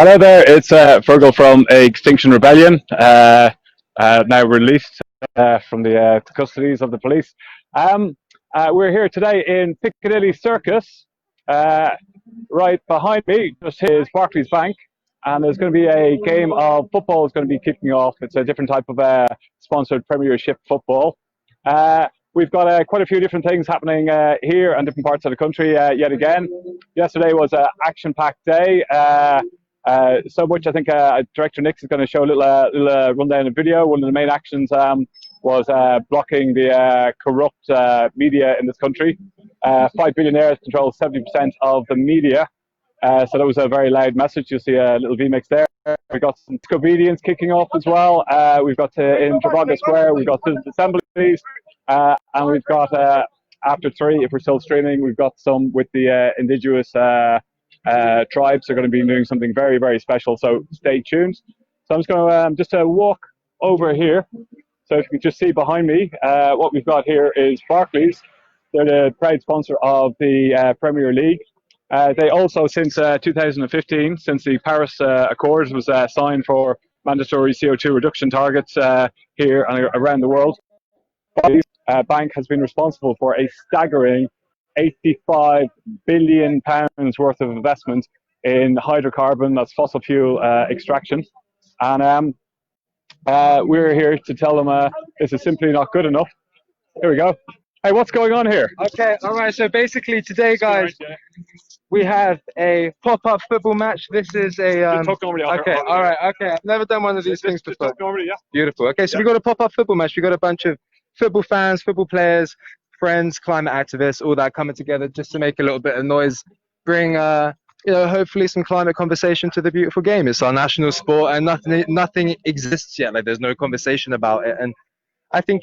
Hello there, it's Fergal from Extinction Rebellion, now released from the custodies of the police. We're here today in Piccadilly Circus. Right behind me just is Barclays Bank, and there's going to be a game of football is going to be kicking off. It's a different type of sponsored Premiership football. We've got quite a few different things happening here and different parts of the country yet again. Yesterday was an action-packed day. So much, I think Director Nix is going to show a little rundown of video. One of the main actions was blocking the corrupt media in this country. 5 billionaires control 70% of the media. So that was a very loud message. You'll see a little VMix there. We've got some disobedience kicking off as well. We've got in Trafalgar Square, we've got citizens' assemblies. And we've got, after 3, if we're still streaming, we've got some with the indigenous tribes. Are going to be doing something very, very special, so stay tuned. So I'm just going to walk over here. So if you can just see behind me, what we've got here is Barclays. They're the proud sponsor of the Premier League. They also, since 2015, since the Paris Accord was signed for mandatory CO2 reduction targets here and around the world, Barclays Bank has been responsible for a staggering £85 billion worth of investment in hydrocarbon, that's fossil fuel extraction. And we're here to tell them this is simply not good enough. Here we go. Hey, what's going on here? Okay, all right. So basically today, guys, we have a pop-up football match. This is a okay, all right, okay. I've never done one of these things before. Beautiful. Okay, so we got a pop-up football match. We got a bunch of football fans, football players, friends, climate activists, all that coming together just to make a little bit of noise, bring hopefully some climate conversation to the beautiful game. It's our national sport, and nothing exists yet. Like, there's no conversation about it. And I think,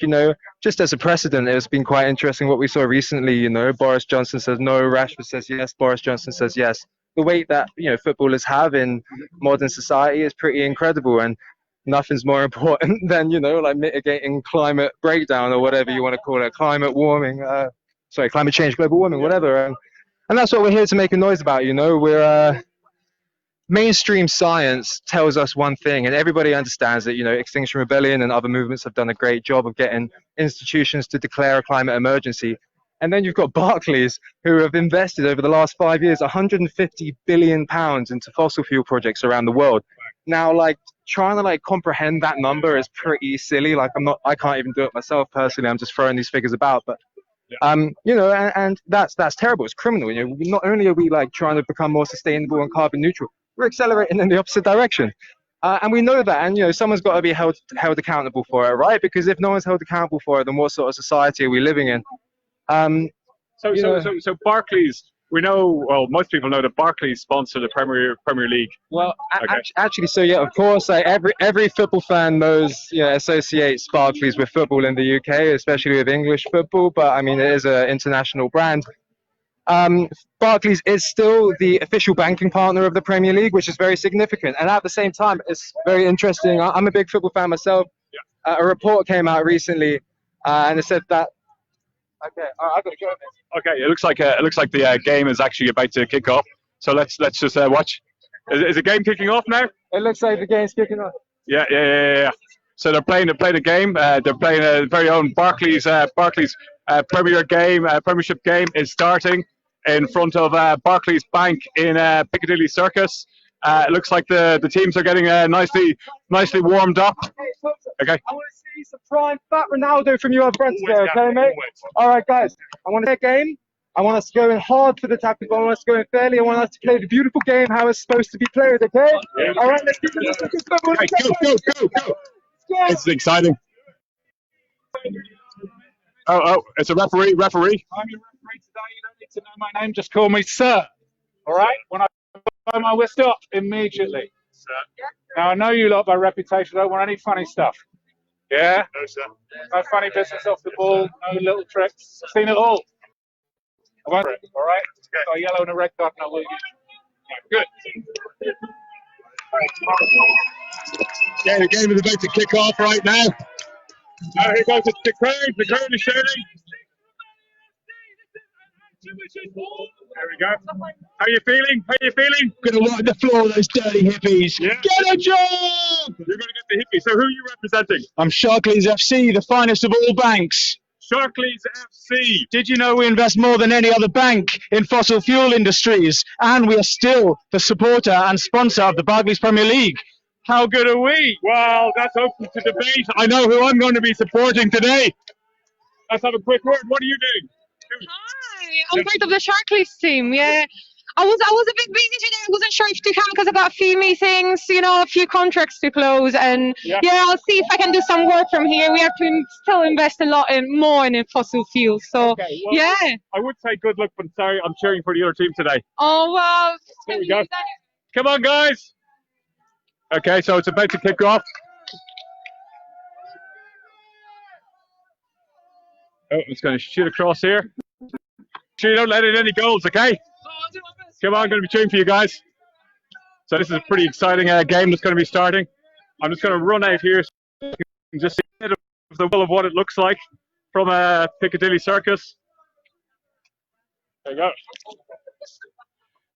just as a precedent, it's been quite interesting what we saw recently. Boris Johnson says no, Rashford says yes, Boris Johnson says yes. The weight that footballers have in modern society is pretty incredible, and nothing's more important than like mitigating climate breakdown, or whatever you want to call it, climate warming, climate change, global warming, whatever. And that's what we're here to make a noise about. We're mainstream science tells us one thing, and everybody understands that Extinction Rebellion and other movements have done a great job of getting institutions to declare a climate emergency. And then you've got Barclays, who have invested over the last 5 years £150 billion into fossil fuel projects around the world. Now, trying to comprehend that number is pretty silly. I can't even do it myself personally. I'm just throwing these figures about, but and that's terrible. It's criminal. Not only are we trying to become more sustainable and carbon neutral, we're accelerating in the opposite direction. And we know that, and someone's got to be held accountable for it, right? Because if no one's held accountable for it, then what sort of society are we living in? So Barclays, we know, well, most people know that Barclays sponsor the Premier League. Well, actually, so yeah, of course, every football fan knows, associates Barclays with football in the UK, especially with English football. But I mean, it is an international brand. Barclays is still the official banking partner of the Premier League, which is very significant. And at the same time, it's very interesting. I'm a big football fan myself. Yeah. A report came out recently, and it said that. Okay, I've got to go. Okay, it looks like the game is actually about to kick off. So let's just watch. Is the game kicking off now? It looks like the game's kicking off. Yeah. So they're playing a game. They're playing a very own Barclays Premiership game is starting in front of Barclays Bank in Piccadilly Circus. It looks like the teams are getting nicely warmed up. Okay. I want to see some prime fat Ronaldo from you up front today, okay, mate? All right, guys. I want to play a game. I want us to go in hard for the tackles, but I want us to go in fairly. I want us to play the beautiful game how it's supposed to be played, okay? Yeah. All right, let's do this. Go. It's exciting. Oh, it's a referee. I'm your referee today. You don't need to know my name. Just call me sir. All right? When I blow my whistle, stop immediately. Sir. Now, I know you lot by reputation. I don't want any funny stuff. Yeah? No, sir. No funny business off the ball. No little tricks. I've seen it all. I won't. All right? Okay. Got a yellow and a red card, and I will use it. Right, good. Yeah, the game is about to kick off right now. Here goes the crowd. The crowd is shouting. There we go. How you feeling? How you feeling? Gonna wipe the floor with those dirty hippies. Yeah. Get a job! You're going to get the hippie. So who are you representing? I'm Sharkleys FC, the finest of all banks. Sharkleys FC. Did you know we invest more than any other bank in fossil fuel industries? And we are still the supporter and sponsor of the Barclays Premier League. How good are we? Well, that's open to debate. I know who I'm going to be supporting today. Let's have a quick word. What are you doing? Hi, I'm part of the Sharkleys team. Yeah, I was a bit busy today. I wasn't sure if to come because I got a few meetings, you know, a few contracts to close, and yeah, I'll see if I can do some work from here. We have to still invest a lot more in fossil fuels. So okay, well, yeah, I would say good luck, but sorry, I'm cheering for the other team today. oh well. There we go. Come on, guys. Okay, so it's about to kick off. Oh, it's going to shoot across here. Sure you don't let in any goals, okay? Come on, I'm going to be cheering for you guys. So this is a pretty exciting game that's going to be starting. I'm just going to run out here so you can just see a bit of the will of what it looks like from Piccadilly Circus. There you go.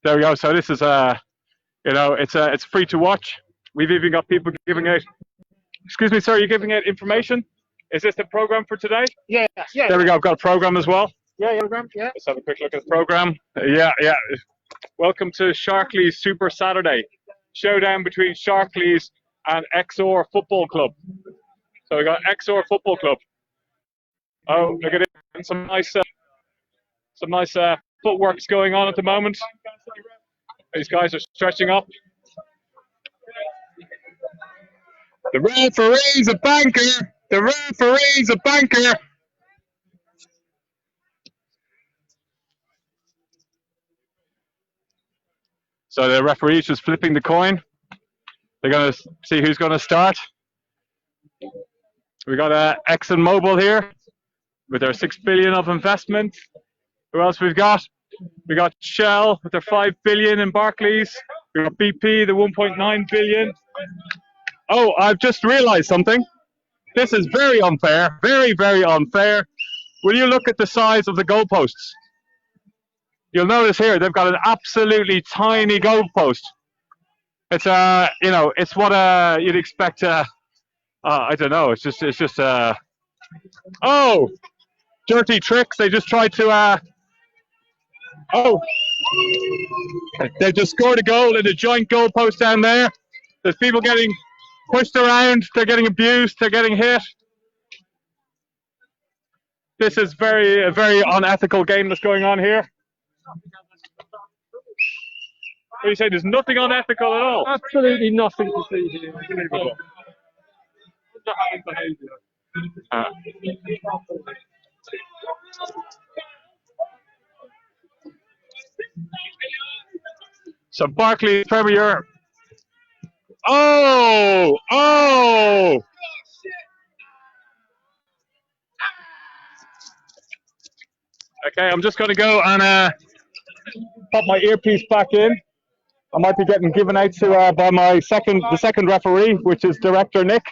There we go. So this is you know, it's free to watch. We've even got people giving out. Excuse me, sir, are you giving out information? Is this the program for today? Yeah. There we go. I've got a program as well. Yeah, program. Yeah. Let's have a quick look at the program. Yeah. Welcome to Sharkleys Super Saturday. Showdown between Sharkleys and XOR Football Club. So we got XOR Football Club. Oh, look at it. Some nice footwork's going on at the moment. These guys are stretching up. The referee's a banker. The referee's a banker. So the referee's just flipping the coin. They're going to see who's going to start. We got ExxonMobil here with their 6 billion of investment. Who else we've got? We got Shell with their 5 billion in Barclays. We got BP, the 1.9 billion. Oh, I've just realized something. This is very unfair. Very, very unfair. Will you look at the size of the goalposts? You'll notice here they've got an absolutely tiny goalpost. It's you know, it's what you'd expect. I don't know. It's just oh, dirty tricks. They just tried to oh, they just scored a goal in a joint goalpost down there. There's people getting pushed around. They're getting abused. They're getting hit. This is a very unethical game that's going on here. What do you say? There's nothing unethical at all. Absolutely nothing to see here. Unbelievable. So Barclays Premier. Oh! Okay, I'm just going to go and pop my earpiece back in. I might be getting given out to by the second referee, which is Director Nick.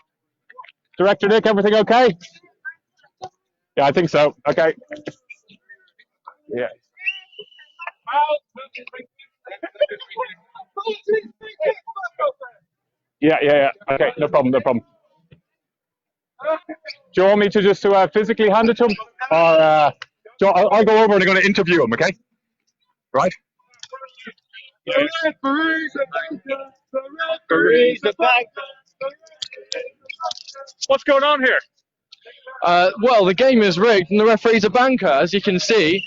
Director Nick, everything okay? Yeah, I think so. Okay. Yeah. Yeah. Okay, no problem. Do you want me to just physically hand it to him, or I'll go over and I'm going to interview him, okay? Right? The referee's a banker. The referee's a banker. What's going on here? Well, the game is rigged and the referee's a banker. As you can see,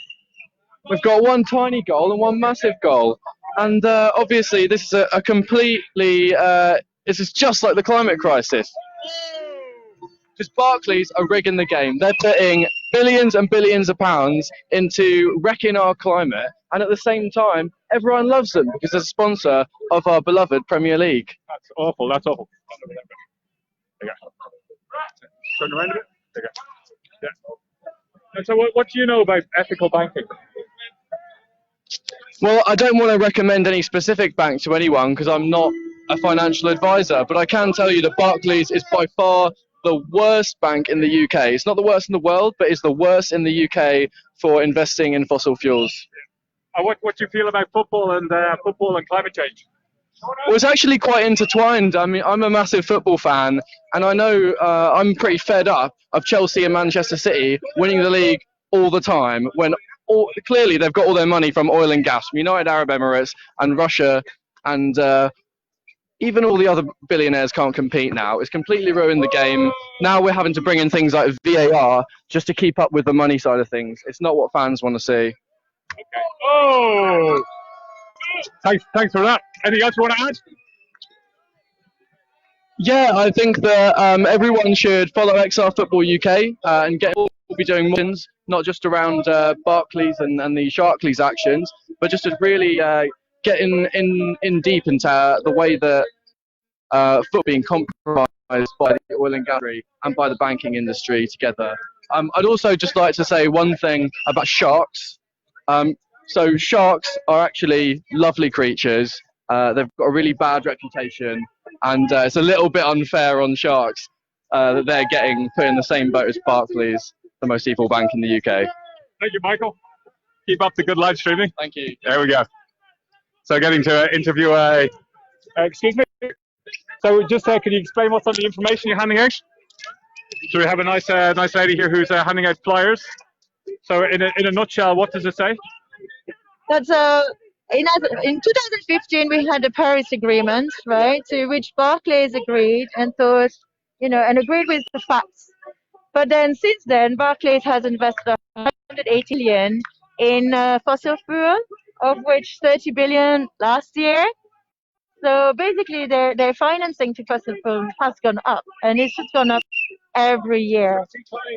we've got one tiny goal and one massive goal. And obviously, this is a completely. This is just like the climate crisis. Because Barclays are rigging the game. They're putting billions and billions of pounds into wrecking our climate, and at the same time, everyone loves them because they're a sponsor of our beloved Premier League. That's awful. There you go. Turn around a bit. There you go. Yeah. And so, what do you know about ethical banking? Well, I don't want to recommend any specific bank to anyone because I'm not a financial advisor, but I can tell you that Barclays is by far the worst bank in the UK. It's not the worst in the world, but it's the worst in the UK for investing in fossil fuels. What do you feel about football and climate change? Well, it's actually quite intertwined. I mean, I'm a massive football fan, and I know I'm pretty fed up of Chelsea and Manchester City winning the league all the time when clearly they've got all their money from oil and gas, from United Arab Emirates and Russia, and even all the other billionaires can't compete now. It's completely ruined the game. Now we're having to bring in things like VAR just to keep up with the money side of things. It's not what fans want to see. Okay. Oh! Thanks for that. Anything else you want to add? Yeah, I think that everyone should follow XR Football UK and we'll be doing more things, not just around Barclays and the Sharkleys actions, but just to really get in deep into the way that football being compromised by the oil and gas industry and by the banking industry together. I'd also just like to say one thing about sharks. So sharks are actually lovely creatures. They've got a really bad reputation, and it's a little bit unfair on sharks that they're getting put in the same boat as Barclays, the most evil bank in the UK. Thank you, Michael. Keep up the good live streaming. Thank you. There we go. So getting to interview excuse me. So just can you explain what's on the information you're handing out? So we have a nice lady here who's handing out flyers. So in a nutshell, what does it say? That's in 2015 we had the Paris Agreement, right, to which Barclays agreed and thought, and agreed with the facts. But then since then, Barclays has invested 180 billion in fossil fuel, of which 30 billion last year. So basically, their financing to fossil fuel has gone up, and it's just gone up every year.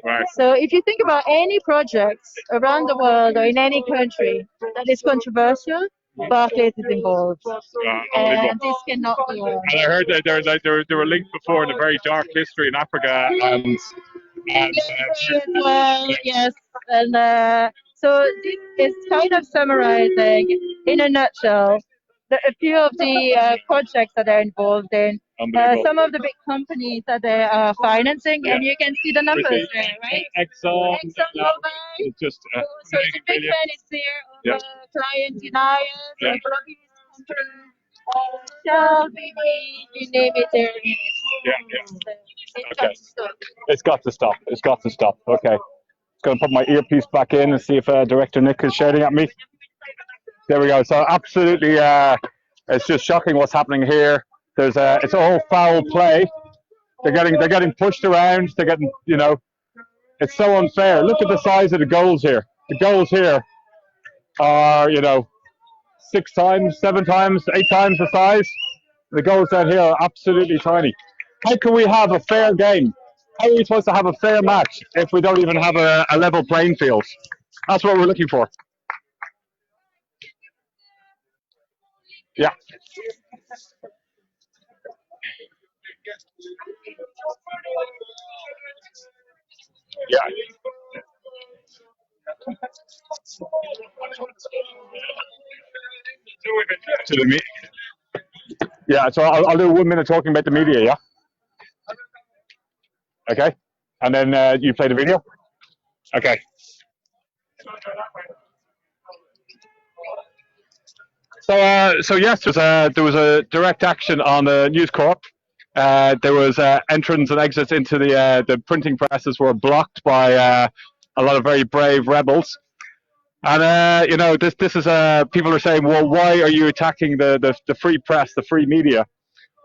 Right. So if you think about any projects around the world or in any country that is controversial, Barclays is involved, and this cannot be. And I heard that there were linked before in a very dark history in Africa and yes, and so this is kind of summarizing in a nutshell a few of the projects that they're involved in. Some of the big companies that they are financing, and you can see the numbers there, right? ExxonMobil. It's just so it's a big fan is there of client deniers, lobbyist companies, Shell, BP, you name it, there it is. It's got to stop. It's got to stop. Okay. Going to put my earpiece back in and see if Director Nick is shouting at me. There we go. So absolutely, it's just shocking what's happening here. It's all foul play. They're getting pushed around. They're getting, it's so unfair. Look at the size of the goals here. The goals here are, 6 times, 7 times, 8 times the size. The goals down here are absolutely tiny. How can we have a fair game? How are we supposed to have a fair match if we don't even have a level playing field? That's what we're looking for. Yeah. Yeah. To the media. Yeah, so I'll do 1 minute talking about the media, yeah? Okay. And then you play the video? Okay. So yes, there was a direct action on News Corp. There was entrance and exits into the printing presses were blocked by a lot of very brave rebels. And this is people are saying, well, why are you attacking the free press, the free media?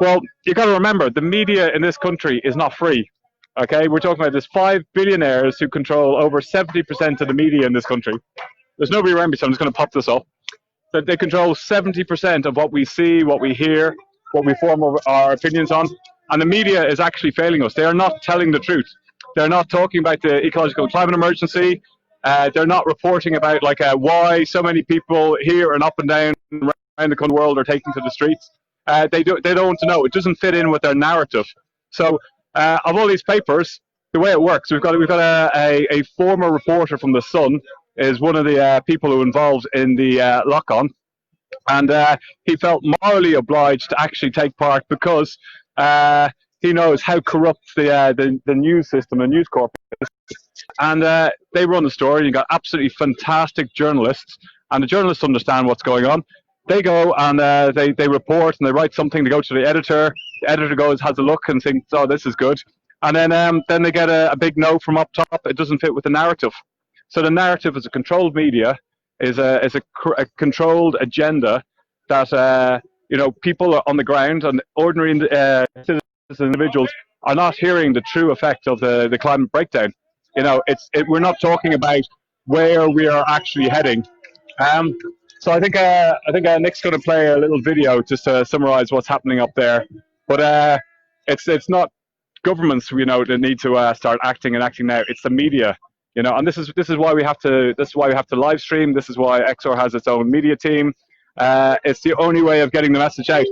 Well, you got to remember, the media in this country is not free. Okay, we're talking about there's 5 billionaires who control over 70% of the media in this country. There's nobody around me, so I'm just going to pop this up. That they control 70% of what we see, what we hear, what we form our opinions on. And the media is actually failing us. They are not telling the truth. They're not talking about the ecological climate emergency. They're not reporting about why so many people here and up and down around the world are taking to the streets. They don't want to know. It doesn't fit in with their narrative. So of all these papers, the way it works, we've got a former reporter from The Sun is one of the people who involved in the lock-on, and he felt morally obliged to actually take part because he knows how corrupt the news system and News Corp is. And they run the story. You got absolutely fantastic journalists, and the journalists understand what's going on. They go and they report and they write something. They go to the editor. The editor goes, has a look, and thinks, "Oh, this is good." And then they get a big no from up top. It doesn't fit with the narrative. So the narrative is a controlled media, is a controlled agenda that people are on the ground and ordinary citizens, individuals are not hearing the true effect of the climate breakdown. We're not talking about where we are actually heading. So I think Nick's going to play a little video just to summarise what's happening up there. But it's not governments, that need to start acting now. It's the media, and this is why we have to live stream. This is why XOR has its own media team. It's the only way of getting the message out,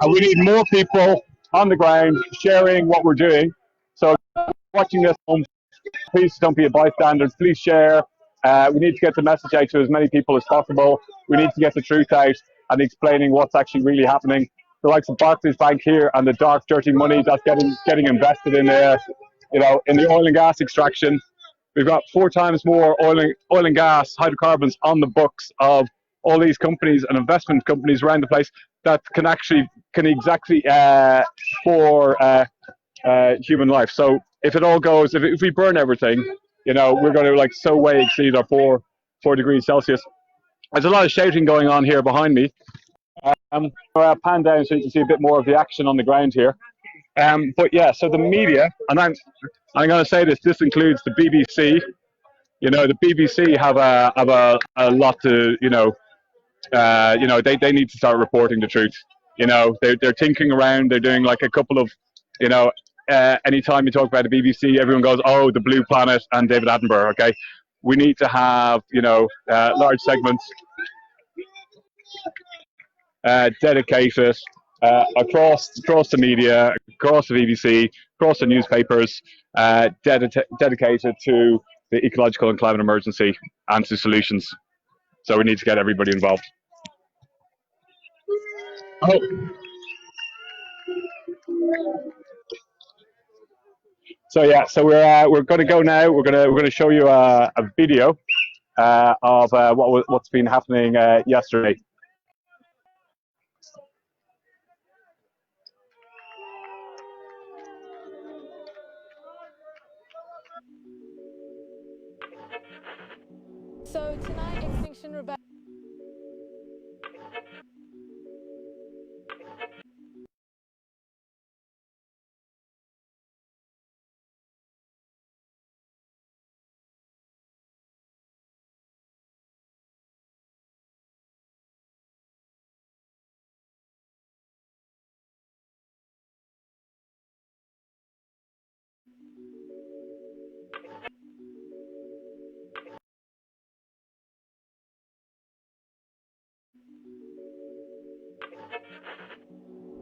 and we need more people on the ground sharing what we're doing. So watching this home, please don't be a bystander. Please share. We need to get the message out to as many people as possible. We need to get the truth out and explaining what's actually really happening. The likes of Barclays Bank here and the dark, dirty money that's getting invested in in the oil and gas extraction. We've got 4 times more oil and gas hydrocarbons on the books of all these companies and investment companies around the place that can exactly for human life. So if it all goes, if we burn everything, we're going to so way exceed our 4 degrees Celsius. There's a lot of shouting going on here behind me. Pan down so you can see a bit more of the action on the ground here. But yeah, so the media, and I'm going to say this includes the BBC. The BBC have a lot to they need to start reporting the truth. They're tinkering around. They're doing like a couple of anytime you talk about the BBC, everyone goes, "Oh, the Blue Planet and David Attenborough." Okay, we need to have large segments dedicated across the media, across the BBC, across the newspapers, dedicated to the ecological and climate emergency and to solutions. So we need to get everybody involved. Oh. So yeah, so we're going to go now. We're going to show you a video of what's been happening yesterday. So tonight, Extinction Rebellion.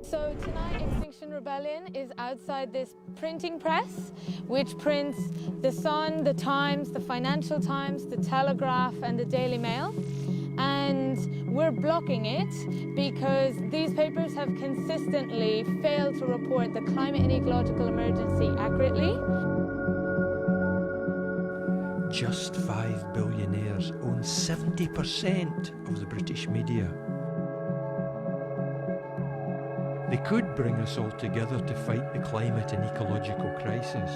So tonight, Extinction Rebellion is outside this printing press, which prints The Sun, The Times, The Financial Times, The Telegraph, and The Daily Mail. And we're blocking it because these papers have consistently failed to report the climate and ecological emergency accurately. Just 5 billionaires own 70% of the British media. They could bring us all together to fight the climate and ecological crisis.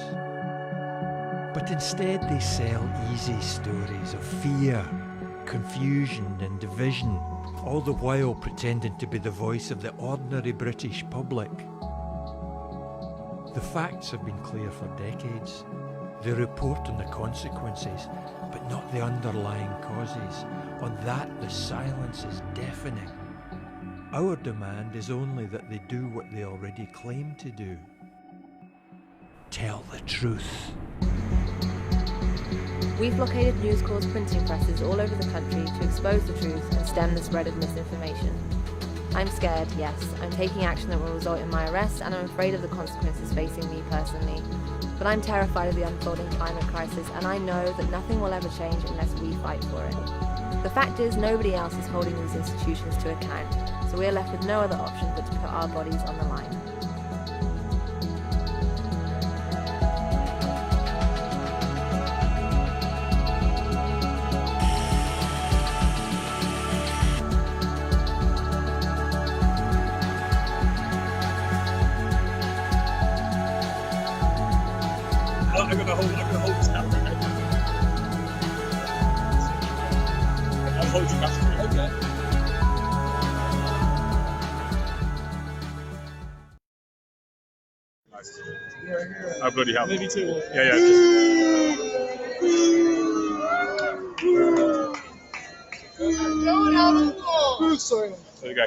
But instead they sell easy stories of fear, confusion and division, all the while pretending to be the voice of the ordinary British public. The facts have been clear for decades. They report on the consequences, but not the underlying causes. On that, the silence is deafening. Our demand is only that they do what they already claim to do. Tell the truth. We've blockaded News Corp's printing presses all over the country to expose the truth and stem the spread of misinformation. I'm scared, yes. I'm taking action that will result in my arrest, and I'm afraid of the consequences facing me personally. But I'm terrified of the unfolding climate crisis, and I know that nothing will ever change unless we fight for it. The fact is, nobody else is holding these institutions to account, so we are left with no other option but to put our bodies on the line. Okay. Oh, bloody hell. Maybe two. Yeah. Sorry. There you go.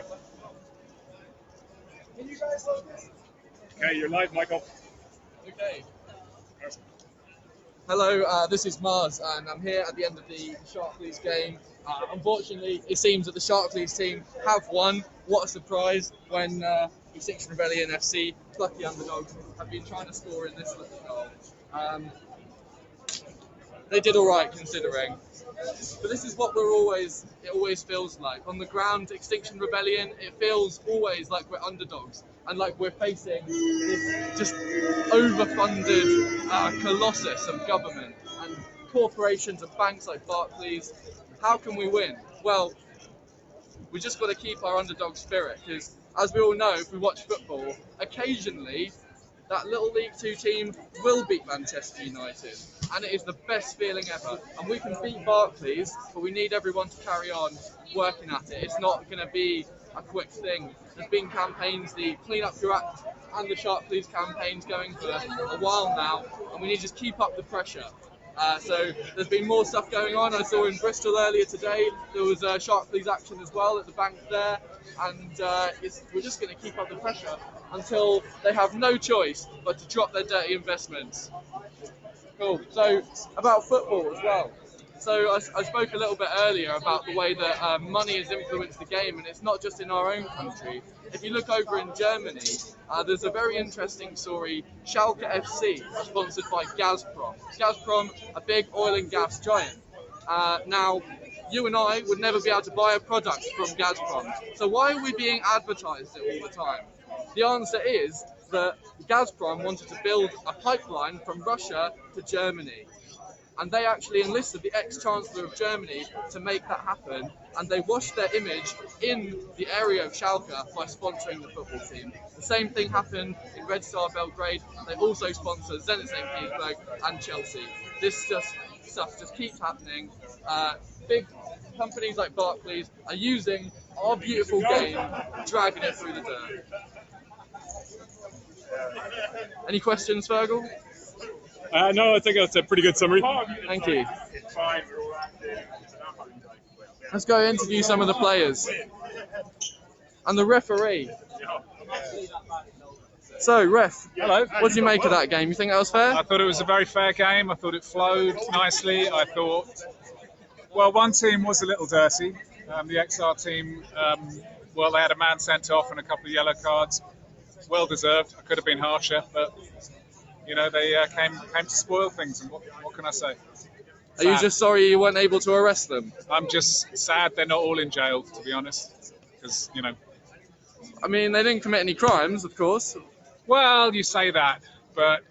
Okay, you're live, Michael. Okay. Hello, this is Mars, and I'm here at the end of the Sharkleys game. Unfortunately, it seems that the Sharkleys team have won. What a surprise when Extinction Rebellion FC, lucky underdogs, have been trying to score in this little goal. They did all right considering. But this is what it always feels like. On the ground, Extinction Rebellion, it feels always like we're underdogs and like we're facing this just overfunded colossus of government and corporations and banks like Barclays. How can we win? Well, we just got to keep our underdog spirit because, as we all know, if we watch football, occasionally that little League Two team will beat Manchester United, and it is the best feeling ever. And we can beat Barclays, but we need everyone to carry on working at it. It's not going to be a quick thing. There's been campaigns, the Clean Up Your Act and the Sharkleys campaigns going for a while now, and we need to just keep up the pressure. So there's been more stuff going on. I saw in Bristol earlier today there was a Sharkleys action as well at the bank there, and we're just going to keep up the pressure until they have no choice but to drop their dirty investments. Cool. So about football as well. So I spoke a little bit earlier about the way that money has influenced the game, and it's not just in our own country. If you look over in Germany, there's a very interesting story. Schalke FC, sponsored by Gazprom. Gazprom, a big oil and gas giant. Now, you and I would never be able to buy a product from Gazprom. So why are we being advertised it all the time? The answer is that Gazprom wanted to build a pipeline from Russia to Germany. And they actually enlisted the ex-Chancellor of Germany to make that happen, and they washed their image in the area of Schalke by sponsoring the football team. The same thing happened in Red Star Belgrade. They also sponsor Zenit St. Petersburg and Chelsea. This stuff just keeps happening. Big companies like Barclays are using our beautiful game, dragging it through the dirt. Any questions, Fergal? No, I think that's a pretty good summary. Thank you. Let's go interview some of the players. And the referee. So, ref, Hello. what did you make of that game? You think that was fair? I thought it was a very fair game. I thought it flowed nicely. I thought, well, one team was a little dirty. The XR team, well, they had a man sent off and a couple of yellow cards. Well deserved. I could have been harsher, but you know, they came to spoil things, and what can I say? Are you just sorry you weren't able to arrest them? I'm just sad they're not all in jail, to be honest, because, you know. I mean, they didn't commit any crimes, of course. Well, you say that, but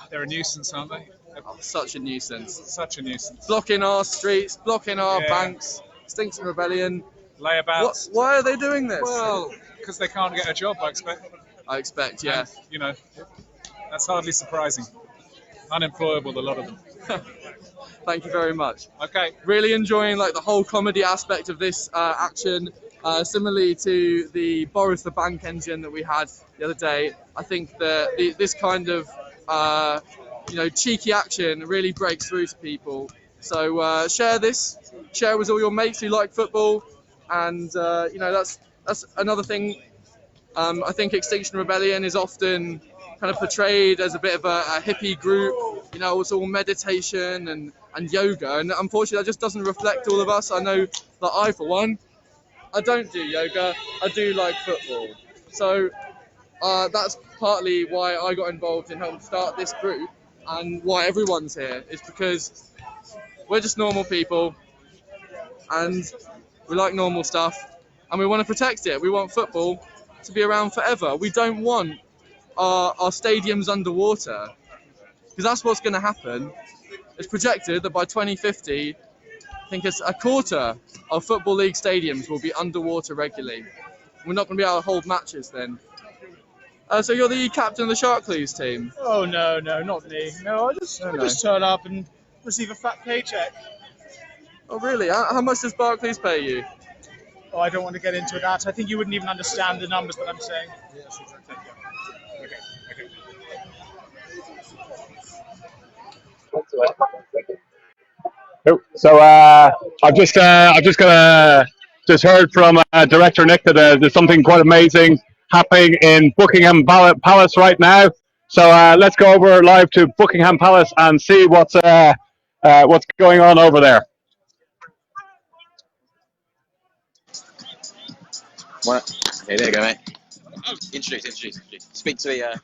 they're a nuisance, aren't they? Oh, such a nuisance. Such a nuisance. Blocking our streets, blocking our banks, Extinction Rebellion. Layabouts. Why are they doing this? Well, because they can't get a job, I expect. Yeah. And, you know, that's hardly surprising. Unemployable, a lot of them. Thank you very much. Okay. Really enjoying like the whole comedy aspect of this action. Similarly to the Boris the Bank engine that we had the other day, I think that this kind of cheeky action really breaks through to people. So share with all your mates who like football, and that's another thing. I think Extinction Rebellion is often kind of portrayed as a bit of a hippie group, it's all meditation and yoga, and unfortunately that just doesn't reflect all of us. I know that I, for one, I don't do yoga, I do like football. So that's partly why I got involved in helping start this group, and why everyone's here, is because we're just normal people, and we like normal stuff, and we want to protect it. We want football to be around forever. We don't want our stadiums underwater, because that's what's going to happen. It's projected that by 2050, I think it's a quarter of Football League stadiums will be underwater regularly. We're not going to be able to hold matches then. So you're the captain of the Sharkleys team? Oh, no, not me. No, I just turn up and receive a fat paycheck. Oh, really? How much does Barclays pay you? Oh, I don't want to get into that. I think you wouldn't even understand the numbers that I'm saying. Yes, exactly. Yeah. Okay. So just heard from Director Nick that there's something quite amazing happening in Buckingham Palace right now. So let's go over live to Buckingham Palace and see what's going on over there. Okay, there you go, mate. Oh, introduce. Speak to the.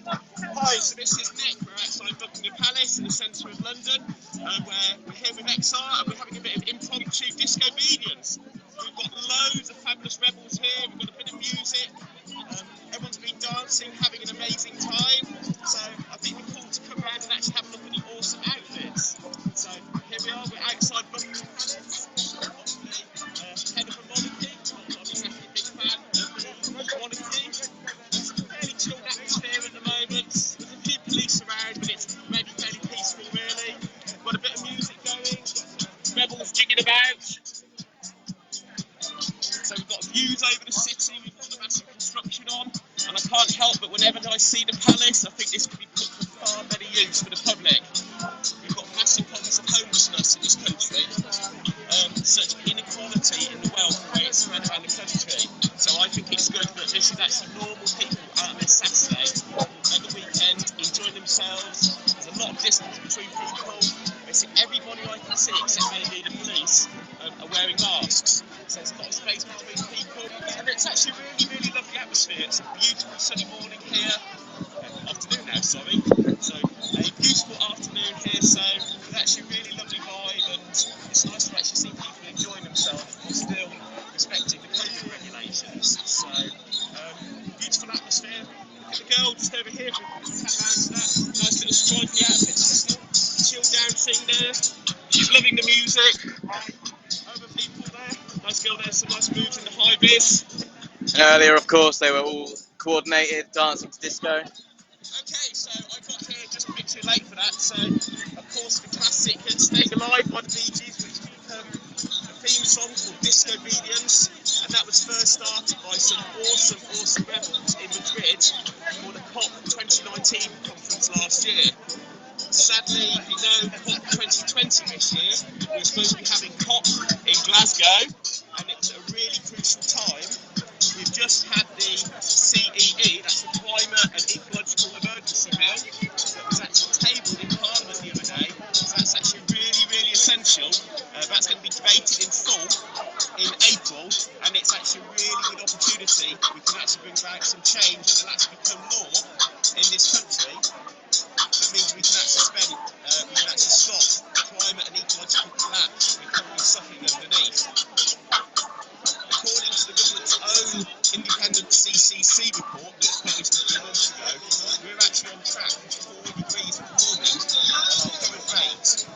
Hi, so this is Nick. We're outside Buckingham Palace in the centre of London, where we're here with XR and we're having a bit of impromptu disobedience. We've got loads of fabulous rebels here, we've got a bit of music, everyone's been dancing, having an amazing time, so I think we're cool to come around and actually have a look at the awesome outfits. So here we are, we're outside Buckingham Palace, obviously head of a monarchy, not exactly a big fan of the monarchy. It's a fairly chilled atmosphere at the moment. There's a few police around, but it's maybe fairly peaceful, really. We've got a bit of music going, we've got some rebels jigging about. So we've got views over the city, we've got the massive construction on, and I can't help but whenever I see the palace, I think this could be put for far better use for the public. We've got massive problems of homelessness in this country, such inequality in the wealth the way it's spread around the country. So I think it's good that this is actually normal people out on their Saturday at the weekend enjoying themselves. There's a lot of distance between people. Basically everybody I can see except maybe the police are wearing masks. So there's a lot of space between people. And it's actually really lovely atmosphere. It's a beautiful sunny morning here. Afternoon now, sorry. So a beautiful afternoon here, so it's actually a really lovely vibe, and it's nice to actually see people enjoying themselves while still respecting the COVID regulations. So beautiful atmosphere. Look at the girl just over here, nice little stripy outfit, chilled down thing there. She's loving the music. Other people there, nice girl there, some nice moves in the high vis. And earlier, of course, they were all coordinated, dancing to disco. Okay, so I got here just a bit too late for that, so of course the classic Staying Alive by the Bee Gees, which became a theme song called Disobedience, and that was first started by some awesome rebels in Madrid for the COP 2019 conference last year. Sadly, no COP 2020 this year. We were supposed to be having COP in Glasgow, and it's a really crucial time. We've just had the CEE, that's the Climate and Ecological Emergency Bill, that was actually tabled in Parliament the other day. So that's actually really essential. That's going to be debated in full in April, and it's actually a really good opportunity. We can actually bring about some change that will actually become law in this country. That means we can actually stop climate and ecological collapse we're currently suffering underneath. According to the government's own independent CCC report that was published a few months ago, we're actually on track for 4 degrees of warming at our current rate.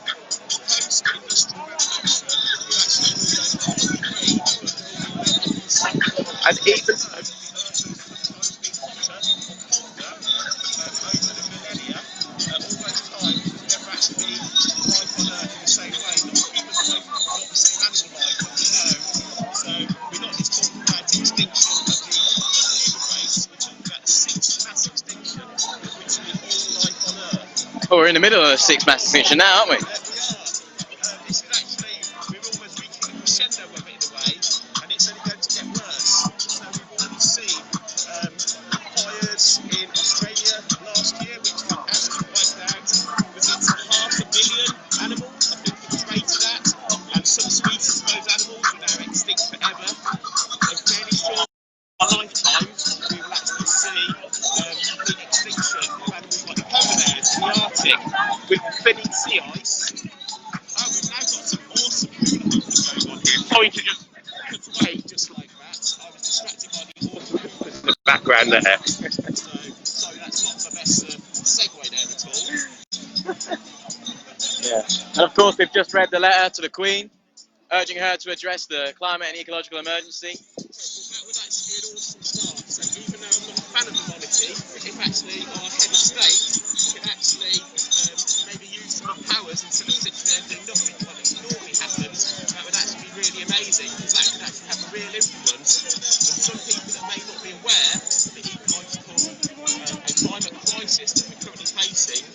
Post-industrial revolution, we're actually almost over 1 degree warming levels. And even though the Earth has been hotter or colder over the millennia, all those times there's never actually been life on Earth in the same way. Not human life, not the same animal life that we know. So we're not just talking about extinction of the human race, we're talking about the sixth mass extinction of literally all life on Earth. Oh, we're in the middle of a sixth mass extinction now, aren't we? We are. This is actually, we're almost reaching a crescendo of it in a way, and it's only going to get worse. So we've already seen fires in Australia last year, which actually wiped out, was it 500 million animals? I think it was rated at, and some species of those animals are now extinct forever. I'm fairly sure in our lifetime we will actually see complete extinction of animals like the polar bears in the Arctic with thinning sea ice. Oh, we've now got some awesome hula hoopers going on here. Sorry to just cut away just like that. I was distracted by the awesome hoopers in the background there. So that's not the best segue there at all. Yeah. And of course, we've just read the letter to the Queen, urging her to address the climate and ecological emergency. That would actually be an awesome start. So even though I'm not a fan of the monarchy, if actually our head of state could actually maybe use some powers hours in civilisation and doing nothing like it normally happens, that would actually be really amazing, because that could actually have a real influence on some people that may not be aware of the ecological and climate crisis that we're currently facing.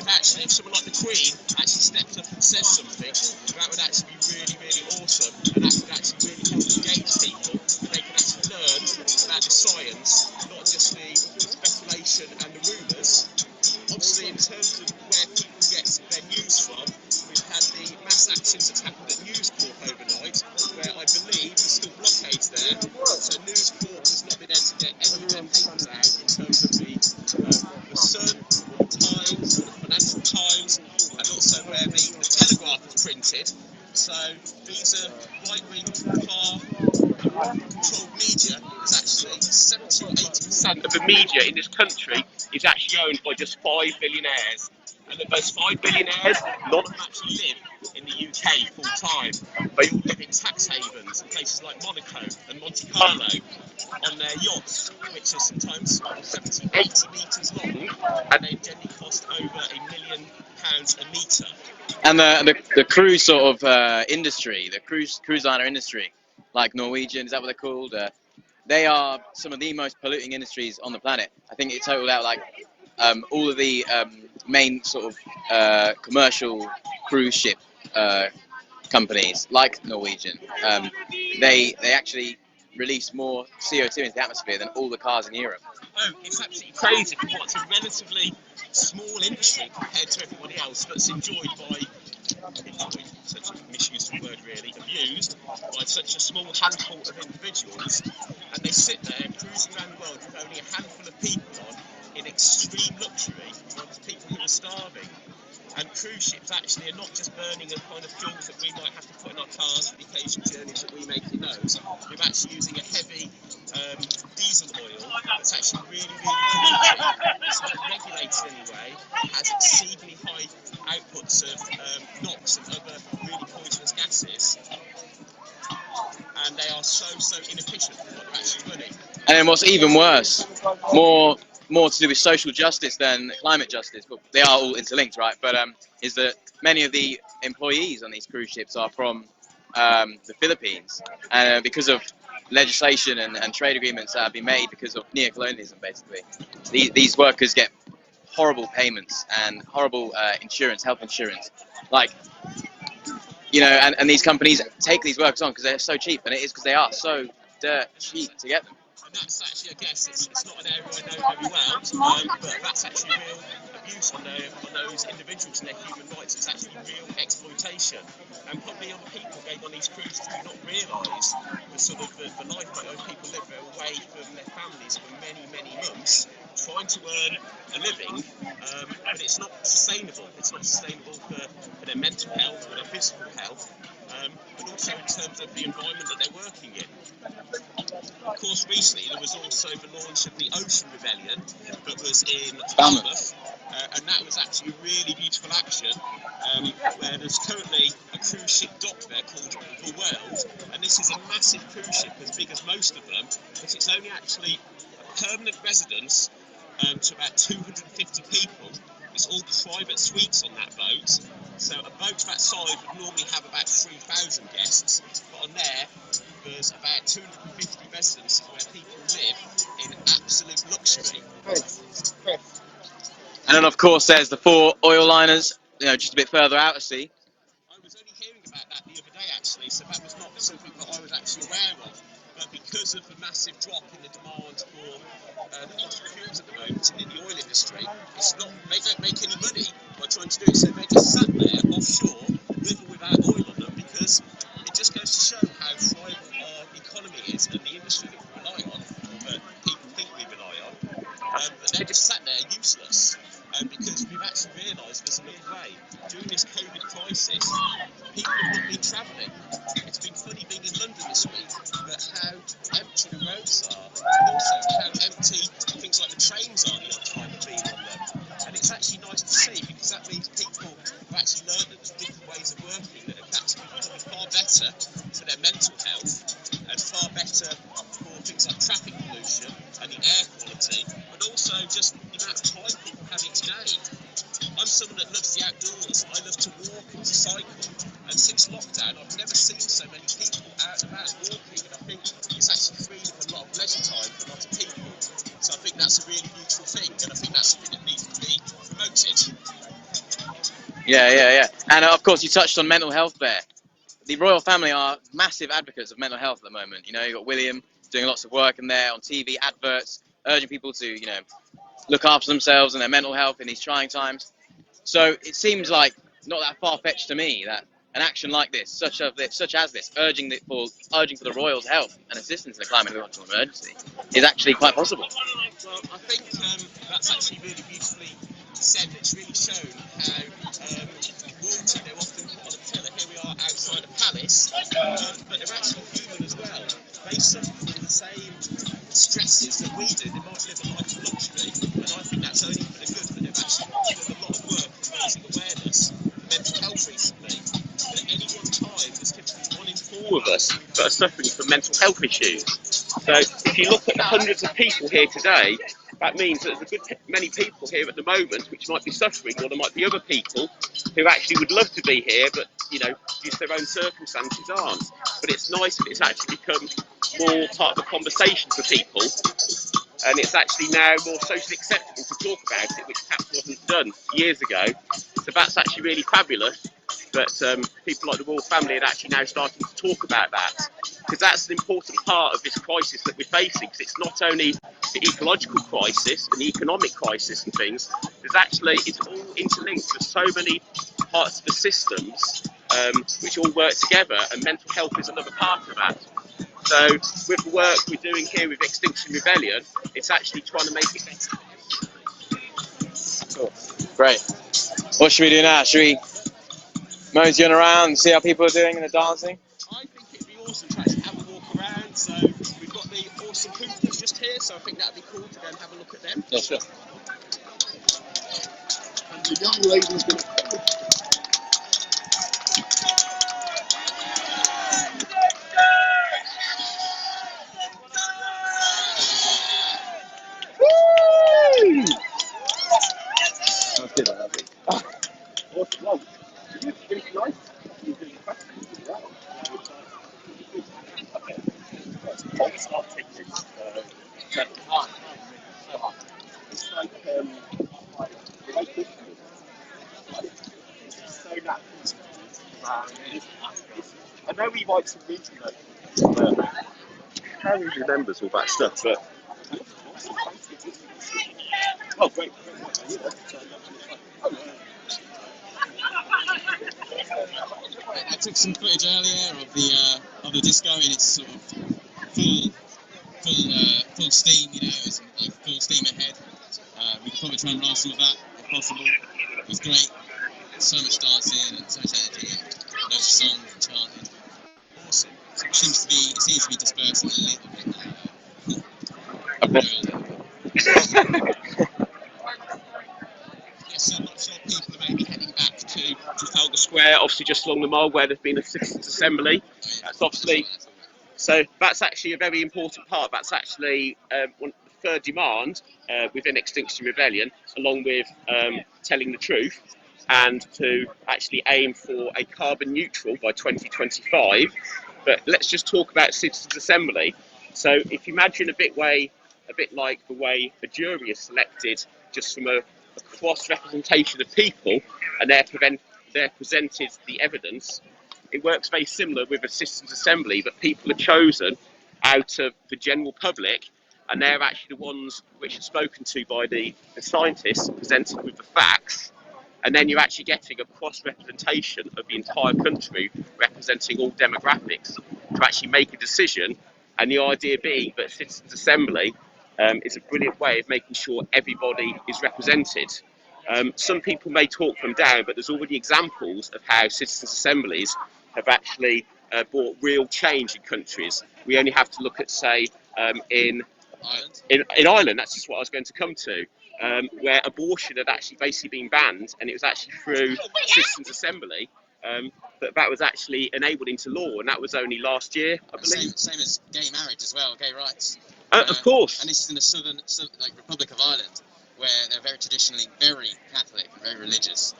If actually, if someone like the Queen actually steps up and says something, that would actually be really, really awesome, and that could actually really help engage people, and they can actually learn about the science, not just the speculation and the rumours. Obviously, in terms of where people get their news from, we've had the mass actions that's happened at News Corp overnight, where I believe there's still blockades there, so News Corp has not been able to get any of their papers out in terms of the Sun, or the Times, or the Financial Times, and also where the Telegraph is printed. So these are right-wing, far-controlled media. Is actually 70 or 80% of the media in this country is actually owned by just 5 billionaires. And of those 5 billionaires, none of them actually live in the UK full time. They all live in tax havens in places like Monaco and Monte Carlo on their yachts, which are sometimes 70, 80 metres long, and they generally cost over £1 million a metre. And the cruise sort of industry, the cruise liner industry, like Norwegian, is that what they're called? They are some of the most polluting industries on the planet. I think it totaled out like all of the main sort of commercial cruise ship companies, like Norwegian. They actually release more CO2 into the atmosphere than all the cars in Europe. Oh, it's absolutely crazy for what's a relatively small industry compared to everybody else, but it's enjoyed, such a misuse of the word really, abused by such a small handful of individuals, and they sit there cruising around the world with only a handful of people on in extreme luxury, while there's people who are starving. And cruise ships actually are not just burning the kind of fuels that we might have to put in our cars for the occasional journeys that we make in those. We're actually using a heavy diesel oil that's actually really, really polluting. It's not regulated anyway, has exceedingly high outputs of NOx and other really poisonous gases. And they are so inefficient for what they're actually running. And then what's even worse, more to do with social justice than climate justice, but they are all interlinked, right? But is that many of the employees on these cruise ships are from the Philippines, and because of legislation and trade agreements that have been made because of neocolonialism, basically, these workers get horrible payments and horrible insurance, health insurance, like, you know, and these companies take these workers on because they're so cheap, and it is because they are so dirt cheap to get them. And that's actually, I guess, it's not an area I know very well, but that's actually real abuse on those individuals and their human rights. It's actually real exploitation. And probably other people going on these cruises do not realise the sort of the life that those people live. They're away from their families for many, many months, trying to earn a living, but it's not sustainable. It's not sustainable for their mental health, for their physical health, but also in terms of the environment that they're working in. Of course, recently there was also the launch of the Ocean Rebellion that was in Falmouth, and that was actually a really beautiful action, where there's currently a cruise ship docked there called The World, and this is a massive cruise ship as big as most of them, but it's only actually a permanent residence to about 250 people. It's all private suites on that boat, so a boat that size would normally have about 3,000 guests, but on there's about 250 residents where people live in absolute luxury. And then of course there's the 4 oil liners, you know, just a bit further out at sea. I was only hearing about that the other day actually, so that was not something that I was actually aware of. But because of the massive drop in the demand for the fossil fuels at the moment in the oil industry, they don't make any money by trying to do it. So they're just sat there offshore, with or without oil on them, because it just goes to show how fragile our economy is and the industry that we rely on, that people think we rely on. But they're just sat there useless. Because we've actually realised there's another way. During this COVID crisis, people have not been travelling. It's been funny being in London this week, but how empty the roads are, and also how empty things like the trains are the odd time I've been on them. And it's actually nice to see, because that means people have actually learned that there's different ways of working that are actually becoming far better for their mental health and far better for things like traffic pollution and the air quality, but also just the amount of time people have each day. I'm someone that loves the outdoors. I love to walk and to cycle. And since lockdown, I've never seen so many people out and about walking. And I think it's actually freed up a lot of leisure time for a lot of people. So I think that's a really beautiful thing. And I think that's something that needs to be promoted. Yeah. And of course, you touched on mental health there. The royal family are massive advocates of mental health at the moment. You know, you've got William doing lots of work in there on TV, adverts, urging people to, you know, look after themselves and their mental health in these trying times. So it seems like not that far-fetched to me that an action like this, such as this, urging for the royals' help and assistance in the climate emergency, is actually quite possible. Well, I think that's actually really beautifully said. It's really shown how royalty, they're often put on a pillar. Here we are outside a palace, but they're actually human as well. They suffer from the same stresses that we do. They might live a life of luxury, and I think that's only for the good. But they've actually done a lot of work raising awareness for mental health recently. But at any one time, there's typically 1 in 4 of us that are suffering from mental health issues. So if you look at the hundreds of people here today, that means that there's a good many people here at the moment which might be suffering, or there might be other people who actually would love to be here, but you know, due to their own circumstances aren't. But it's nice that it's actually become more part of the conversation for people, and it's actually now more socially acceptable to talk about it, which perhaps wasn't done years ago. So that's actually really fabulous that people like the royal family are actually now starting to talk about that, because that's an important part of this crisis that we're facing. Because it's not only the ecological crisis and the economic crisis and things, it's all interlinked to so many parts of the systems which all work together, and mental health is another part of that. So with the work we're doing here with Extinction Rebellion, it's actually trying to make it better. Cool. Great. What should we do now? Should we mosey on around and see how people are doing and the dancing? I think it'd be awesome to actually have a walk around. So we've got the awesome hoopers just here, so I think that'd be cool to go and have a look at them. Yeah, sure. And the young lady's going to I know we write some meeting notes, Harry remembers all that stuff, but oh great. I took some footage earlier of the disco in its sort of full steam, you know, it's like full steam ahead. We could probably try and roll some of that if possible. It was great. So much dancing and so much energy and loads of songs and chanting. Awesome. It seems to be dispersing a little bit. Yes, I'm not sure people are maybe heading back to Trafalgar Square, obviously just along the mile where there's been a citizens' assembly. That's obviously, so that's actually a very important part. That's actually the third demand within Extinction Rebellion, along with telling the truth, and to actually aim for a carbon neutral by 2025. But let's just talk about citizens' assembly. So if you imagine a bit like the way a jury is selected just from a cross-representation of people, and they're presented the evidence, it works very similar with a citizens' assembly, but people are chosen out of the general public, and they're actually the ones which are spoken to by the scientists, presented with the facts, and then you're actually getting a cross-representation of the entire country, representing all demographics, to actually make a decision. And the idea being that citizens' assembly is a brilliant way of making sure everybody is represented. Some people may talk them down, but there's already examples of how citizens' assemblies have actually brought real change in countries. We only have to look at, say, in Ireland, that's just what I was going to come to, where abortion had actually basically been banned, and it was actually through citizens' assembly but that was actually enabled into law, and that was only last year, I believe. Same as gay marriage as well, gay rights. Of course. And this is in the southern like Republic of Ireland, where they're very traditionally very Catholic and very religious.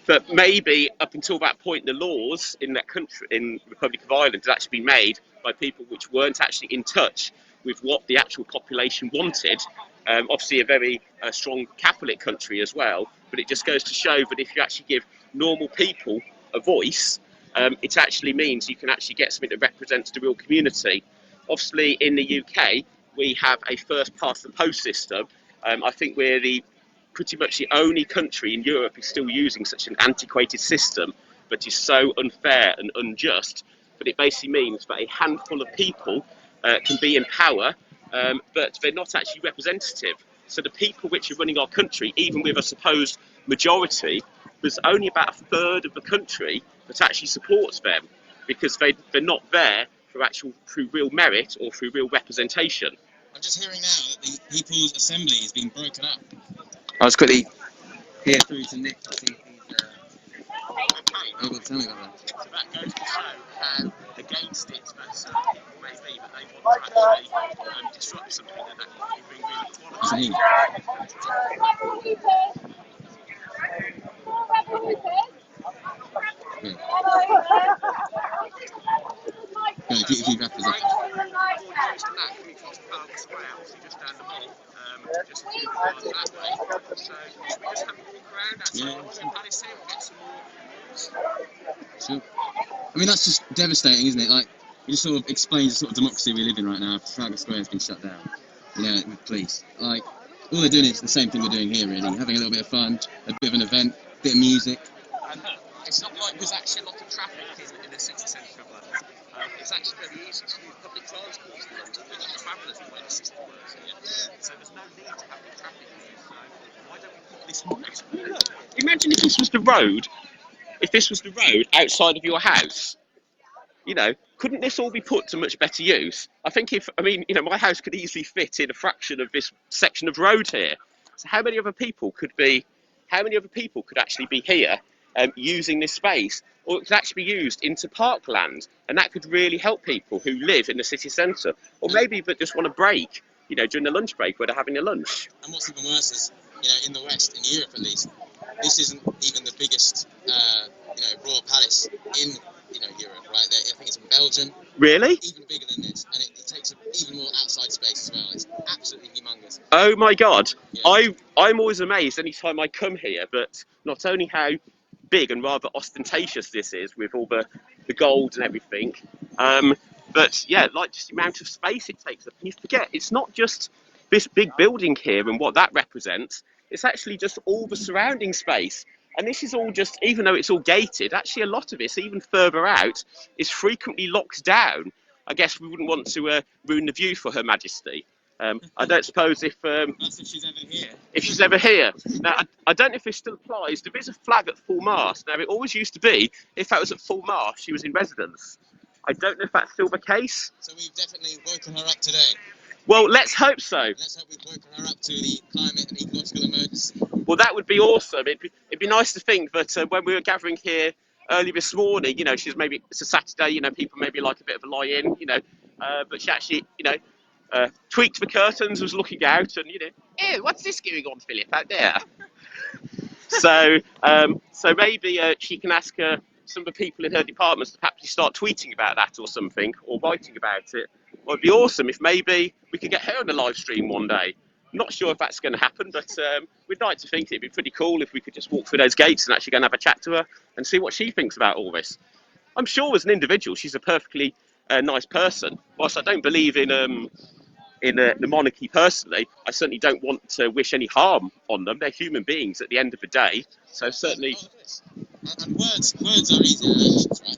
But maybe up until that point, the laws in that country, in the Republic of Ireland, had actually been made by people which weren't actually in touch with what the actual population wanted. Obviously, a very strong Catholic country as well. But it just goes to show that if you actually give normal people a voice, it actually means you can actually get something that represents the real community. Obviously, in the UK, we have a first past the post system. I think we're pretty much the only country in Europe is still using such an antiquated system, but is so unfair and unjust. But it basically means that a handful of people can be in power, but they're not actually representative. So the people which are running our country, even with a supposed majority, there's only about a third of the country that actually supports them, because they're not there through real merit or through real representation. I'm just hearing now that the People's Assembly is being broken up. I was quickly here through to Nick to see if he's able to tell me about that. So that goes to show how against it that some people may be, but they want to actually disrupt something that can bring real equality. If you wrap us up. Just down the mall, just a few miles that way. So we just have a walk around outside the palace here and get some more. Sure. I mean, that's just devastating, isn't it? Like, it just sort of explains the sort of democracy we live in right now. Trafalgar Square has been shut down, with police. Like, all they're doing is the same thing we're doing here, really. Having a little bit of fun, a bit of an event, a bit of music. And it's not like there's actually a lot of traffic in the city centre of London. It's actually very easy to use public transport in London, which is fabulous the way the system works here. So there's no need to have the traffic here. So why don't we put this on next week? Imagine if this was the road. If this was the road outside of your house, couldn't this all be put to much better use? I think my house could easily fit in a fraction of this section of road here. So how many other people could actually be here using this space? Or it could actually be used into parkland, and that could really help people who live in the city centre, or maybe that just want a break, during the lunch break where they're having a lunch. And what's even worse is, in the West, in Europe at least, this isn't even the biggest, royal palace in, Europe, right? I think it's in Belgium. Really? Even bigger than this, and it takes up even more outside space as well. It's absolutely humongous. Oh my God! Yeah. I'm always amazed anytime I come here, but not only how big and rather ostentatious this is with all the gold and everything, but yeah, like just the amount of space it takes up. And you forget it's not just this big building here and what that represents. It's actually just all the surrounding space. And this is all just, even though it's all gated, actually a lot of it's even further out is frequently locked down. I guess we wouldn't want to ruin the view for Her Majesty. I don't suppose if she's ever here. If she's ever here. Now, I don't know if this still applies. There is a flag at full mast. Now, it always used to be, if that was at full mast, she was in residence. I don't know if that's still the case. So we've definitely woken her up today. Well, let's hope so. Let's hope we've woken her up to the climate and ecological emergency. Well, that would be awesome. It'd be nice to think that when we were gathering here early this morning, it's a Saturday, people maybe like a bit of a lie-in, but she actually, tweaked the curtains, was looking out, and ew, what's this going on, Philip, out there? So maybe she can ask some of the people in her departments to perhaps start tweeting about that or something, or writing about it. Well, it'd be awesome if maybe we could get her on the live stream one day. I'm not sure if that's going to happen, but we'd like to think it'd be pretty cool if we could just walk through those gates and actually go and have a chat to her and see what she thinks about all this. I'm sure as an individual, she's a perfectly nice person. Whilst I don't believe in the monarchy personally, I certainly don't want to wish any harm on them. They're human beings at the end of the day, so certainly. And words are easier than actions, right?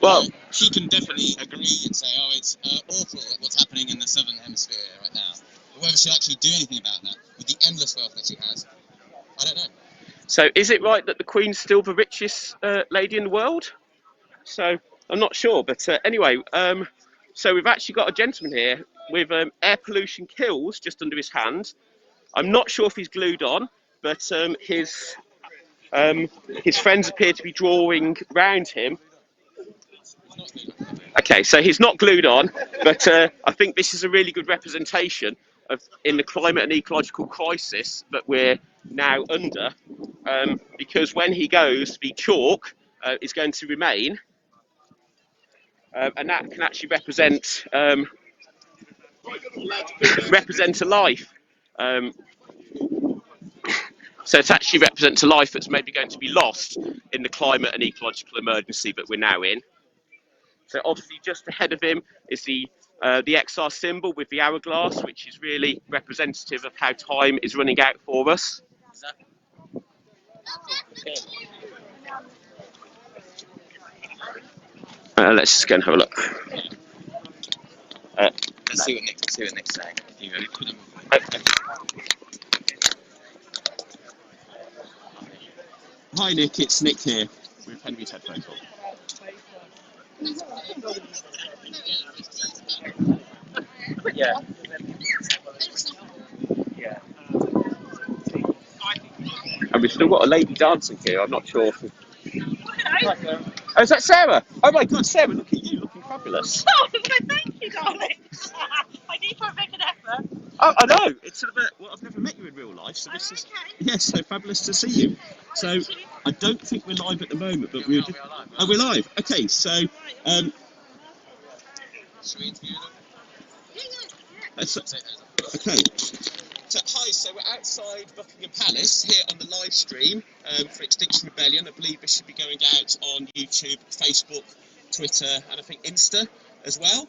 Well, she can definitely agree and say, "Oh, it's awful what's happening in the southern hemisphere right now." But whether she'll actually do anything about that with the endless wealth that she has, I don't know. So, is it right that the Queen's still the richest lady in the world? So, I'm not sure, but anyway, so we've actually got a gentleman here with air pollution kills just under his hand. I'm not sure if he's glued on, but his His friends appear to be drawing round him. Okay, so he's not glued on, but I think this is a really good representation of in the climate and ecological crisis that we're now under, because when he goes, the chalk is going to remain, and that can actually represent a life. So it actually represents a life that's maybe going to be lost in the climate and ecological emergency that we're now in. So obviously just ahead of him is the XR symbol with the hourglass, which is really representative of how time is running out for us. Let's just go and have a look. Let's see what Nick's saying. Hi Nick, it's Nick here with Henry's headphones on. Yeah. Yeah. And we've still got a lady dancing here. I'm not sure. Oh, is that Sarah? Oh my God, Sarah! Look at you, looking fabulous. Oh, thank you, darling. I need to make an effort. Oh, I know. It's sort of well, I've never met you in real life, so this is so fabulous to see you. So I don't think we're live at the moment, but we're just. Oh, we're live. Okay, so okay. So hi, so we're outside Buckingham Palace here on the live stream for Extinction Rebellion. I believe this should be going out on YouTube, Facebook, Twitter, and I think Insta as well.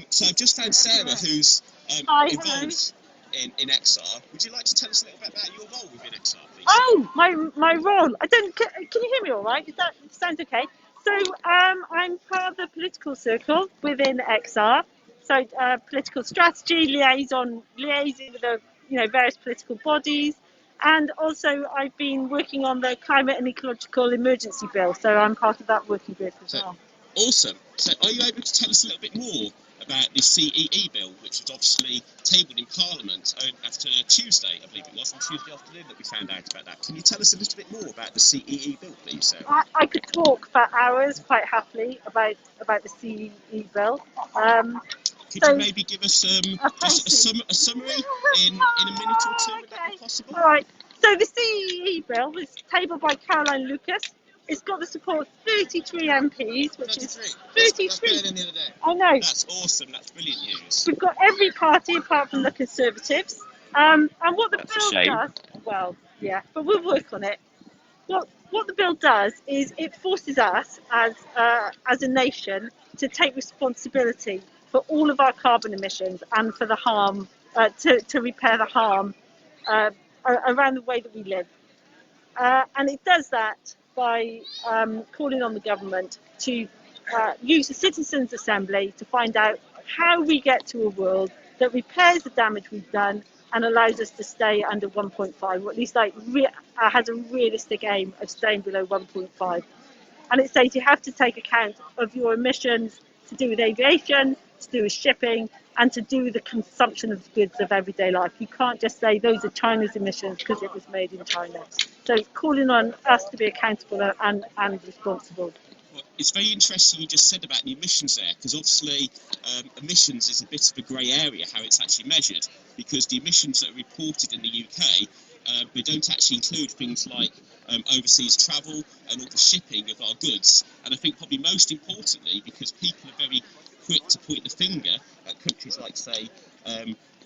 So I've just found Sarah, who's involved in XR. Would you like to tell us a little bit about your role within XR, please? Oh, my role. I don't. Can you hear me all right? Is that sounds okay? So I'm part of the political circle within XR. So political strategy, liaising with the various political bodies, and also I've been working on the climate and ecological emergency bill. So I'm part of that working group as well. Awesome. So are you able to tell us a little bit more about the CEE bill, which was obviously tabled in Parliament after Tuesday, I believe it was, on Tuesday afternoon that we found out about that. Can you tell us a little bit more about the CEE bill, please, Sarah? I could talk for hours quite happily about the CEE bill. Could you maybe give us just a summary in a minute or two, would that be possible? All right. So the CEE bill was tabled by Caroline Lucas. It's got the support of 33 MPs, which is 33. That's better than the other day. I know. That's awesome. That's brilliant news. We've got every party apart from the Conservatives. And what the bill does, well, yeah, but we'll work on it. What the bill does is it forces us as a nation to take responsibility for all of our carbon emissions and for the harm, to repair the harm around the way that we live. And it does that by calling on the government to use the Citizens' Assembly to find out how we get to a world that repairs the damage we've done and allows us to stay under 1.5, or at least has a realistic aim of staying below 1.5. And it says you have to take account of your emissions to do with aviation, to do with shipping, and to do with the consumption of goods of everyday life. You can't just say those are China's emissions because it was made in China. So it's calling on us to be accountable and responsible. Well, it's very interesting you just said about the emissions there, because obviously emissions is a bit of a grey area how it's actually measured, because the emissions that are reported in the UK, they don't actually include things like overseas travel and all the shipping of our goods. And I think probably most importantly, because people are very quick to point the finger at countries like, say,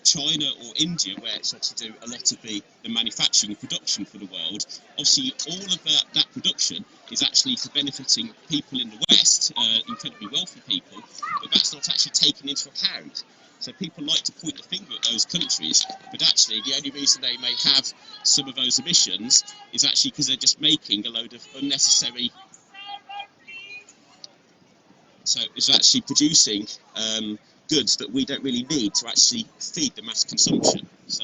China or India, where it's obviously do a lot of the manufacturing and production for the world. Obviously, all of that production is actually for benefiting people in the West, incredibly wealthy people, but that's not actually taken into account. So people like to point the finger at those countries, but actually the only reason they may have some of those emissions is actually because they're just making a load of unnecessary. So it's actually producing goods that we don't really need to actually feed the mass consumption. So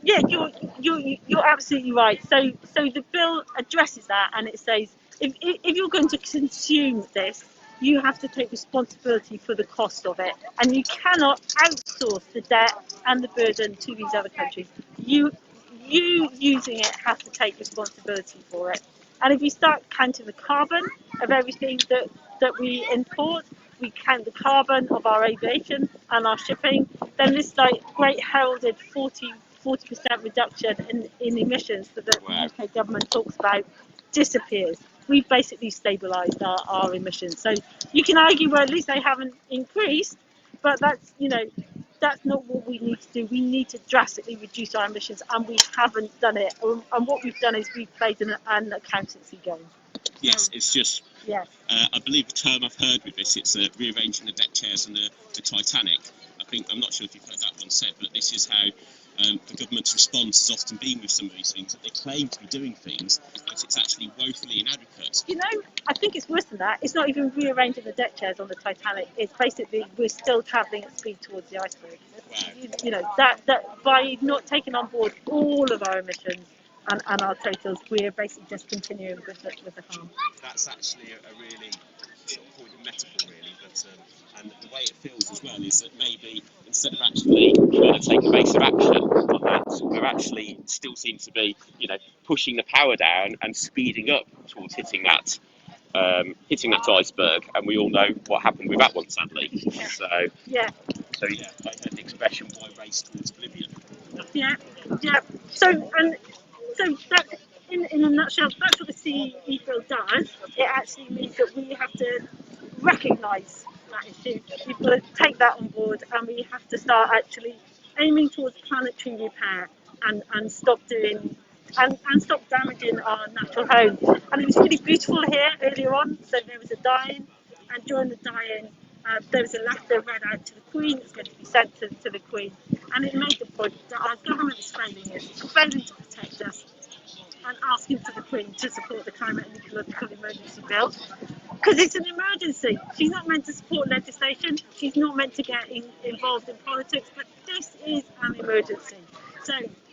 yeah, you're absolutely right. So the bill addresses that, and it says if you're going to consume this, you have to take responsibility for the cost of it, and you cannot outsource the debt and the burden to these other countries. You you using it have to take responsibility for it. And if we start counting the carbon of everything that we import, we count the carbon of our aviation and our shipping, then this like great heralded 40% reduction in emissions that the UK government talks about disappears. We've basically stabilised our emissions. So you can argue, well, at least they haven't increased, but that's, you know, that's not what we need to do. We need to drastically reduce our emissions, and we haven't done it. And what we've done is we've played an accountancy game. Yes, it's just, yes. I believe the term I've heard with this, it's rearranging the deck chairs on the Titanic. I'm not sure if you've heard that one said, but this is how the government's response has often been with some of these things, that they claim to be doing things, but it's actually woefully inadequate. You know, I think it's worse than that. It's not even rearranging the deck chairs on the Titanic. It's basically we're still travelling at speed towards the iceberg. Wow. You know, that by not taking on board all of our emissions and our totals, we're basically just continuing with the harm. That's actually a really sort of poignant metaphor, really. But and the way it feels as well is that maybe instead of actually trying to take evasive action on that, we're actually still seem to be, you know, pushing the power down and speeding up towards hitting that iceberg. And we all know what happened with that one, sadly. So yeah, I heard the expression "why race towards oblivion." Yeah. So that, in a nutshell, that's what the CE bill does. It actually means that we have to recognise that issue. We've got to take that on board, and we have to start actually aiming towards planetary repair and stop doing and stop damaging our natural home. And it was really beautiful here earlier on. So there was a die-in, and during the die-in, there was a letter read out to the Queen. It's going to be sent to the Queen, and it made the point that our government is failing to protect us, and asking for the Queen to support the climate and ecological emergency bill, because it's an emergency. She's not meant to support legislation. She's not meant to get involved in politics, but this is an emergency. So,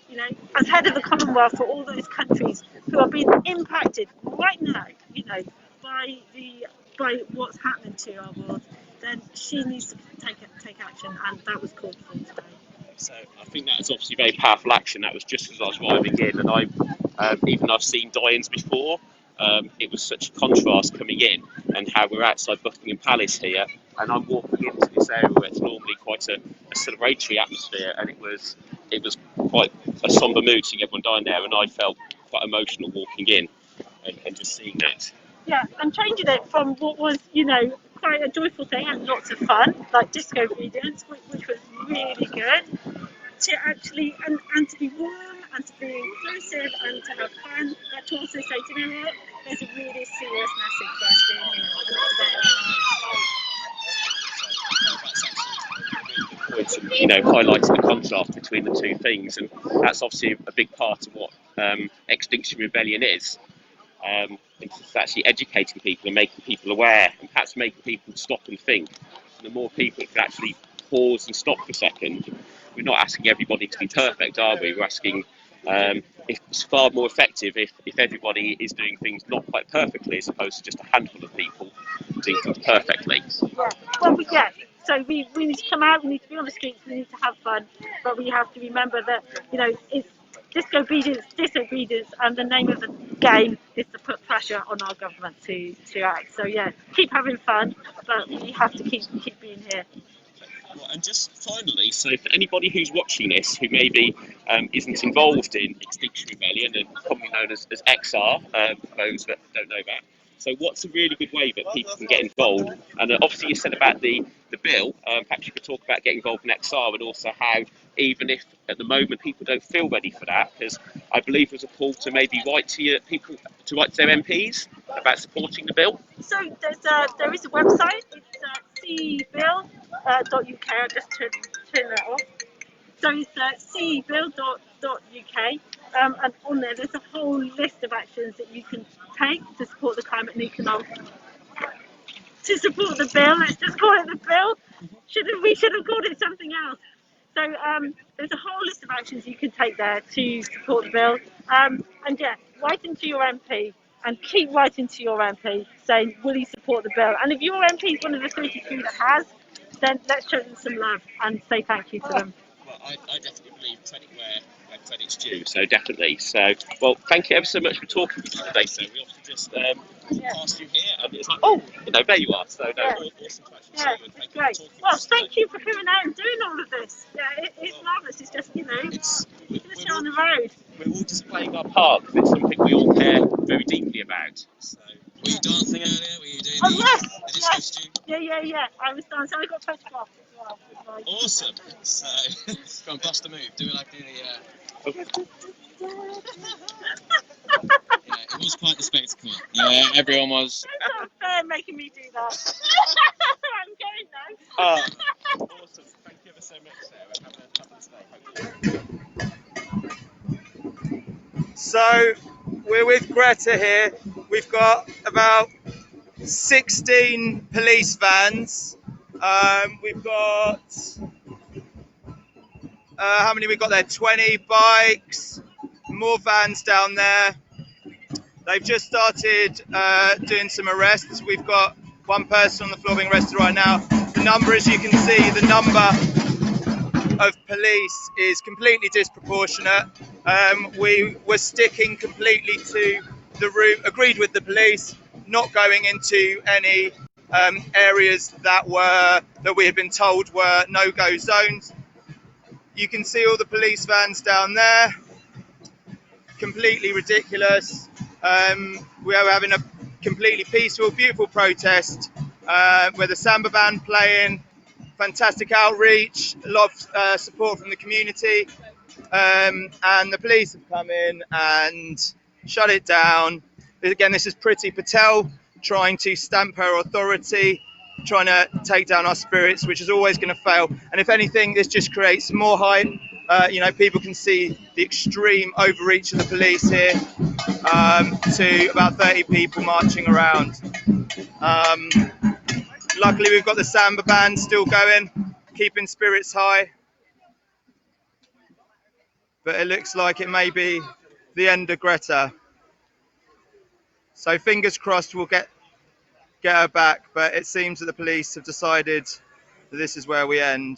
you know, as head of the Commonwealth for all those countries who are being impacted right now, you know, by what's happening to our world, then she needs to take action, and that was called for today. So I think that is obviously very powerful action. That was just as I was driving in, and I've seen die-ins before. It was such a contrast coming in, and how we're outside Buckingham Palace here, and I'm walking into this area where it's normally quite a celebratory atmosphere, and it was quite a sombre mood seeing everyone dying there, and I felt quite emotional walking in and just seeing that. Yeah, and changing it from what was, you know, quite a joyful thing and lots of fun, like disobedience, which was really good, to actually and to be warm and to be inclusive and to have fun, but to also say, do you know what, there's a really serious message for us being here, and it's about our lives. You know, highlighting the contrast between the two things, and that's obviously a big part of what Extinction Rebellion is. It's just actually educating people and making people aware, and perhaps making people stop and think. And the more people can actually pause and stop for a second, we're not asking everybody to be perfect, are we? We're asking it's far more effective if everybody is doing things not quite perfectly, as opposed to just a handful of people doing things perfectly. Yeah, well, so we need to come out, we need to be on the streets, we need to have fun, but we have to remember that, you know, it's disobedience, and the name of the game is to put pressure on our government to act. So yeah, keep having fun, but we have to keep being here. Well, and just finally, so for anybody who's watching this who maybe isn't involved in Extinction Rebellion, and commonly known as XR, for those that don't know that, so what's a really good way that people can get involved? And obviously you said about the bill, perhaps you could talk about getting involved in XR, and also how, even if at the moment people don't feel ready for that, because I believe there's a call to maybe write to their MPs about supporting the bill. So there is a website, it's cebill.uk, I'll just turn that off. So it's cebill.uk, and on there's a whole list of actions that you can take to support the climate and economic, to support the bill. Let's just call it the bill. We should have called it something else. So there's a whole list of actions you can take there to support the bill. And yeah, write into your MP and keep writing to your MP saying, will you support the bill? And if your MP is one of the 33 that has, then let's show them some love and say thank you to them. Well, I definitely believe credit where credit's due. So definitely. So well, thank you ever so much for talking with me today. So we obviously just passed you here, and it's like, oh, there you are. So no, awesome to actually see you, and thank you for talking. Well, thank you for coming out and doing all of this. Yeah, it's marvellous. It's just, it's show on the road. We're all displaying our part because it's something we all care very deeply about. So, were you dancing earlier? Were you doing the disco stew? Yeah. I was dancing. I got photographed as well. Awesome. So, go on, bust a move. Do it like the. Yeah, it was quite the spectacle. Yeah, everyone was. It's not fair making me do that. I'm going now. Oh, awesome. Thank you ever so much, Sarah. Have a nice day. So we're with Greta here. We've got about 16 police vans. We've got how many we got there? 20 bikes, more vans down there. They've just started doing some arrests. We've got one person on the floor being arrested right now. The number, as you can see, the number of police is completely disproportionate. We were sticking completely to the route agreed with the police, not going into any areas that we had been told were no-go zones. You can see all the police vans down there, completely ridiculous. We are having a completely peaceful, beautiful protest with the samba band playing, fantastic outreach, a lot of support from the community, and the police have come in and shut it down. Again, this is Priti Patel trying to stamp her authority, trying to take down our spirits, which is always going to fail. And if anything, this just creates more hype. People can see the extreme overreach of the police here, to about 30 people marching around. Luckily, we've got the samba band still going, keeping spirits high. But it looks like it may be the end of Greta. So fingers crossed we'll get her back, but it seems that the police have decided that this is where we end.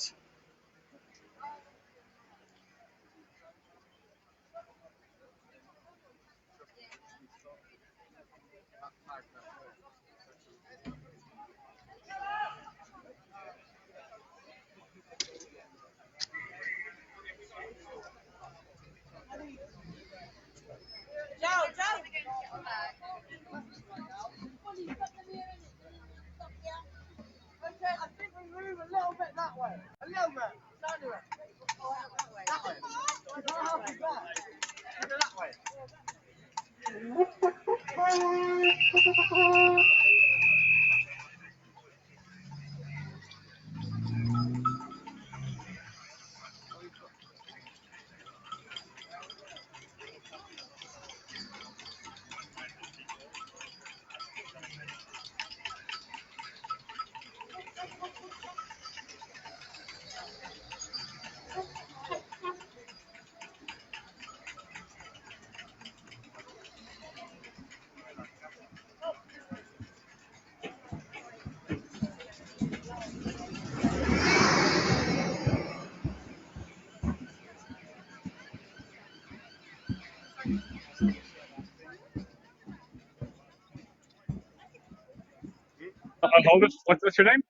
What's your name?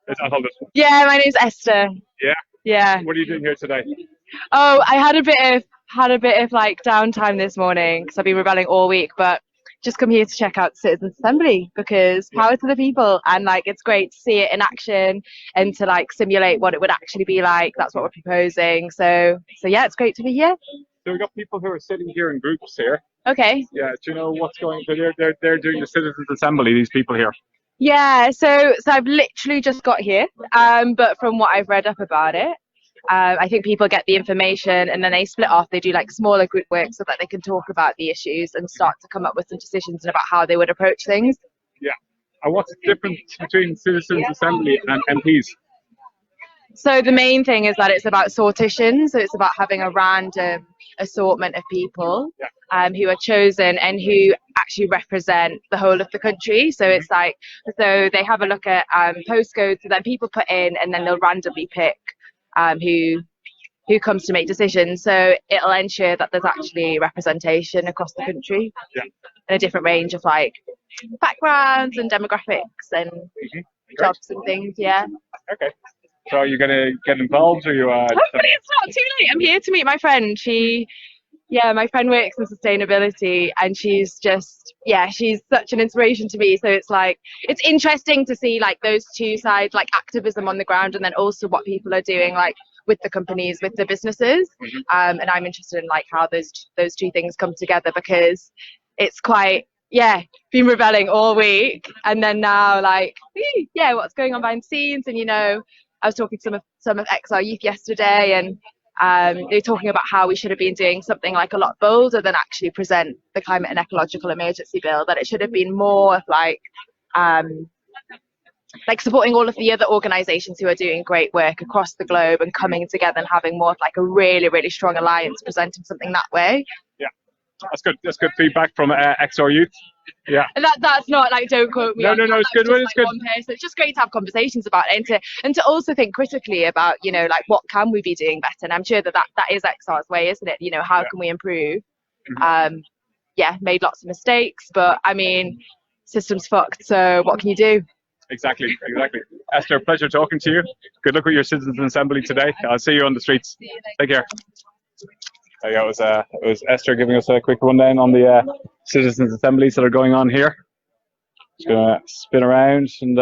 It's Alholdis. Yeah, my name's Esther. Yeah. Yeah. What are you doing here today? Oh, I had a bit of like downtime this morning because I've been rebelling all week, but just come here to check out Citizens Assembly because power to the people, and like it's great to see it in action and to like simulate what it would actually be like. That's what we're proposing. So yeah, it's great to be here. So we got people who are sitting here in groups here. Okay. Yeah. Do you know what's going? They're doing the Citizens Assembly. These people here. Yeah. So I've literally just got here. But from what I've read up about it, I think people get the information and then they split off. They do like smaller group work so that they can talk about the issues and start to come up with some decisions about how they would approach things. Yeah. And what's the difference between Citizens Assembly and MPs? So the main thing is that it's about sortition. So it's about having a random assortment of people who are chosen and who actually represent the whole of the country. So it's like, so they have a look at postcodes, so then people put in and then they'll randomly pick who who comes to make decisions. So it'll ensure that there's actually representation across the country in a different range of like backgrounds and demographics and jobs and things. Yeah. Okay. So are you going to get involved, or you? Hopefully it's not too late. I'm here to meet my friend. My friend works in sustainability, and she's such an inspiration to me. So it's like, it's interesting to see like those two sides, like activism on the ground, and then also what people are doing like with the companies, with the businesses. And I'm interested in like how those two things come together, because it's quite, been rebelling all week, and then now like, what's going on behind the scenes. And I was talking to some of XR youth yesterday, and they're talking about how we should have been doing something like a lot bolder than actually present the climate and ecological emergency bill, that it should have been more of like supporting all of the other organisations who are doing great work across the globe and coming together and having more of like a really, really strong alliance presenting something that way. Yeah, that's good. That's good feedback from XR Youth. Yeah. And that's not like, don't quote me. No, it's good. It's good. One person. It's just great to have conversations about it, and to also think critically about, like, what can we be doing better? And I'm sure that is XR's way, isn't it? How can we improve? Made lots of mistakes, but I mean, system's fucked. So what can you do? Exactly. Esther, pleasure talking to you. Good luck with your citizens' assembly today. I'll see you on the streets. Take care. There you go. It was Esther giving us a quick rundown on the citizens' assemblies that are going on here. Just gonna spin around and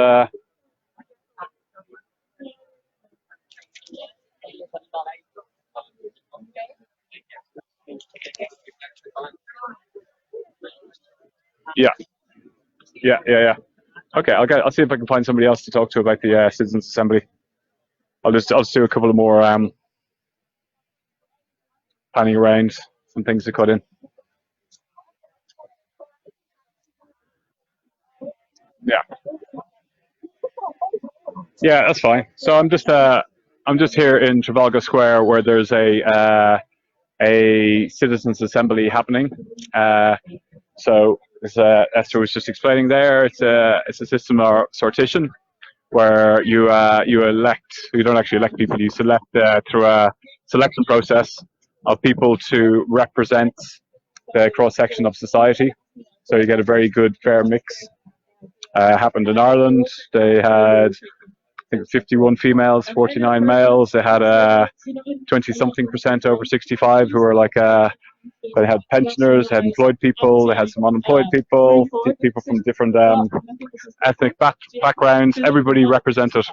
yeah. Okay, I'll see if I can find somebody else to talk to about the citizens' assembly. I'll just do a couple of more panning around, some things to cut in. Yeah, that's fine. So I'm just here in Trafalgar Square, where there's a citizens' assembly happening. So as Esther was just explaining there, it's a system of sortition, where you don't actually elect people, you select through a selection process of people to represent the cross section of society. So you get a very good fair mix. Happened in Ireland. They had, I think, 51 females, 49 males. They had 20-something% over 65 who were like they had pensioners, they had employed people, they had some unemployed people, people from different ethnic backgrounds. Everybody represented.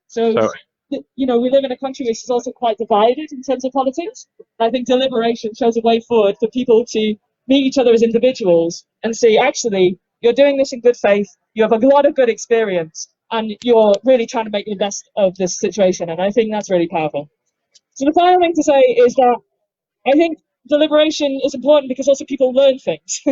So we live in a country which is also quite divided in terms of politics. And I think deliberation shows a way forward for people to meet each other as individuals and see, actually, you're doing this in good faith, you have a lot of good experience, and you're really trying to make the best of this situation. And I think that's really powerful. So the final thing to say is that I think deliberation is important because also people learn things.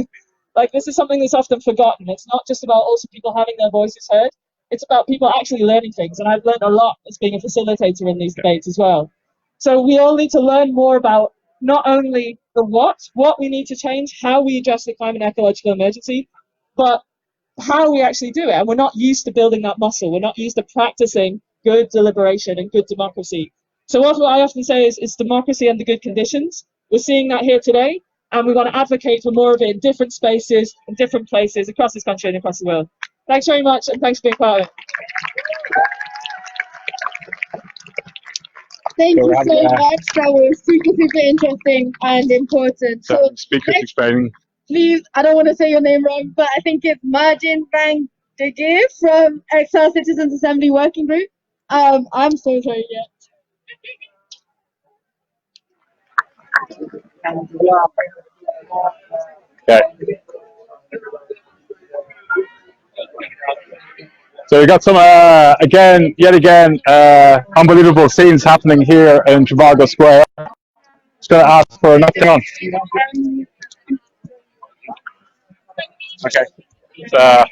Like, this is something that's often forgotten. It's not just about also people having their voices heard. It's about people actually learning things. And I've learned a lot as being a facilitator in these debates as well. So we all need to learn more about not only the what we need to change, how we address the climate and ecological emergency, but how we actually do it. And we're not used to building that muscle. We're not used to practicing good deliberation and good democracy. So what I often say is democracy under good conditions. We're seeing that here today, and we want to advocate for more of it in different spaces, in different places across this country and across the world. Thanks very much, and thanks for being part of it. Thank you so much. That was super interesting and important. So speakers explaining. Please, I don't want to say your name wrong, but I think it's Marjin Bangdegir from XR Citizens Assembly Working Group. I'm so sorry, Okay. So we got some yet again unbelievable scenes happening here in Trafalgar Square. Just going to ask for an update on. Okay. So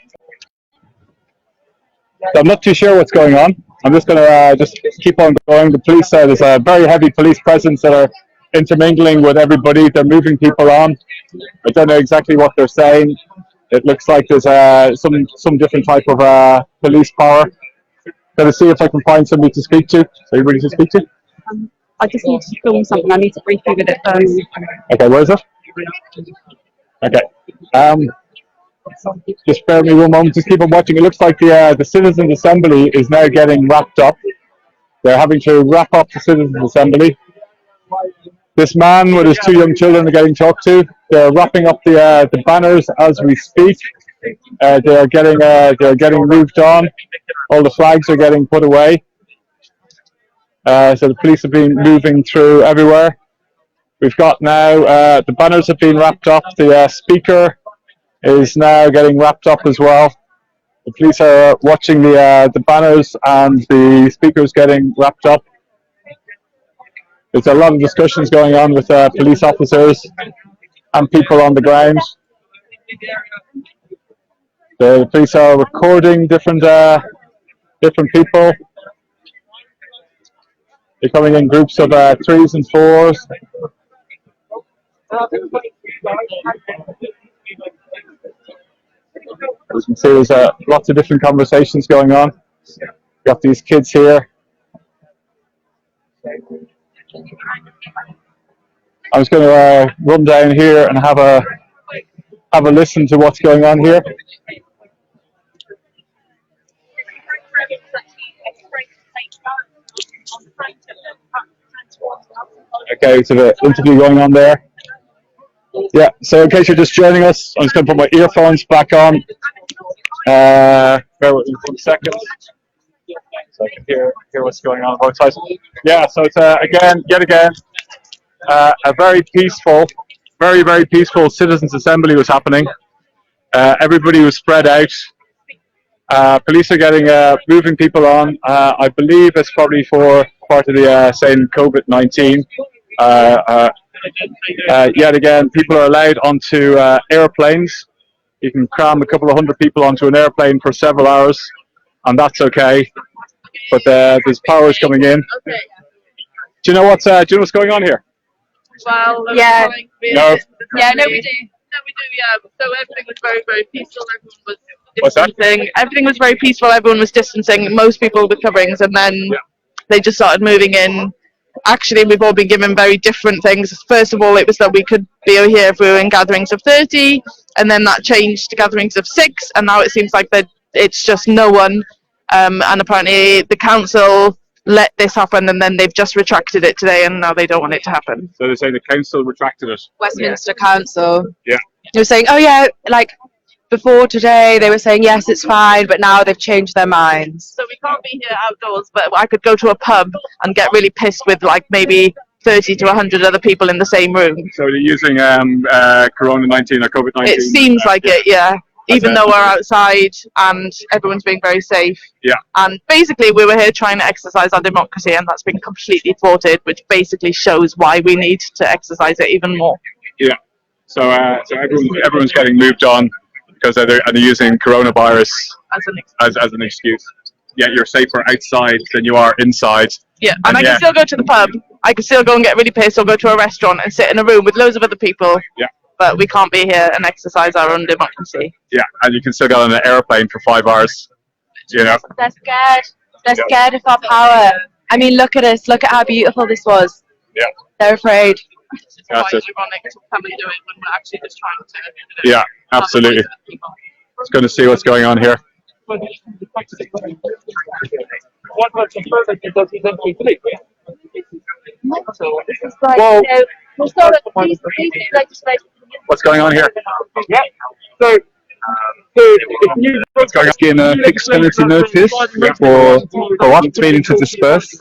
I'm not too sure what's going on. I'm just going to just keep on going. The police there's a very heavy police presence that are intermingling with everybody. They're moving people on. I don't know exactly what they're saying. It looks like there's some different type of police power. Going to see if I can find somebody to speak to. Anybody to speak to? I just need to film something. I need to brief you with it first. Okay, where is it? Okay. Just bear with me one moment. Just keep on watching. It looks like the Citizens' Assembly is now getting wrapped up. They're having to wrap up the Citizens' Assembly. This man with his two young children are getting talked to. They're wrapping up the banners as we speak. They're getting moved on. All the flags are getting put away. So the police have been moving through everywhere. We've got now the banners have been wrapped up. The speaker is now getting wrapped up as well. The police are watching the banners and the speakers getting wrapped up. There's a lot of discussions going on with police officers and people on the ground. The police are recording different people. They're coming in groups of 3s and 4s. As you can see, there's lots of different conversations going on. Got these kids here. I'm just going to run down here and have a listen to what's going on here. Okay, so the interview going on there. Yeah, so in case you're just joining us, I'm just going to put my earphones back on. Bear with me 1 second, so I can hear what's going on both sides. Yeah, so it's yet again, a very peaceful, very peaceful Citizens' Assembly was happening. Everybody was spread out. Police are getting moving people on. I believe it's probably for part of the same COVID-19. Yet again, people are allowed onto airplanes. You can cram a couple of hundred people onto an airplane for several hours, and that's okay. But there's powers coming in. Do you know what's going on here? Well, yeah. No. Yeah, no, we do. No, we do, yeah. So everything was very peaceful. Everyone was What's that? distancing. Everything was very peaceful. Everyone was distancing. Most people with coverings, and then they just started moving in. Actually, we've all been given very different things. First of all, it was that we could be here if we were in gatherings of 30, and then that changed to gatherings of 6, and now it seems like that it's just no one. And apparently the council let this happen, and then they've just retracted it today, and now they don't want it to happen. So they're saying the council retracted it. Westminster Council. Yeah. They were saying, oh yeah, like before today they were saying yes, it's fine, but now they've changed their minds. So we can't be here outdoors, but I could go to a pub and get really pissed with like maybe 30 to 100 other people in the same room. So they're using Corona-19 or COVID-19? It seems like it, yeah. Even though we're outside and everyone's being very safe. Yeah. And basically we were here trying to exercise our democracy, and that's been completely thwarted, which basically shows why we need to exercise it even more. Yeah. So everyone's getting moved on because they're using coronavirus as an excuse. Yeah, you're safer outside than you are inside. Yeah, and I can still go to the pub. I can still go and get really pissed, or go to a restaurant and sit in a room with loads of other people. Yeah. But we can't be here and exercise our own democracy. Yeah, and you can still get on an airplane for 5 hours. You know. They're scared. They're scared of our power. I mean, look at us. Look at how beautiful this was. Yeah. They're afraid. That's it. Ironic to come and do it when we're actually just trying to. Yeah, absolutely. Just going to see what's going on here. Whoa. What's going on here? Yeah. So what's going on? In a fixed penalty notice for corrupt failing to disperse.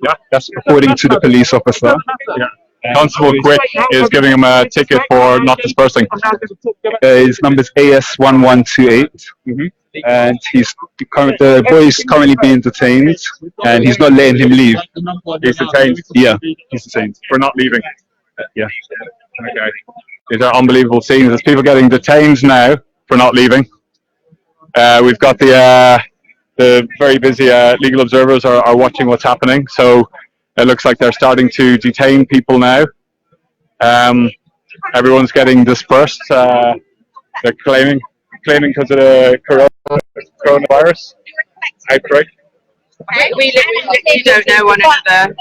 Yeah. That's according to the police officer. Yeah. Constable Quick is giving him a ticket for not dispersing. His number is AS1128. And the boy is currently being detained, and he's not letting him leave. He's detained? Yeah, he's detained. For not leaving? Yeah. Okay. These are unbelievable scenes. There's people getting detained now for not leaving. We've got the very busy legal observers are watching what's happening. So it looks like they're starting to detain people now. Everyone's getting dispersed. They're claiming because of the coronavirus outbreak. We literally don't know one another.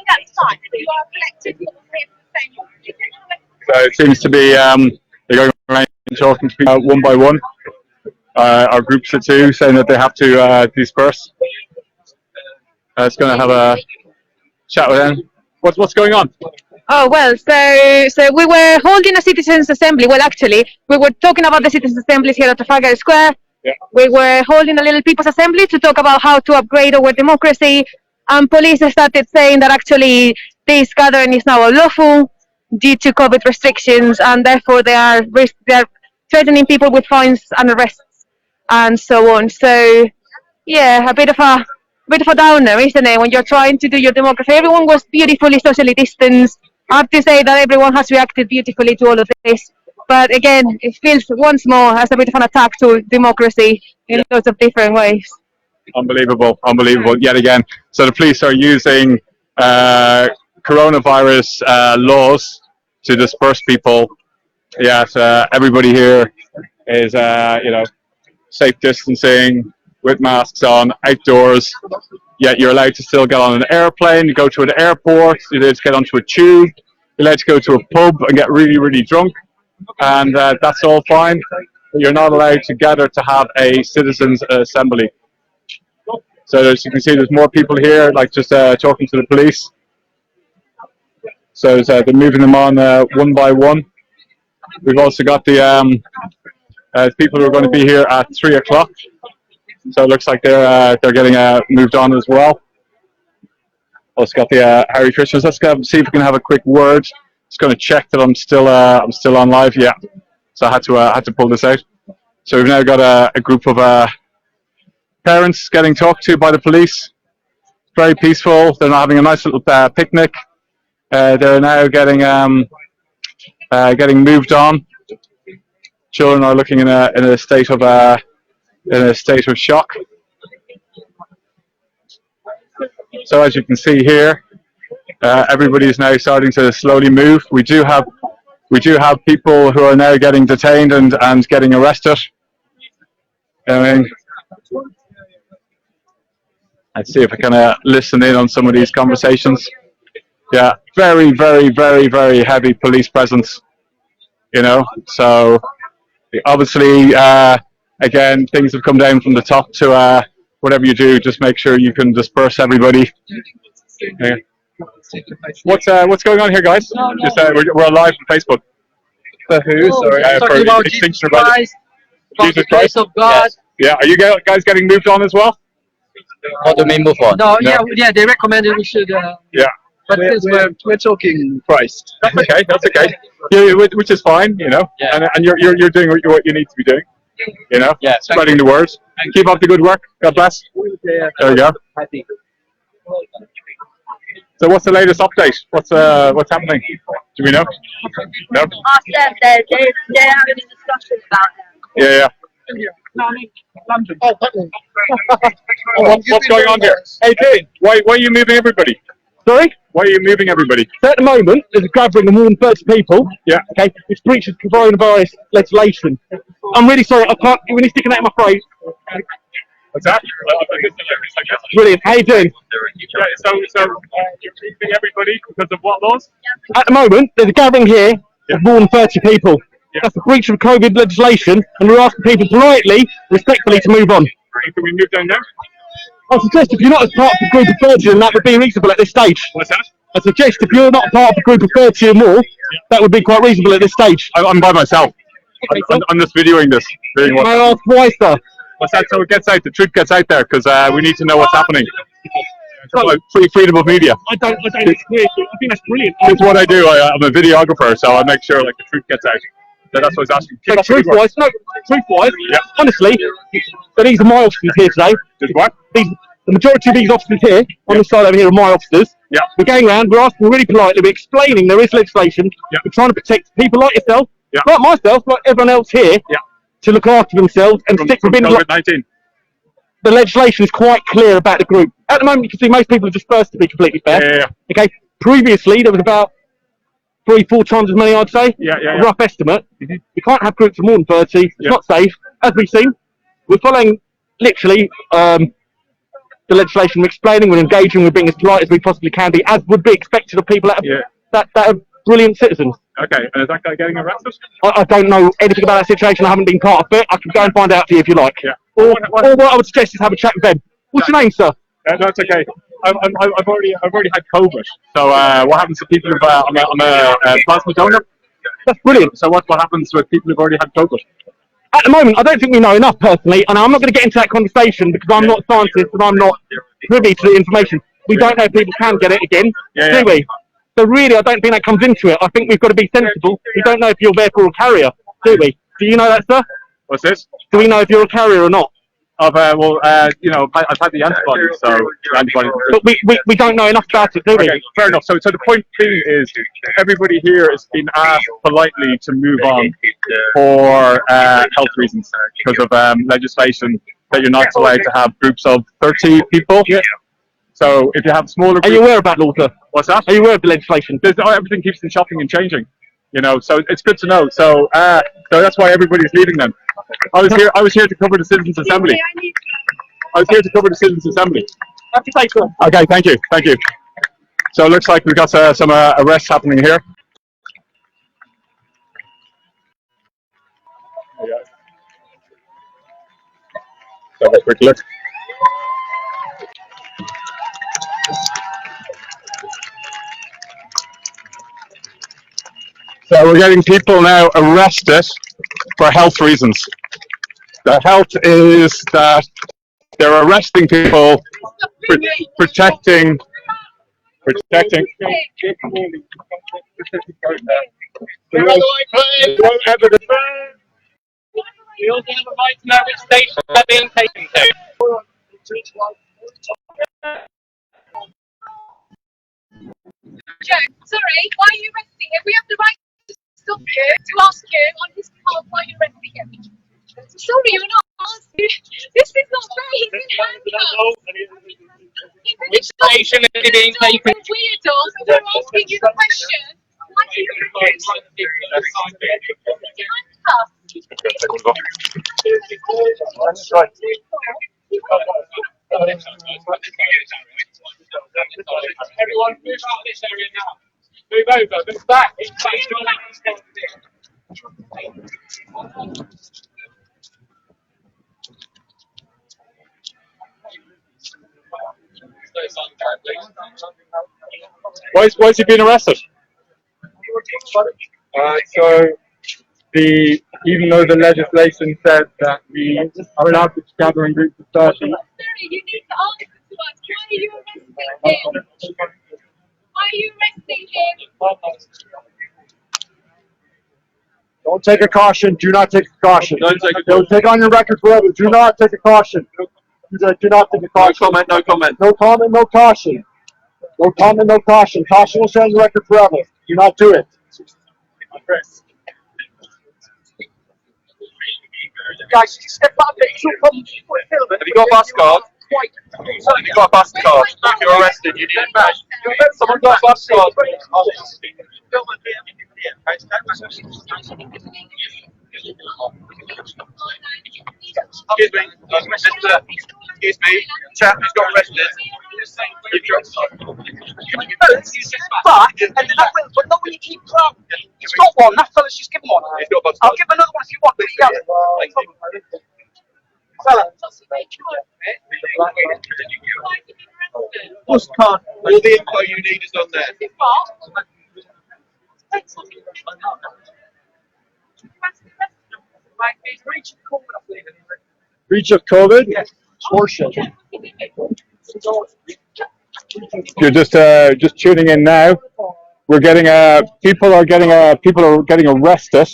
So it seems to be they're going around talking to people one by one, or groups of two, saying that they have to disperse. It's going to have a chat with them. What's going on? Oh well, so we were holding a citizens' assembly. Well, actually, we were talking about the citizens' assemblies here at Trafalgar Square. Yeah. We were holding a little people's assembly to talk about how to upgrade our democracy. And police started saying that actually this gathering is now unlawful due to COVID restrictions, and therefore they are threatening people with fines and arrests and so on. So yeah, a bit of a downer, isn't it? When you're trying to do your democracy, everyone was beautifully socially distanced. I have to say that everyone has reacted beautifully to all of this. But again, it feels once more as a bit of an attack to democracy in lots of different ways. Unbelievable, unbelievable, yet again. So the police are using coronavirus laws to disperse people. Yes, everybody here is, safe distancing, with masks on, outdoors. Yet you're allowed to still get on an airplane, you go to an airport, you're allowed to get onto a tube, you're allowed to go to a pub and get really, really drunk. And that's all fine, but you're not allowed to gather to have a citizens' assembly. So as you can see, there's more people here, like just talking to the police. So they're moving them on one by one. We've also got the people who are going to be here at 3 o'clock. So it looks like they're getting moved on as well. Also got the Harry Christians. Let's go see if we can have a quick word. Just going to check that I'm still on live. Yeah. So I had to pull this out. So we've now got a group of parents getting talked to by the police. Very peaceful. They're now having a nice little picnic. They're now getting moved on. Children are looking in a state of shock. So as you can see here, everybody is now starting to slowly move. We do have people who are now getting detained and getting arrested. Let's see if I can listen in on some of these conversations. Yeah, very, very, very, very heavy police presence. So obviously, again, things have come down from the top to whatever you do, just make sure you can disperse everybody. Yeah. What's going on here, guys? Just we're live on Facebook. For who? Sorry, for about Extinction Rebellion. Jesus Christ of God. Yeah, are you guys getting moved on as well? What do you mean move on? No, yeah, they recommended we should. Yeah. But we're talking Christ. That's okay. That's okay. Yeah, which is fine, Yeah. And you're doing what you need to be doing. Yeah. Spreading the word. Keep up the good work. God bless. Yeah. There we go. So what's the latest update? What's happening? Do we know? No. Ask them. They're having a discussion about it. Yeah. London. What's going on here? Hey, Dean, why are you moving everybody? Sorry? Why are you moving everybody? So at the moment, there's a gathering of more than 30 people. Yeah. Okay, it's breaches coronavirus legislation. I'm really sorry, I can't, when you're sticking out my phrase. What's that? Brilliant, how you doing? Yeah, so you're moving everybody because of what laws? At the moment, there's a gathering here of more than 30 people. Yeah. That's a breach of COVID legislation, and we're asking people politely, respectfully to move on. Can we move down now? I suggest if you're not as part of a group of 30, then that would be reasonable at this stage. What's that? I suggest if you're not part of a group of 30 or more, that would be quite reasonable at this stage. I'm by myself. Okay, I'm just videoing this. May I ask why, sir? What's that? So it gets out, the truth gets out there, because we need to know what's happening. Freedom of media. I think that's brilliant. It's what I do. I'm a videographer, so I make sure the truth gets out. So that's what I was asking. Truth-wise, honestly, so these are my officers here today. There's what? The majority of these officers here, on this side over here, are my officers. Yeah. We're going around, we're asking really politely, we're explaining there is legislation. Yeah. We're trying to protect people like yourself, like myself, like everyone else here, to look after themselves and stick within COVID-19. The legislation is quite clear about the group. At the moment, you can see most people are dispersed, to be completely fair. Yeah. Okay. Previously, there was about 3-4 times as many, I'd say. A rough estimate. Mm-hmm. You can't have groups of more than 30. It's not safe. As we've seen, we're following literally the legislation, we're explaining, we're engaging, we're being as polite as we possibly can be, as would be expected of people that are brilliant citizens. Okay, and is that guy getting arrested? I don't know anything about that situation. I haven't been part of it. I can go and find out for you if you like. Yeah. Or what I would suggest is have a chat with Ben. What's your name, sir? No, it's okay. I've already had COVID. So what happens to people if I'm a plasma donor? That's brilliant. So what happens with people who've already had COVID? At the moment, I don't think we know enough personally, and I'm not going to get into that conversation because I'm not a scientist and I'm not privy to the information. We don't know if people can get it again, do we? So really, I don't think that comes into it. I think we've got to be sensible. We don't know if you're therefore a carrier, do we? Do you know that, sir? What's this? Do we know if you're a carrier or not? I've had the antibodies, so the antibodies. But we don't know enough about it, do we? Okay, fair enough. So the point being is, everybody here has been asked politely to move on for health reasons because of legislation that you're not allowed to have groups of 30 people. Yeah. So if you have smaller groups, are you aware of that law, sir? What's that? Are you aware of the legislation? Everything keeps on shopping and changing, so it's good to know. So that's why everybody's leaving them. I was here to cover the Citizens' Assembly. Okay, thank you. So it looks like we've got some arrests happening here. Have a quick look. So we're getting people now arrested for health reasons. The health is that they're arresting people protecting. We also have a right to know which station they're being taken to. Joe, sorry, why are you arresting him? We have the right to stop you, to ask you on his behalf why you're arresting him. Sorry, you're not asking. This is not fair. He's in handcuffs. Which station is he being taken to? Weirdo, so we're asking you the question. Why are you arresting him? Handcuffs. Everyone move out of this area now. Move over, move back. Why is he being arrested? Even though the legislation says that we are allowed to gather in groups of 30. Sorry, you need to answer to us. Why are you arresting him? Why are you arresting him? Don't take a caution. Do not take a caution. Don't take on your record forever. Do not take a caution. Do not take a caution. No comment. No comment, no caution. No comment, no caution. Caution will stay on your record forever. Do not do it. Guys, step up a bit. Have you got a bus card? Have you got a bus card? If you're arrested, you need a badge. Someone got a bus card. Excuse me, chap who's got arrested. But, and then I will, but not when you keep crowding. He's got one, that fella's just given one. I'll give another one if you want, but he Bus card. All the info you need is on there. Breach of COVID? Yes. Portion. You're just tuning in now. We're getting people are getting arrested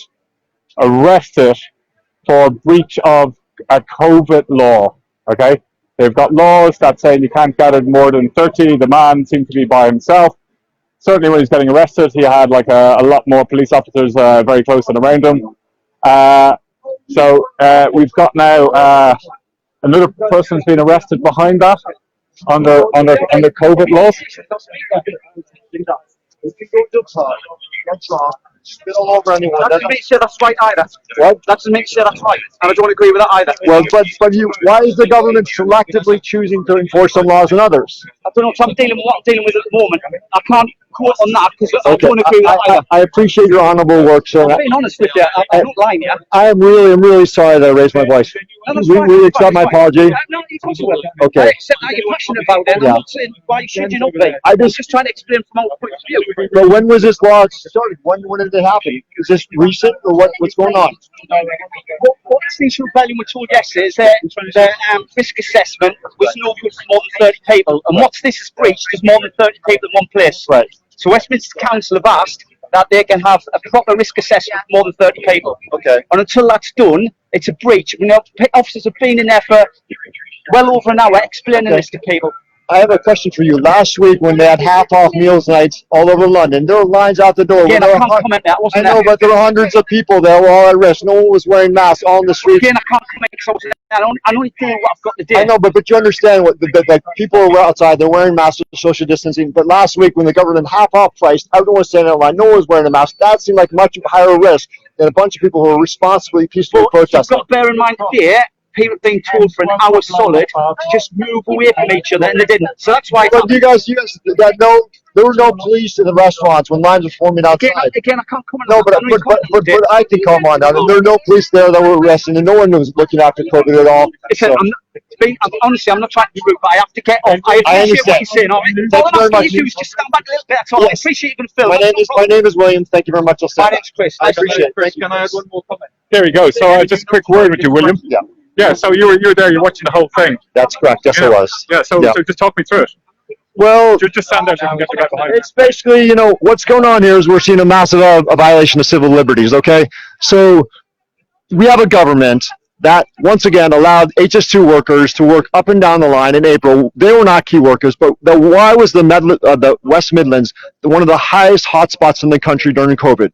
for breach of a COVID law. Okay, they've got laws that say you can't gather more than 30. The man seemed to be by himself. Certainly, when he's getting arrested, he had like a lot more police officers very close and around him. So we've got now another person's been arrested behind that under COVID laws. Spit all over anyone. That doesn't make sure that's right either. What? That doesn't make sure that's right. And I don't agree with that either. Well, but why is the government selectively choosing to enforce some laws and others? I don't know. So I'm dealing with what I'm dealing with at the moment. I can't quote on that because I don't agree with that either. I appreciate your honourable work, sir. I'm being honest with you. I'm not lying here. I'm really sorry that I raised my voice. We accept my apology. Okay. I accept that you're passionate about it. I'm not saying why should you not be. I'm just trying to explain from our point of view. But when was this law started? When did it happen? Is this recent or what's going on? What Extinction Rebellion were told yesterday is that the risk assessment was no good for more than 30 people. And once this is breached, there's more than 30 people in one place. Right. So Westminster Council have asked that they can have a proper risk assessment for more than 30 people. Okay. And until that's done, it's a breach. You know, officers have been in there for well over an hour explaining this to people. I have a question for you. Last week, when they had half-off meals nights all over London, there were lines out the door. Again, I can't comment that. I know, but there were hundreds of people that were all at risk. No one was wearing masks on the streets. Again, I can't comment because I only do what I've got to do. I know, but you understand what the people were outside. They're wearing masks, social distancing. But last week, when the government half-off priced, everyone was standing in line. No one was wearing a mask. That seemed like much higher risk than a bunch of people who were responsibly, peacefully protesting. You've got to bear in mind here, people being told for an hour solid to just move away from each other, and they didn't. So that's why. But you guys, there were no police in the restaurants when lines were forming outside. Again, I can't comment. No, but I can come on now. There were no police there that were arresting, and no one was looking after COVID at all. Listen, honestly, I'm not trying to be rude, but I have to get on. I appreciate what you're saying. All I'm asking you to do is just stand back a little bit. That's all. I appreciate you going to film. My name is William. Thank you very much. My name's Chris. I appreciate it. Thank you. Can I add one more comment? There we go. So just a quick word with you, William. Yeah. Yeah, so you were there, you're watching the whole thing. That's correct, yes, I was. Yeah, so just talk me through it. Well, just stand there so you can get the guy behind. It's basically, what's going on here is we're seeing a massive violation of civil liberties, okay? So we have a government that, once again, allowed HS2 workers to work up and down the line in April. They were not key workers, but why was the West Midlands one of the highest hotspots in the country during COVID?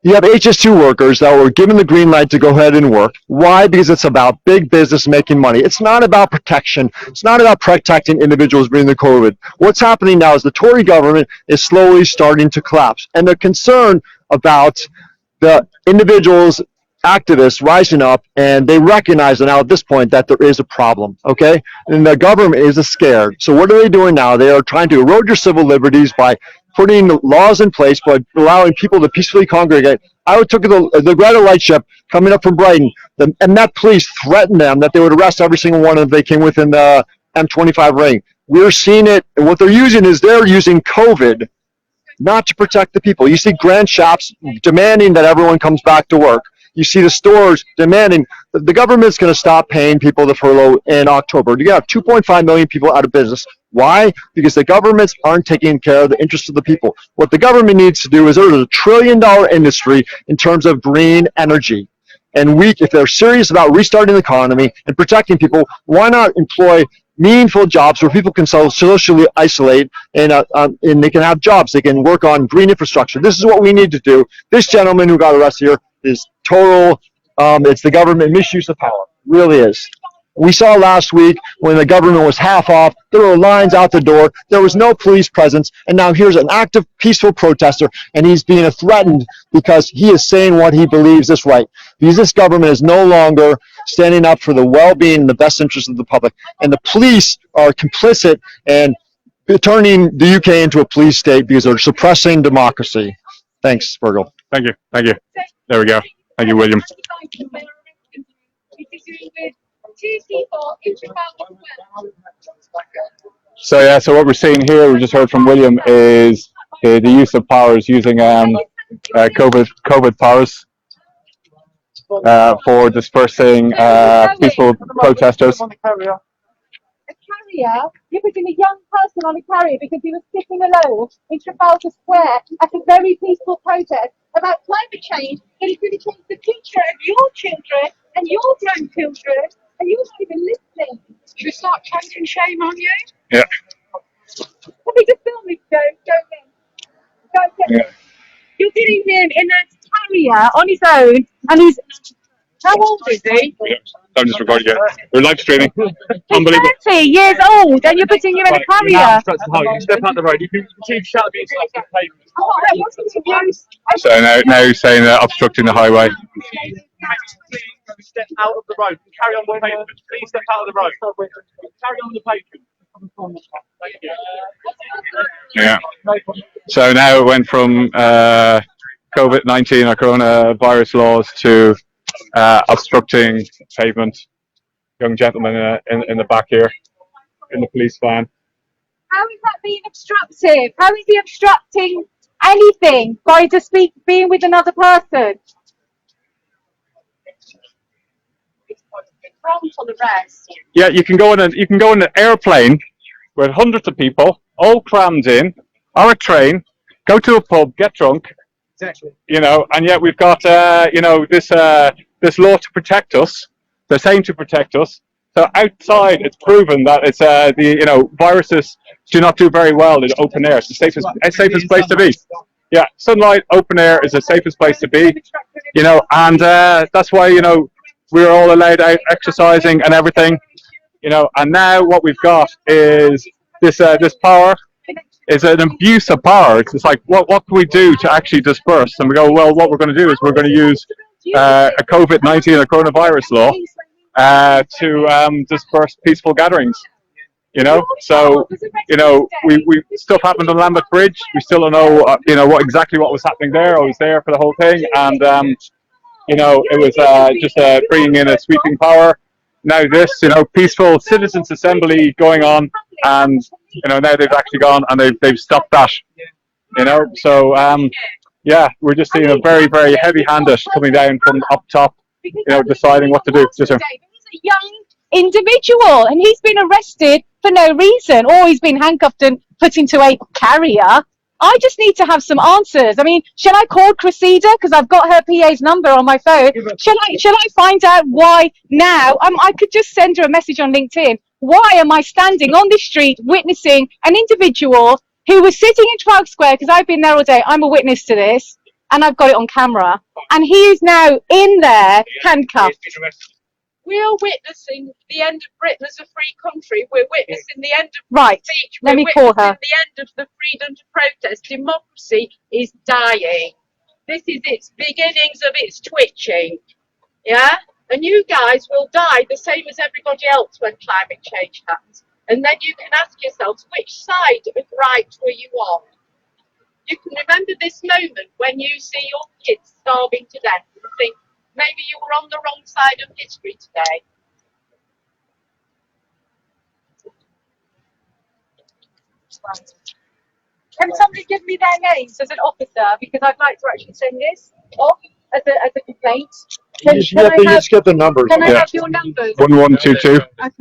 You have HS2 workers that were given the green light to go ahead and work. Why? Because it's about big business making money. It's not about protection. It's not about protecting individuals during the COVID. What's happening now is the Tory government is slowly starting to collapse. And they're concerned about the individuals, activists rising up, and they recognize now at this point that there is a problem, okay? And the government is scared. So what are they doing now? They are trying to erode your civil liberties by putting laws in place, by allowing people to peacefully congregate. I took the Greta Lightship coming up from Brighton, and that police threatened them that they would arrest every single one if they came within the M25 ring. We're seeing it, and what they're using is they're using COVID not to protect the people. You see grand shops demanding that everyone comes back to work. You see the stores demanding that the government's going to stop paying people the furlough in October. You have 2.5 million people out of business. Why? Because the governments aren't taking care of the interests of the people. What the government needs to do is there's a $1 trillion industry in terms of green energy. And if they're serious about restarting the economy and protecting people, why not employ meaningful jobs where people can socially isolate and they can have jobs. They can work on green infrastructure. This is what we need to do. This gentleman who got arrested here is total, it's the government misuse of power. It really is. We saw last week when the government was half off, there were lines out the door, there was no police presence, and now here's an active, peaceful protester, and he's being threatened because he is saying what he believes is right. Because this government is no longer standing up for the well-being and the best interests of the public, and the police are complicit and turning the UK into a police state because they're suppressing democracy. Thanks, Virgil. Thank you. Thank you. There we go. Thank you, William. So what we're seeing here, we just heard from William, is the use of powers using COVID powers for dispersing peaceful protesters. A carrier? You're putting a young person on a carrier because he was sitting alone in Trafalgar Square at a very peaceful protest about climate change that is going to change the future of your children and your grandchildren, and you're not even listening. Should we start chanting shame on you? Yeah. Let me just film this, Joe. You're getting him in a carrier on his own, and he's How old is he? I'm just recording you. We're live streaming. He's 30 years old, and you're putting him in a carrier. Step out the road. You can see shout abuse off the pavement. Oh, what's his abuse? So now he's saying obstructing the highway. Please step out of the road. Carry on the pavement. Please step out of the road. Carry on the pavement. Thank you. Yeah. So now it went from COVID-19 or coronavirus laws to obstructing pavement. Young gentleman in the back here, in the police van. How is that being obstructive? How is he obstructing anything by just being with another person? Wrong for the rest. Yeah, you can go in an airplane with hundreds of people all crammed in, or a train, go to a pub, get drunk. Exactly. You know, and yet we've got this law to protect us. They're saying to protect us. So outside, it's proven that it's viruses do not do very well in open air. It's the safest place to be. Yeah, sunlight, open air is the safest place to be. You know, and that's why we're all allowed out exercising and everything. You know, and now what we've got is this power is an abuse of power. It's like what can we do to actually disperse? And we go, well, what we're going to do is we're going to use a COVID-19, a coronavirus law, to disperse peaceful gatherings. You know, so we stuff happened on Lambeth Bridge. We still don't know what was happening there. I was there for the whole thing, and it was just bringing in a sweeping power. Now this, peaceful citizens' assembly going on, and now they've actually gone and they've stopped that. So we're just seeing a very, very heavy-handed coming down from up top, deciding what to do. He's a young individual, and he's been arrested for no reason, or he's been handcuffed and put into a carrier. I just need to have some answers. I mean, shall I call Cressida because I've got her PA's number on my phone? Shall I find out why now? I could just send her a message on LinkedIn. Why am I standing on the street witnessing an individual who was sitting in Trafalgar Square, because I've been there all day, I'm a witness to this, and I've got it on camera, and he is now in there handcuffed. We are witnessing the end of Britain as a free country. We're witnessing the end of right. speech. Let me call her. The end of the freedom to protest. Democracy is dying. This is its beginnings of its twitching. Yeah? And you guys will die the same as everybody else when climate change happens. And then you can ask yourselves, which side of right were you on? You can remember this moment when you see your kids starving to death and think, maybe you were on the wrong side of history today. Can somebody give me their names as an officer, because I'd like to actually send this off as a complaint. You just get the numbers. Can I have your numbers? 1122. Okay, right.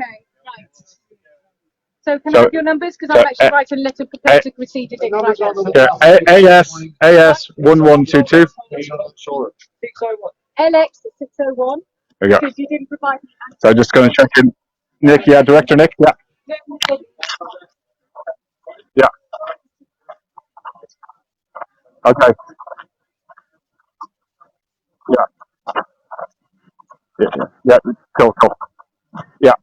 So can I have your numbers? Because I'm actually writing a letter proposed to Cressida Dick right now. AS 1122. LX 601. There you go. Because you didn't provide me. So I'm just going to check in. Nick, Director Nick, yeah. Yeah. Okay. Yeah. Cool. Yeah.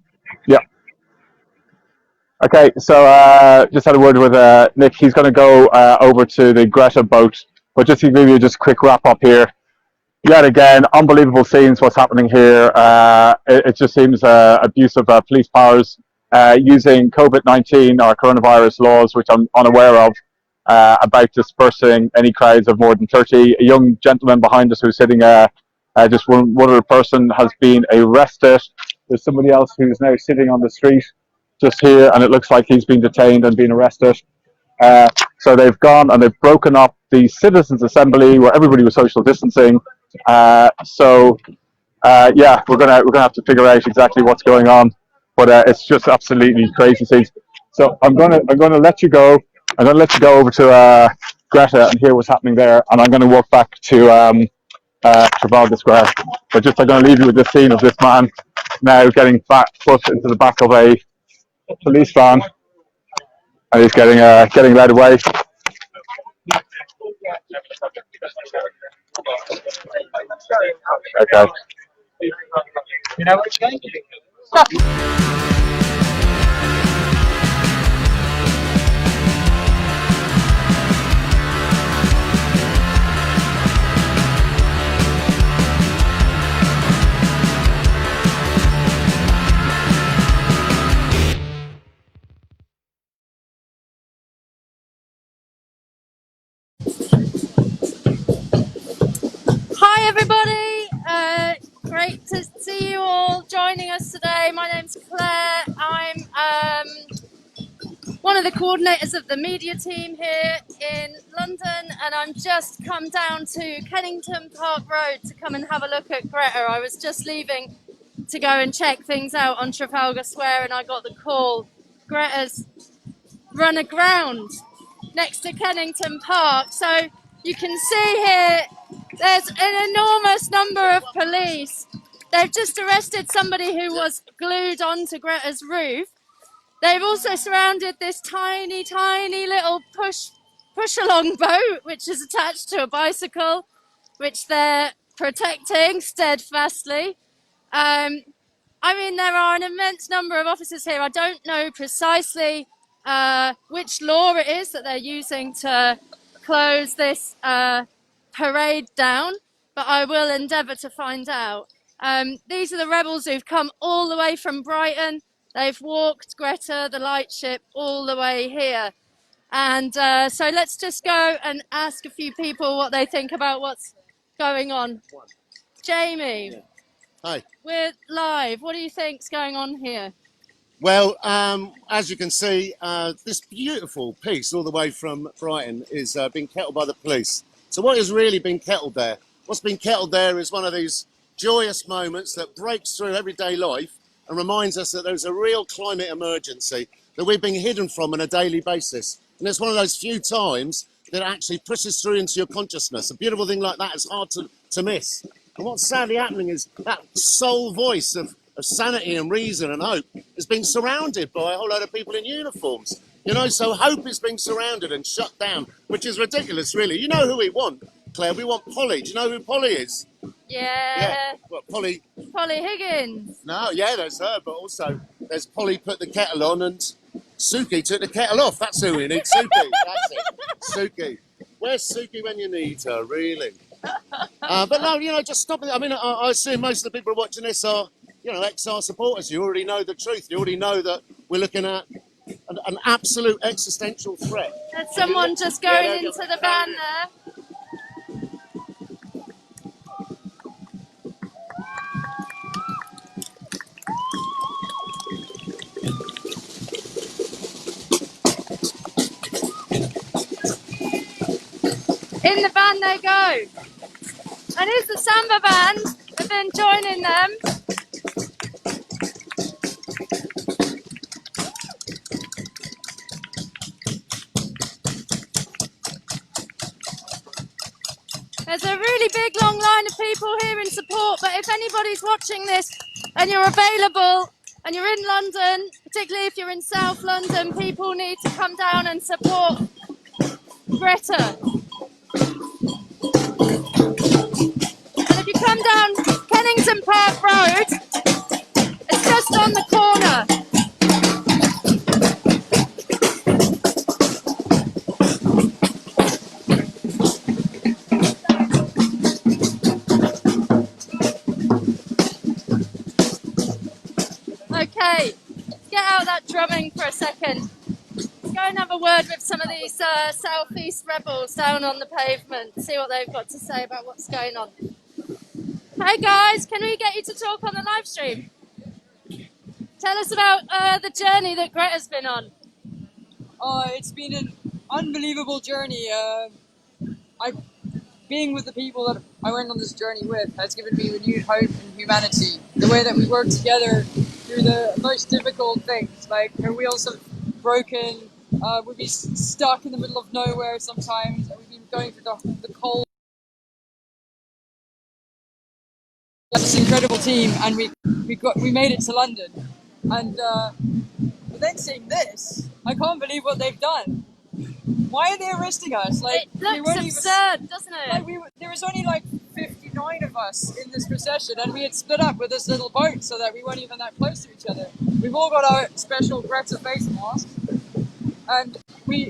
Okay, so just had a word with Nick. He's going to go over to the Greta boat, but just to give you just a quick wrap up here. Yet again, unbelievable scenes. What's happening here? It just seems abuse of police powers using COVID-19 or coronavirus laws, which I'm unaware of, about dispersing any crowds of more than 30. A young gentleman behind us who's sitting, just one other person has been arrested. There's somebody else who's now sitting on the street just here, and it looks like he's been detained and been arrested. So they've gone and they've broken up the citizens' assembly where everybody was social distancing. We're gonna have to figure out exactly what's going on, but it's just absolutely crazy scenes. So I'm gonna let you go. I'm gonna let you go over to Greta and hear what's happening there, and I'm gonna walk back to Trafalgar Square. But just I'm gonna leave you with this scene of this man now getting put into the back of a police van, and he's getting led away. Okay. You know what you're going to do. Hi everybody, great to see you all joining us today. My name's Claire. I'm one of the coordinators of the media team here in London, and I'm just come down to Kennington Park Road to come and have a look at Greta. I was just leaving to go and check things out on Trafalgar Square, and I got the call. Greta's run aground next to Kennington Park. So you can see here there's an enormous number of police. They've just arrested somebody who was glued onto Greta's roof. They've also surrounded this tiny, tiny little push-along boat, which is attached to a bicycle, which they're protecting steadfastly. I mean, there are an immense number of officers here. I don't know precisely which law it is that they're using to close this parade down, but I will endeavour to find out. These are the rebels who've come all the way from Brighton. They've walked Greta, the lightship, all the way here. And so let's just go and ask a few people what they think about what's going on. Jamie. Hi. We're live. What do you think's going on here? Well, as you can see, this beautiful piece all the way from Brighton is being kettled by the police. So what has really been kettled there? What's been kettled there is one of these joyous moments that breaks through everyday life and reminds us that there's a real climate emergency that we've been hidden from on a daily basis. And it's one of those few times that actually pushes through into your consciousness. A beautiful thing like that is hard to miss. And what's sadly happening is that sole voice of sanity and reason and hope is being surrounded by a whole load of people in uniforms. You know, so hope is being surrounded and shut down, which is ridiculous, really. You know who we want, Claire? We want Polly. Do you know who Polly is? Yeah. What, Polly? Polly Higgins. No, yeah, there's her, but also there's Polly put the kettle on and Suki took the kettle off. That's who we need, Suki. That's it, Suki. Where's Suki when you need her, really? But no, you know, just stop it. I mean, I assume most of the people watching this are, you know, XR supporters. You already know the truth. You already know that we're looking at an absolute existential threat. There's someone just going into the van there. In the van they go. And here's the Samba band. We've been joining them. There's a really big long line of people here in support, but if anybody's watching this and you're available and you're in London, particularly if you're in South London, people need to come down and support Greta. And if you come down Kennington Park Road, it's just on the corner. Okay, let's get out that drumming for a second. Let's go and have a word with some of these Southeast rebels down on the pavement, see what they've got to say about what's going on. Hey guys, can we get you to talk on the live stream? Tell us about the journey that Greta's been on. It's been an unbelievable journey. Being with the people that I went on this journey with has given me renewed hope in humanity. The way that we work together through the most difficult things, like our wheels have broken, we've been stuck in the middle of nowhere sometimes, and we've been going through the cold. This incredible team, and we made it to London. And but then seeing this, I can't believe what they've done. Why are they arresting us? Like, it looks absurd, doesn't it? Like there was only like 59 of of us in this procession, and we had split up with this little boat so that we weren't even that close to each other. We've all got our special Greta face masks, and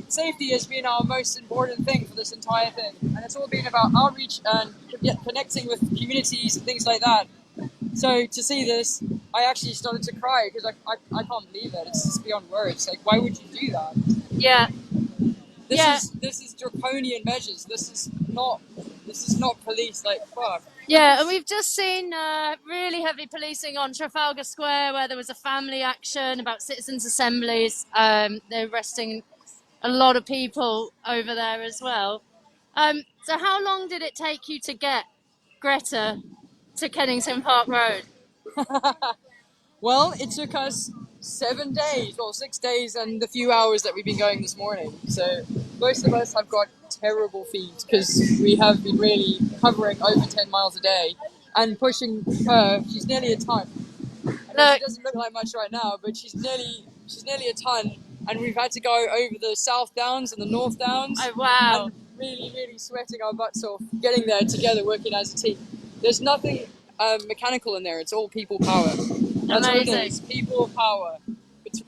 safety has been our most important thing for this entire thing, and it's all been about outreach and connecting with communities and things like that. So to see this, I actually started to cry because I can't believe it. It's just beyond words. Like, why would you do that? Yeah. This is draconian measures. This is not police. Like, fuck. Yeah, and we've just seen really heavy policing on Trafalgar Square, where there was a family action about citizens' assemblies. They're arresting a lot of people over there as well. So how long did it take you to get Greta to Kennington Park Road? Well, it took us 7 days, or 6 days, and the few hours that we've been going this morning. So most of us have got terrible feet because we have been really covering over 10 miles a day and pushing her. She's nearly a ton. I know she doesn't look like much right now, but she's nearly a ton. And we've had to go over the South Downs and the North Downs. Oh, wow. And really, really sweating our butts off getting there together, working as a team. There's nothing mechanical in there. It's all people power. That's what it is. People power.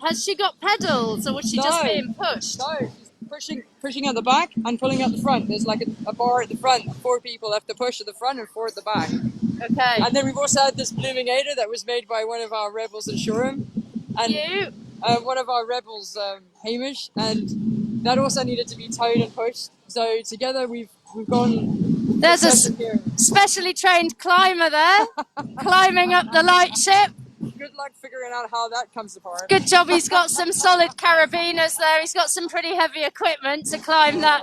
Has she got pedals, or was she just being pushed? No, she's pushing at the back and pulling at the front. There's like a bar at the front. 4 people have to push at the front and 4 at the back. Okay. And then we've also had this Bluminator that was made by one of our rebels in Shoreham. And one of our rebels, Hamish, and that also needed to be towed and pushed. So together we've gone. There's a specially trained climber there, climbing up the lightship. Good luck figuring out how that comes apart. Good job, he's got some solid carabiners there. He's got some pretty heavy equipment to climb that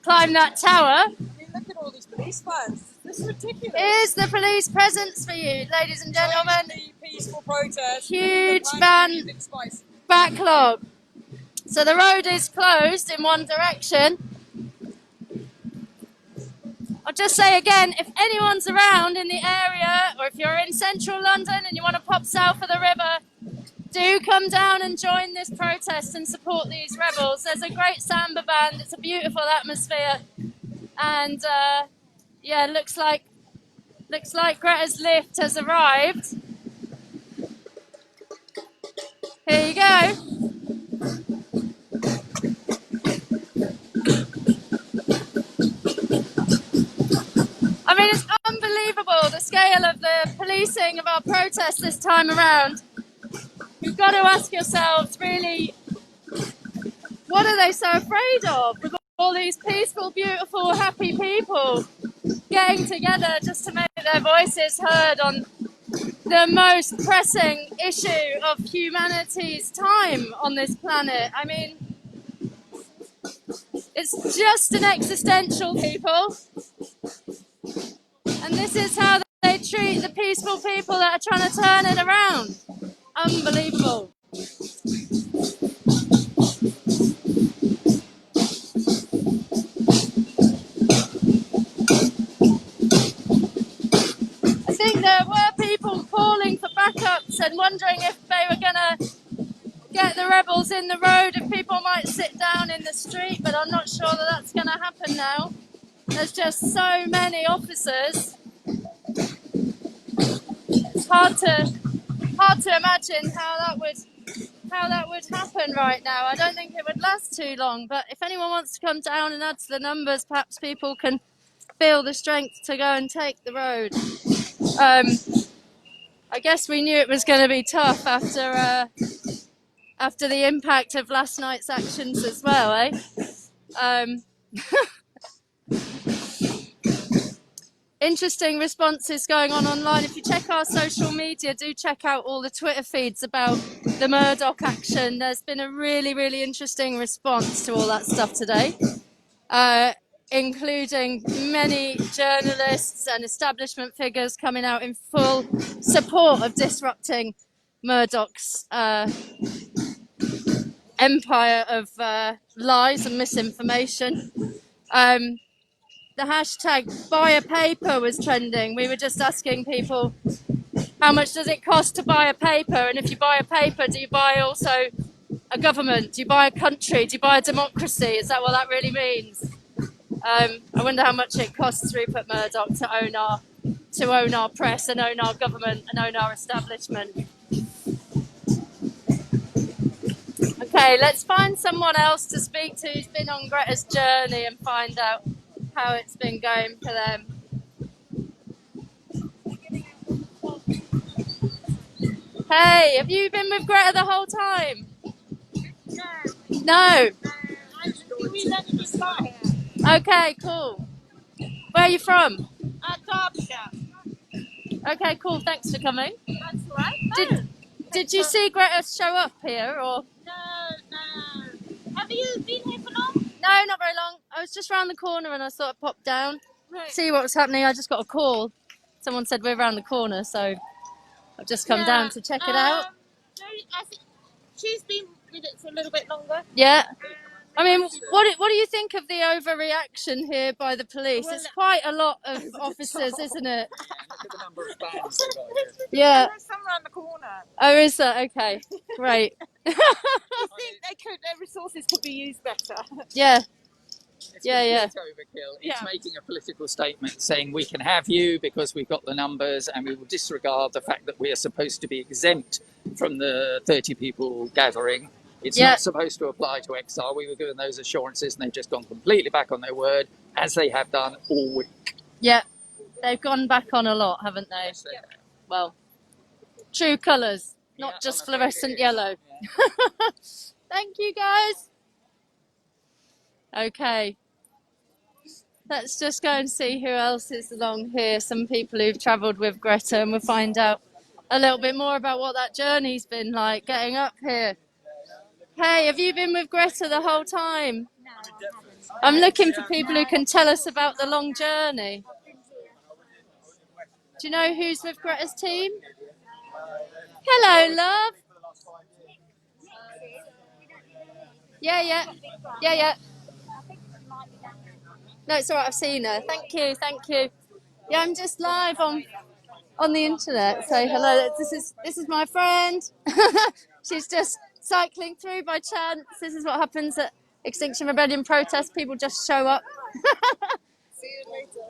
tower. I mean, look at all these police fans. This is ridiculous. Here's the police presence for you, ladies and gentlemen. Peaceful protest. Huge van backlog. So the road is closed in one direction. I'll just say again, if anyone's around in the area, or if you're in central London and you want to pop south of the river, do come down and join this protest and support these rebels. There's a great samba band. It's a beautiful atmosphere. And yeah, looks like Greta's lift has arrived. Here you go. I mean, it's unbelievable, the scale of the policing of our protests this time around. You've got to ask yourselves, really, what are they so afraid of? With all these peaceful, beautiful, happy people getting together just to make their voices heard on the most pressing issue of humanity's time on this planet. I mean, it's just an existential, people. And this is how they treat the peaceful people that are trying to turn it around. Unbelievable. I think there were people calling for backups and wondering if they were going to get the rebels in the road, if people might sit down in the street, but I'm not sure that that's going to happen now. There's just so many officers. It's hard to imagine how that would happen right now. I don't think it would last too long, but if anyone wants to come down and add to the numbers, perhaps people can feel the strength to go and take the road. I guess we knew it was going to be tough after the impact of last night's actions as well, eh? Interesting responses going on online. If you check our social media, do check out all the Twitter feeds about the Murdoch action. There's been a really, really interesting response to all that stuff today, including many journalists and establishment figures coming out in full support of disrupting Murdoch's empire of lies and misinformation. The hashtag buy a paper was trending. We were just asking people, how much does it cost to buy a paper? And if you buy a paper, do you buy also a government? Do you buy a country? Do you buy a democracy? Is that what that really means? I wonder how much it costs Rupert Murdoch to own our to own our press and own our government and own our establishment. Okay, let's find someone else to speak to who's been on Greta's journey and find out how it's been going for them. Hey, have you been with Greta the whole time? No. Okay, cool. Where are you from? Okay, cool. Thanks for coming. That's right. Did you see Greta show up here or? No. Have you been here for long? No, not very long. I was just round the corner and I thought I'd pop down, Right. see what was happening. I just got a call. Someone said we're round the corner, so I've just come down to check it out. No, I think she's been with it for a little bit longer. Yeah. I mean, what do you think of the overreaction here by the police? It's quite a lot of officers, isn't it? Look at the number of bands Yeah. There's some around the corner. Oh, is that? Okay, great. I think their resources could be used better. Yeah. It's Yeah. overkill. It's making a political statement saying we can have you because we've got the numbers and we will disregard the fact that we are supposed to be exempt from the 30 people gathering. It's not supposed to apply to XR. We were given those assurances and they've just gone completely back on their word, as they have done all week. Yeah, they've gone back on a lot, haven't they? Yes, they have. Well, true colours, not just fluorescent yellow. Thank you, guys. Okay. Let's just go and see who else is along here. Some people who've travelled with Greta, and we'll find out a little bit more about what that journey's been like getting up here. Hey, have you been with Greta the whole time? No, I haven't. I'm looking for people who can tell us about the long journey. Do you know who's with Greta's team? Hello, love. Yeah. No, it's all right. I've seen her. Thank you. Yeah, I'm just live on the internet. Say hello. This is my friend. She's just cycling through by chance. This is what happens at Extinction Rebellion protests. People just show up. See you later.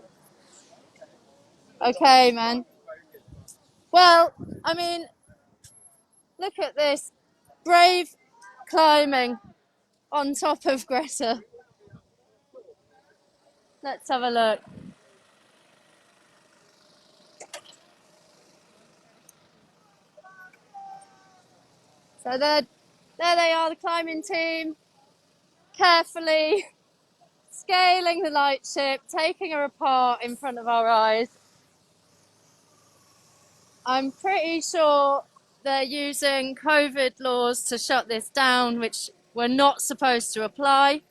Okay, man. Well, I mean, look at this. Brave climbing on top of Greta. Let's have a look. So there they are, the climbing team, carefully scaling the lightship, taking her apart in front of our eyes. I'm pretty sure they're using COVID laws to shut this down, which were not supposed to apply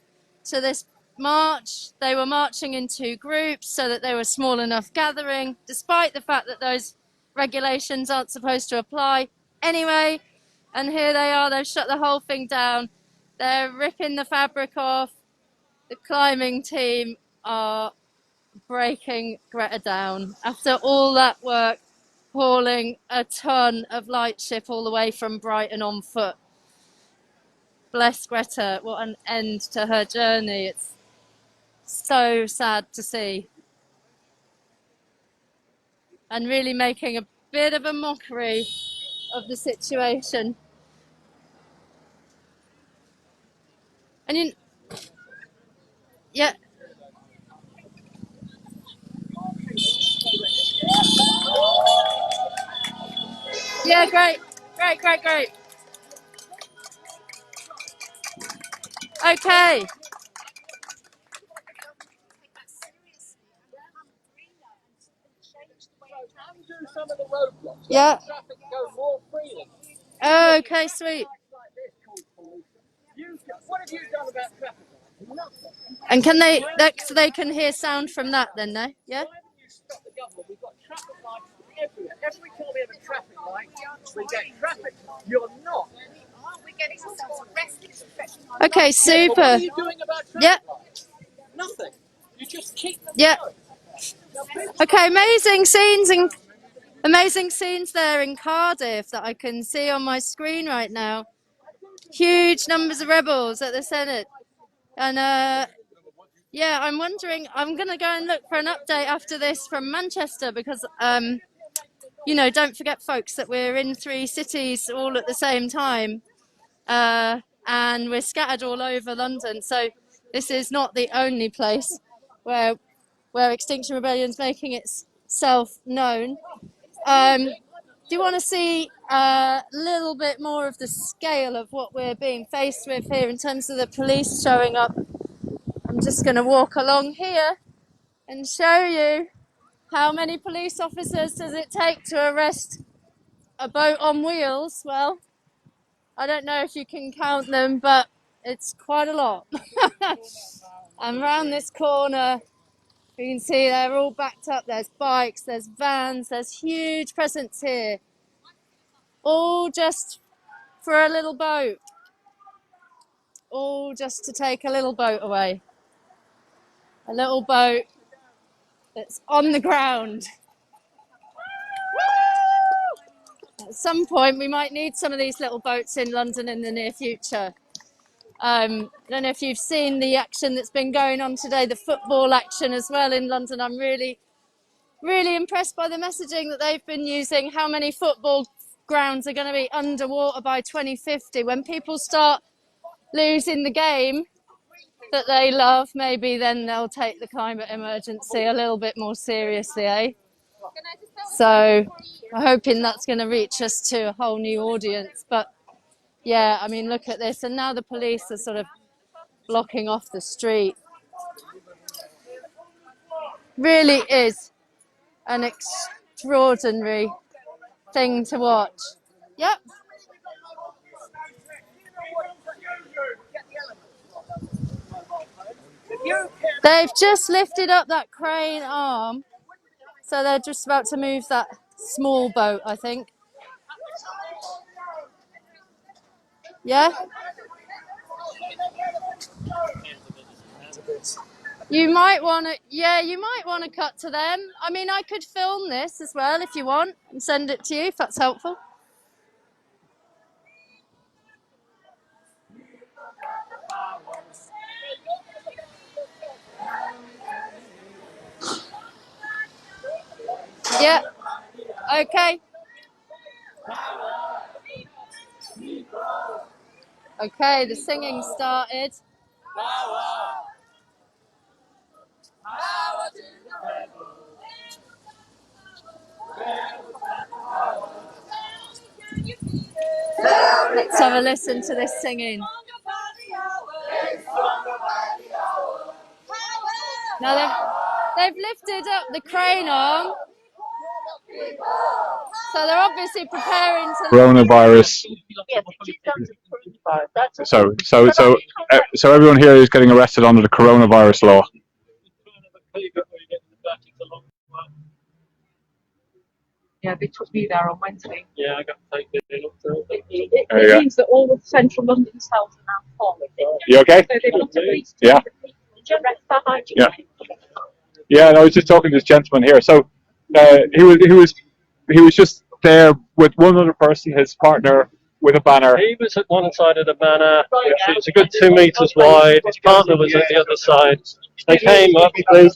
to this march. They were marching in two groups so that they were small enough gathering, despite the fact that those regulations aren't supposed to apply anyway. And here they are, they've shut the whole thing down. They're ripping the fabric off. The climbing team are breaking Greta down. After all that work, hauling a ton of lightship all the way from Brighton on foot. Bless Greta, what an end to her journey. It's so sad to see. And really making a bit of a mockery of the situation. And yeah. Yeah, great. Okay. Some of the roadblocks. Yeah. Traffic go more freely. Oh, okay, sweet. What have you done about traffic? Nothing. And so they can hear sound from that then, no? Yeah? Why haven't you stopped the government? We've got traffic lights everywhere. Every time we have a traffic light, we get traffic. You're not. We're getting ourselves arrested. Okay, super. What are you doing about traffic lights? Nothing. You just keep them going. Okay, amazing scenes there in Cardiff that I can see on my screen right now. Huge numbers of rebels at the Senate. And Yeah, I'm wondering, I'm going to go and look for an update after this from Manchester because, you know, don't forget, folks, that we're in 3 cities all at the same time. And we're scattered all over London. So this is not the only place where Extinction Rebellion is making itself known. Do you want to see a little bit more of the scale of what we're being faced with here in terms of the police showing up? I'm just going to walk along here and show you how many police officers does it take to arrest a boat on wheels. Well, I don't know if you can count them, but it's quite a lot. And round this corner, you can see they're all backed up. There's bikes, there's vans, there's huge presence here. All just for a little boat. All just to take a little boat away. A little boat that's on the ground. At some point, we might need some of these little boats in London in the near future. I don't know if you've seen the action that's been going on today, the football action as well in London. I'm really impressed by the messaging that they've been using. How many football grounds are going to be underwater by 2050? When people start losing the game that they love, maybe then they'll take the climate emergency a little bit more seriously, eh? So I'm hoping that's going to reach us to a whole new audience. But yeah, I mean, look at this. And now the police are sort of blocking off the street. Really is an extraordinary thing to watch. Yep. They've just lifted up that crane arm. So they're just about to move that small boat, I think. Yeah? You might want to cut to them. I mean, I could film this as well if you want and send it to you if that's helpful. Yeah. Okay. Okay, the singing started. Let's have a listen to this singing. Now they've lifted up the crane arm. So they're obviously preparing to Coronavirus. So everyone here is getting arrested under the coronavirus law. Yeah, they took me there on Wednesday. Yeah, I got to take it. It means that all of central London cells are now full. You okay? So they've got to release Yeah. Yeah. Yeah, and I was just talking to this gentleman here. So he was just there with one other person, his partner, with a banner. He was at one side of the banner, which is a good 2 meters wide. His partner was at the other side. They came up. Sorry,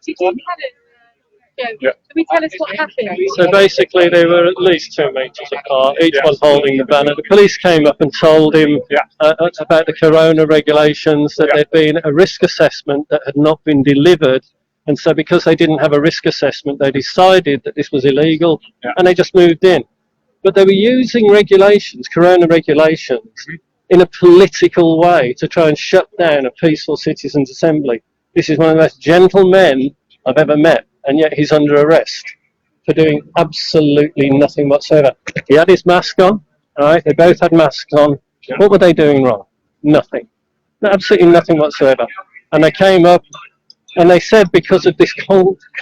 did you tell us? Yeah. Can we tell us what happened? So basically, they were at least 2 meters apart, each one holding the banner. The police came up and told him about the corona regulations, that there'd been a risk assessment that had not been delivered. And so because they didn't have a risk assessment, they decided that this was illegal, and they just moved in. But they were using regulations, corona regulations, in a political way to try and shut down a peaceful citizens' assembly. This is one of the most gentle men I've ever met, and yet he's under arrest for doing absolutely nothing whatsoever. He had his mask on, all right? They both had masks on. What were they doing wrong? Nothing. Absolutely nothing whatsoever. And they came up and they said, because of this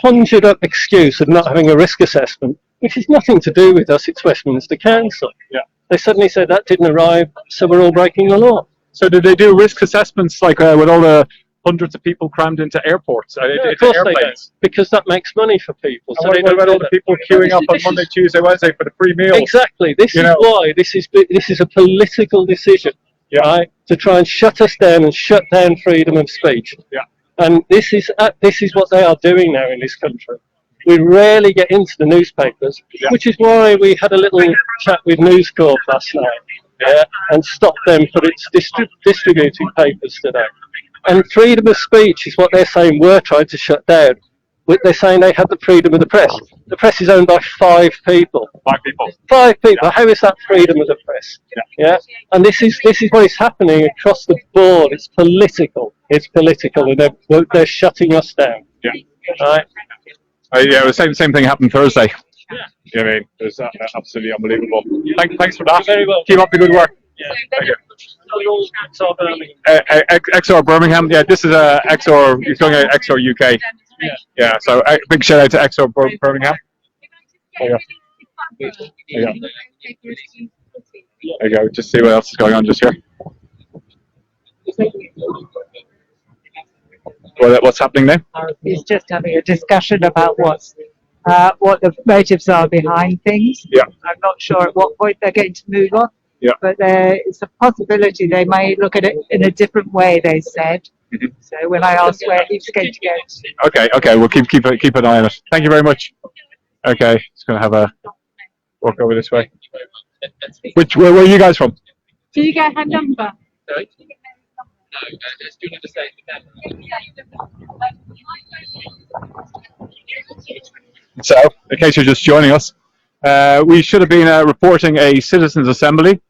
conjured up excuse of not having a risk assessment, which has nothing to do with us, it's Westminster Council. Yeah. They suddenly said that didn't arrive, so we're all breaking the law. So did they do risk assessments like with all the hundreds of people crammed into airports? Yeah, of course they do, because that makes money for people. So what about all the people queuing up on Monday, Tuesday, Wednesday for the free meals? Exactly. This is why this is a political decision. right, to try and shut us down and shut down freedom of speech. And this is what they are doing now in this country. We rarely get into the newspapers, which is why we had a little chat with News Corp last night, and stopped them for its distributing papers today. And freedom of speech is what they're saying we're trying to shut down. They're saying they have the freedom of the press. The press is owned by 5 people. 5 people. 5 people. Yeah. How is that freedom of the press? Yeah. And this is what is happening across the board. It's political. It's political, and they're shutting us down. Yeah. Right. Yeah. The same thing happened Thursday. Yeah. I mean, it was absolutely unbelievable. Thanks for that. Very well. Keep up the good work. Yeah. Thank you. XR Birmingham. XR Birmingham. Yeah. This is XR. You're talking about XR UK. Yeah, so big shout out to XR Birmingham. There you go. There you go. Just see what else is going on just here. What's happening now? It's just having a discussion about what the motives are behind things. Yeah. I'm not sure at what point they're going to move on. Yeah. But there is a possibility they may look at it in a different way, they said. Mm-hmm. So when I asked where it's going to go. Okay, we'll keep an eye on it. Thank you very much. Okay, just gonna have a walk over this way. Where are you guys from? Did you get her number? Sorry? No, do you want to say it? So, in case you're just joining us, we should have been reporting a citizens' assembly,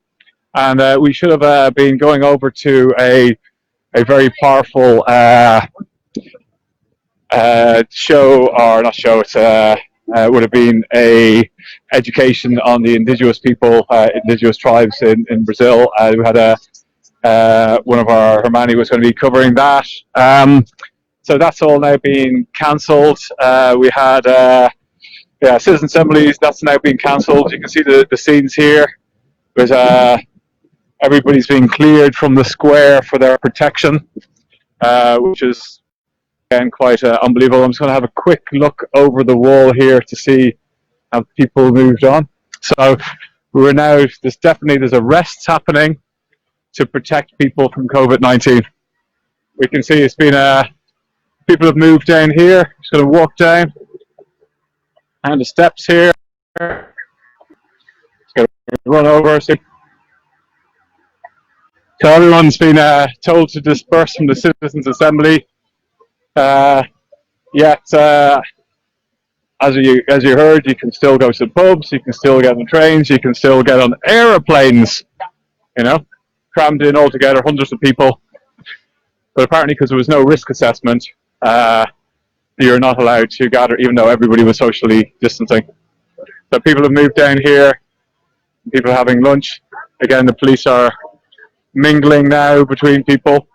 and we should have been going over to a very powerful show, or not show, it's would have been a education on the indigenous people, indigenous tribes in Brazil. We had one of our Hermione was going to be covering that. So that's all now being cancelled. We had citizen assemblies, that's now been cancelled. You can see the scenes here. There's everybody's being cleared from the square for their protection, which is again quite unbelievable. I'm just going to have a quick look over the wall here to see how people moved on. So we're now, there's arrests happening to protect people from COVID-19. We can see it's been people have moved down here. Just going to walk down and the steps here. Just going to run over. So everyone's been told to disperse from the Citizens' Assembly. As you heard, you can still go to the pubs, you can still get on trains, you can still get on aeroplanes, crammed in all together, hundreds of people. But apparently, because there was no risk assessment, you're not allowed to gather, even though everybody was socially distancing. So people have moved down here, people are having lunch. Again, the police are mingling now between people.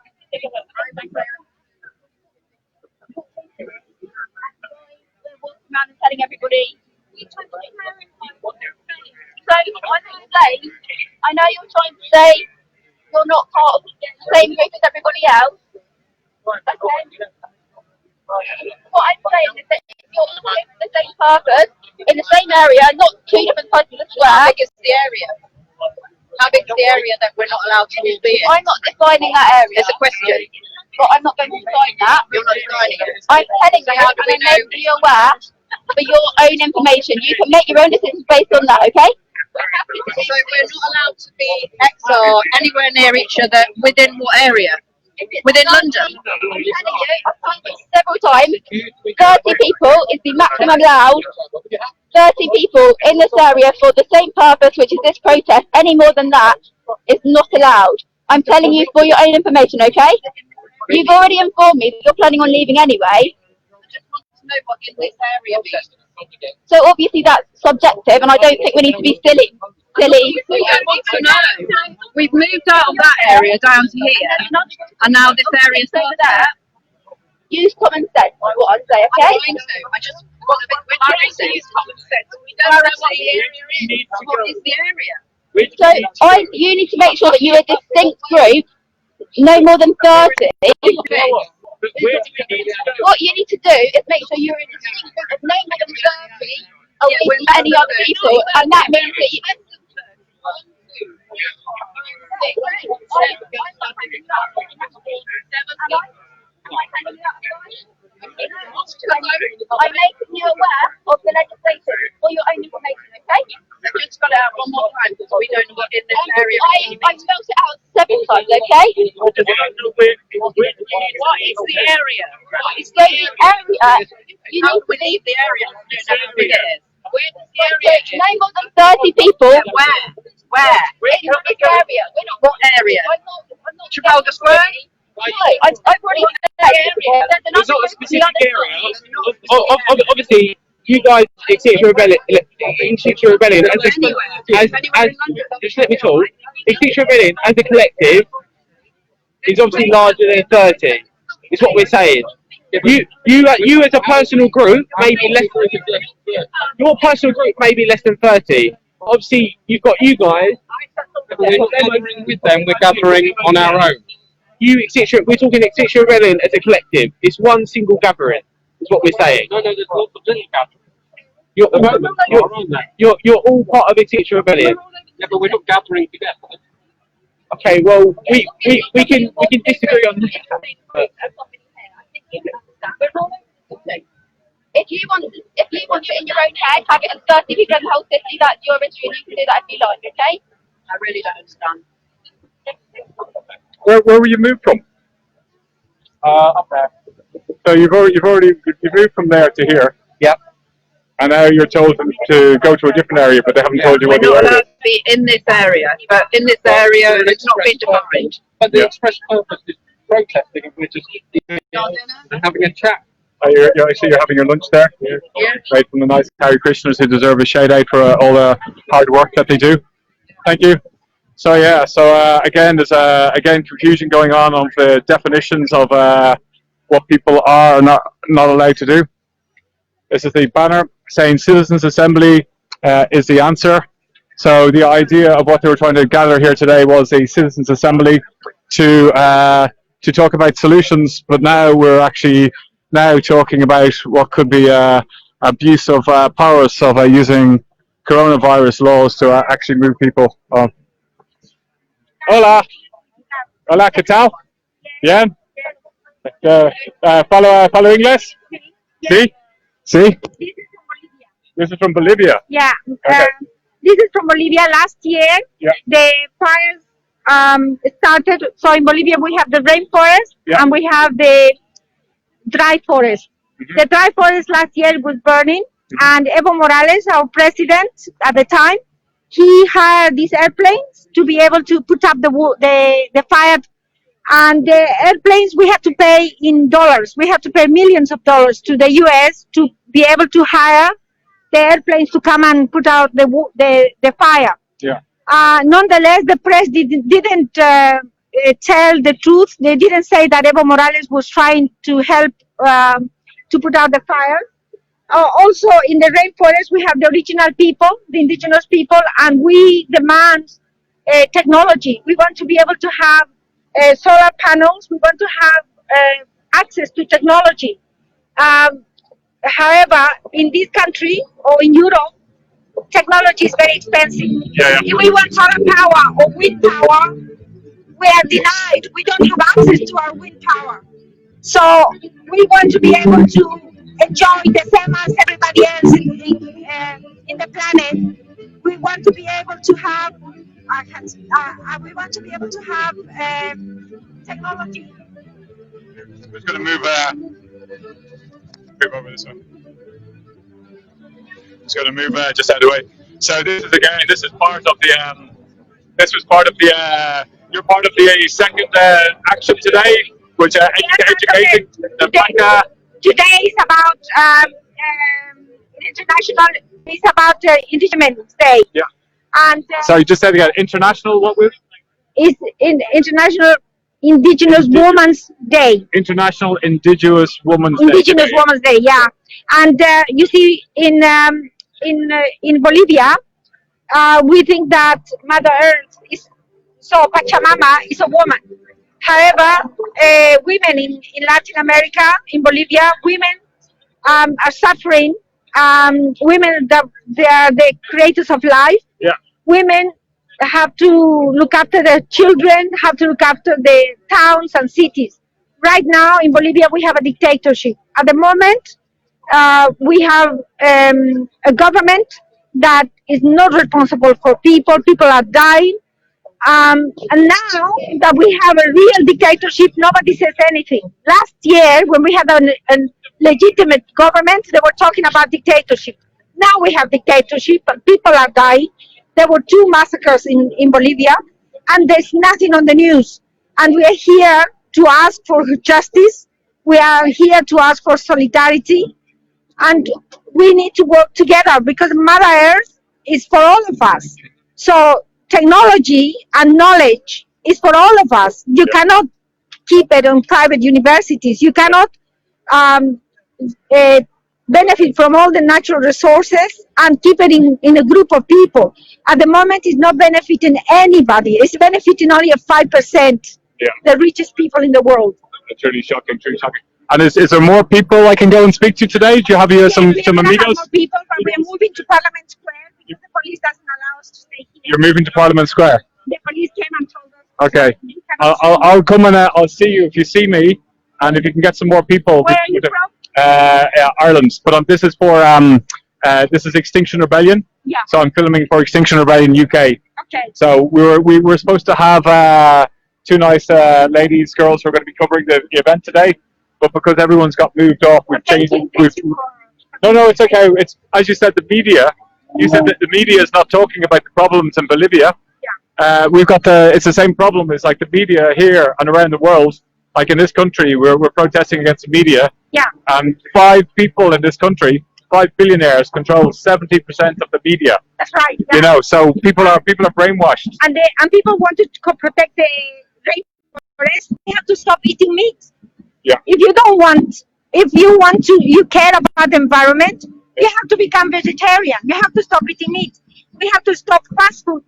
And telling everybody. So I know you're trying to say you're not part of the same group as everybody else. Okay. What I'm saying is that if you're looking for the same purpose in the same area, not 2 different sides of the square. How big is the area? How big is the area that we're not allowed to all be in? I'm not defining that area. It's a question. But I'm not going to define that. You're not defining it. I'm telling you, and I'm making you aware for your own information. You can make your own decisions based on that, okay? So we're not allowed to be XR anywhere near each other within what area? Within London? I'm telling you, I've told you several times, 30 people is the maximum allowed. 30 people in this area for the same purpose, which is this protest. Any more than that is not allowed. I'm telling you for your own information, okay? You've already informed me that you're planning on leaving anyway. I just want to know what in this area means. So obviously that's subjective, and I don't think we need to be silly. We don't want to know. We've moved out of that area down to here, and now this area is over there. Use common sense, what I'd say, okay? I'm trying to. I just want a bit. We're trying to use common sense. We don't know what the area is. What is the area? So you need to make sure that you're a distinct group. No more than 30. What you need to do is make sure you're in a distinct group of no more than 30 away from any other people, and that means that you. I'm making you aware of the legislation for your own information, okay? Just spell it out one more time because we don't know what in this area. I spelled it out several times, okay? What is the area? It's the area. You need to leave the area. You don't know how big it is. Where does the area? No more than 30 people. Where? In this area. What area? Trafalgar Square? I've already It's not a specific area. Obviously, you guys, Extinction Rebellion, just let me talk. Extinction Rebellion as a collective is obviously larger than 30. Is what we're saying. You as a personal group, maybe less. Your personal group may be less than 30. Obviously, you've got you guys. We're not gathering with them. We're gathering on our own. We're talking Extinction Rebellion as a collective. It's one single gathering. Is what we're saying. No, there's lots of little gatherings. You're all part of Extinction Rebellion. Yeah, but we're not gathering together. Okay, well, we can disagree on this. If you want it in your own head, have it as 30 people in the whole city. That's your issue, and you can do that if you like. Okay? I really don't understand. Where were you moved from? Up there. So you've moved from there to here. Yep. And now you're chosen to go to a different area, but they haven't told you what the We're not area allowed is. to be in this area, but in this area it's not been defined. But the express purpose is protesting, and we're just and having a chat. You're having your lunch there. Yeah. Right, from the nice Harry Christianers who deserve a shout out for all the hard work that they do. Thank you. So again, there's confusion going on the definitions of what people are not allowed to do. This is the banner saying Citizens Assembly is the answer. So the idea of what they were trying to gather here today was a Citizens Assembly to talk about solutions, but now we're actually talking about what could be abuse of powers of using coronavirus laws to actually move people on. Hola. Hola, ¿qué tal? Bien. Follow English? Sí? Sí? This is from Bolivia. Yeah. Okay. This is from Bolivia. Last year, the fires started. So in Bolivia, we have the rainforest and we have the dry forest. The dry forest last year was burning, and Evo Morales, our president at the time, he hired these airplanes to be able to put up the fire. And the airplanes we have to pay in dollars. We have to pay millions of dollars to the U.S. to be able to hire the airplanes to come and put out the fire. Yeah. Nonetheless, the press didn't tell the truth. They didn't say that Evo Morales was trying to help to put out the fire. Also, in the rainforest, we have the original people, the indigenous people, and we demand technology. We want to be able to have solar panels. We want to have access to technology. However, in this country or in Europe, technology is very expensive. If we want solar power or wind power, we are denied. We don't have access to our wind power. So we want to be able to enjoy the same as everybody else in the planet. We want to be able to have. We want to be able to have technology. Who's going to move over this one? Who's going to move just out of the way? So this is part of the. This was part of the. You're part of the second action today, which educating the black. Today is about international. It's about Indigenous Day. Yeah. And Sorry, just said again. International what with? It's International Indigenous Women's Day. International Indigenous Women's Day. Indigenous Women's Day, yeah. And you see, in Bolivia, we think that Mother Earth is Pachamama is a woman. However, women in Latin America, in Bolivia, women are suffering. Women, they are the creators of life. Yeah. Women have to look after the children, have to look after the towns and cities. Right now in Bolivia, we have a dictatorship. At the moment, we have a government that is not responsible for people. People are dying. And now that we have a real dictatorship, nobody says anything. Last year, when we had a legitimate government, they were talking about dictatorship. Now we have dictatorship, and people are dying. There were 2 massacres in Bolivia, and there's nothing on the news. And we are here to ask for justice. We are here to ask for solidarity. And we need to work together because Mother Earth is for all of us. So technology and knowledge is for all of us. You cannot keep it on private universities. You cannot benefit from all the natural resources and keep it in a group of people. At the moment, it's not benefiting anybody. It's benefiting only a 5%, the richest people in the world. It's really shocking, truly shocking. And is there more people I can go and speak to today? Do you have some amigos? More people, but we're moving to Parliament Square because the police doesn't allow us to stay here. You're moving to Parliament Square? The police came and told us. Okay. I'll come and I'll see you if you see me, and if you can get some more people. Where are you from? Ireland. But this is for this is Extinction Rebellion. Yeah. So I'm filming for Extinction Rebellion UK. Okay. So we were supposed to have 2 nice ladies, girls who are going to be covering the event today, but because everyone's got moved off, we've changed. No, it's okay. It's as you said, the media. You said that the media is not talking about the problems in Bolivia. We've got it's the same problem as like the media here and around the world. Like in this country, we're protesting against the media. Yeah. And 5 people in this country, 5 billionaires, control 70% of the media. That's right. Yeah. You know, so people are brainwashed. And people wanted to protect the rainforest. They have to stop eating meat. Yeah. If you care about the environment, you have to become vegetarian. You have to stop eating meat. We have to stop fast food.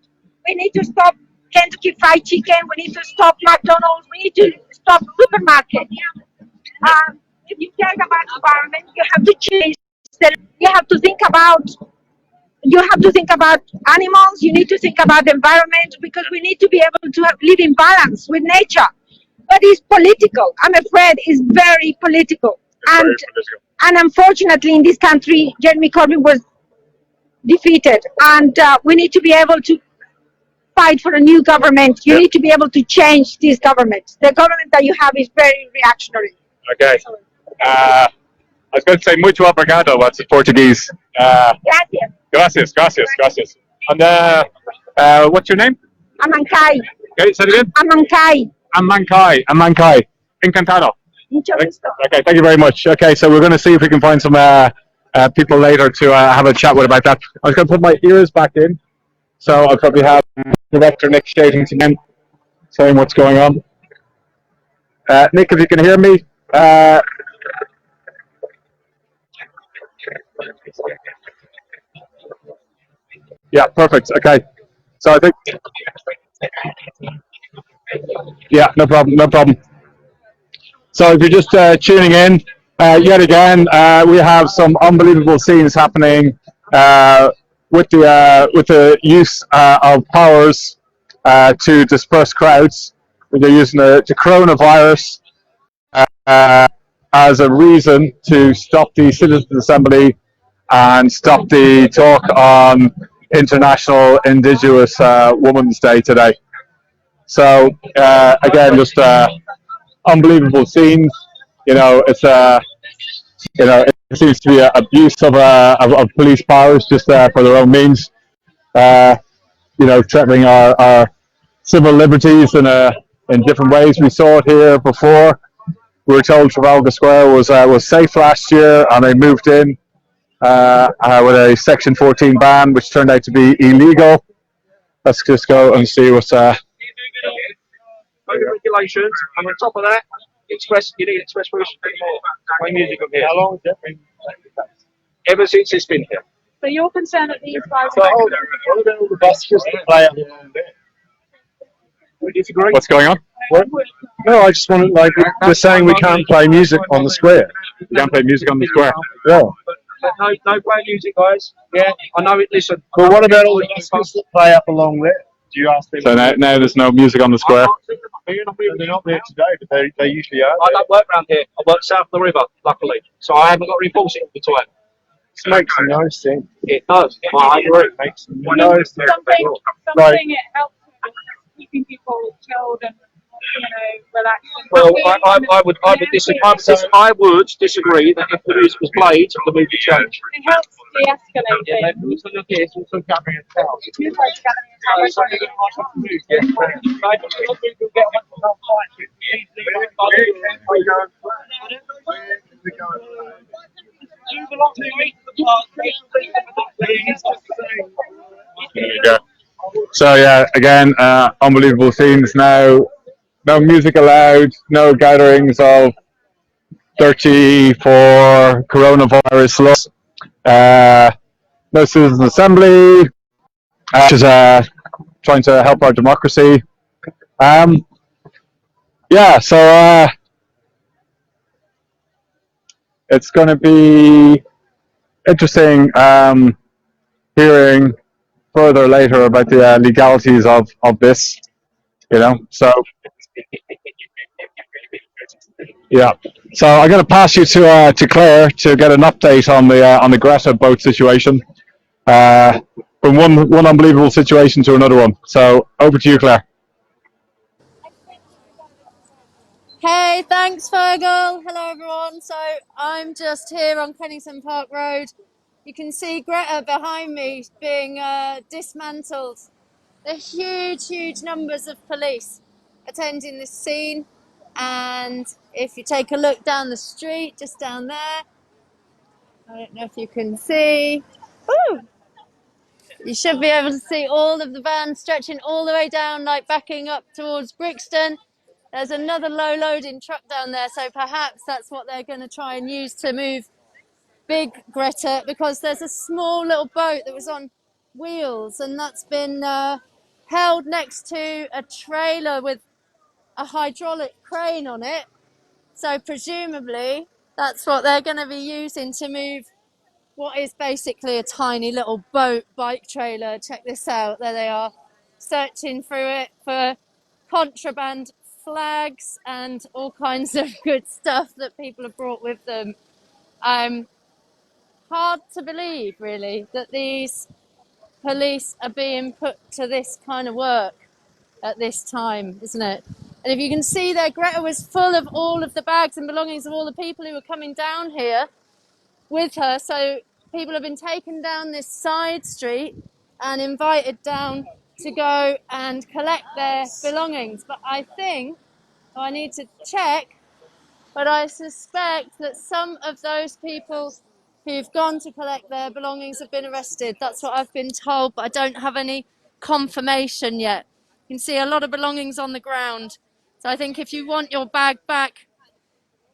We need to stop Kentucky Fried Chicken. We need to stop McDonald's. We need to stop supermarket. If you care about the environment, you have to change. You have to think about animals. You need to think about the environment because we need to be able to live in balance with nature. But it's political. I'm afraid it's very political. And unfortunately, in this country, Jeremy Corbyn was defeated. And we need to be able to fight for a new government. You need to be able to change this government. The government that you have is very reactionary. Okay. I was going to say muito obrigado. What's it Portuguese? Gracias. And what's your name? Amankai. Okay, say it again. Amankai. Encantado. Okay, thank you very much. Okay, so we're going to see if we can find some people later to have a chat with about that. I was going to put my ears back in, so I'll probably have Director Nick Shadings again saying what's going on. Nick, if you can hear me. Yeah, perfect. Okay, so I think. Yeah, no problem. So if you're just tuning in, yet again, we have some unbelievable scenes happening with the use of powers to disperse crowds. They're using the coronavirus as a reason to stop the Citizens' Assembly and stop the talk on International Indigenous Women's Day today. So again, just unbelievable scenes. You know, it's it seems to be an abuse of police powers just for their own means. Threatening our civil liberties in different ways. We saw it here before. We were told Trafalgar Square was safe last year, and they moved in with a Section 14 ban, which turned out to be illegal. Let's just go and see what's regulations, and on top of that, you need express permission to play music up here. How long has it been? Ever since it's been here. So you're concerned that these guys what about all the buskers that play up there? We disagree. What's going on? What? No, I just want to, they're saying we can't play music on the square. You can't play music on the square? Yeah. No play music, guys. Yeah, I know it, listen. But what about all the buskers that play up along there? So now there's no music on the square. They're not there today, but they usually are. I don't work around here. I work south of the river, luckily. So I haven't got to enforce it all the time. It makes no sense. It does. I agree. It makes no sense. Something it helps with keeping people chilled and relaxed. Well, I would disagree that if the music was played, the mood would change. It helps de-escalate. Yeah, also look here, it's also gathering a crowd. It is like gathering There you go. So yeah, again, unbelievable scenes now. No music allowed, no gatherings of 34 coronavirus laws. No citizen assembly, which is trying to help our democracy. Yeah, so it's going to be interesting hearing further later about the legalities of this, you know. So yeah, so I'm going to pass you to Claire to get an update on the Greta boat situation, from one unbelievable situation to another one. So over to you, Claire. Hey, thanks, Fergal. Hello, everyone. So I'm just here on Kennington Park Road. You can see Greta behind me being dismantled. There are huge, huge numbers of police attending this scene. And if you take a look down the street, just down there, I don't know if you can see. Woo! You should be able to see all of the vans stretching all the way down, like backing up towards Brixton. There's another low loading truck down there, so perhaps that's what they're going to try and use to move big Greta, because there's a small little boat that was on wheels and that's been held next to a trailer with a hydraulic crane on it. So presumably that's what they're going to be using to move what is basically a tiny little bike trailer. Check this out. There they are, searching through it for contraband flags and all kinds of good stuff that people have brought with them. Hard to believe, really, that these police are being put to this kind of work at this time, isn't it? And if you can see there, Greta was full of all of the bags and belongings of all the people who were coming down here with her. So people have been taken down this side street and invited down to go and collect their belongings. But I think, I need to check, but I suspect that some of those people who've gone to collect their belongings have been arrested. That's what I've been told, but I don't have any confirmation yet. You can see a lot of belongings on the ground. So I think if you want your bag back,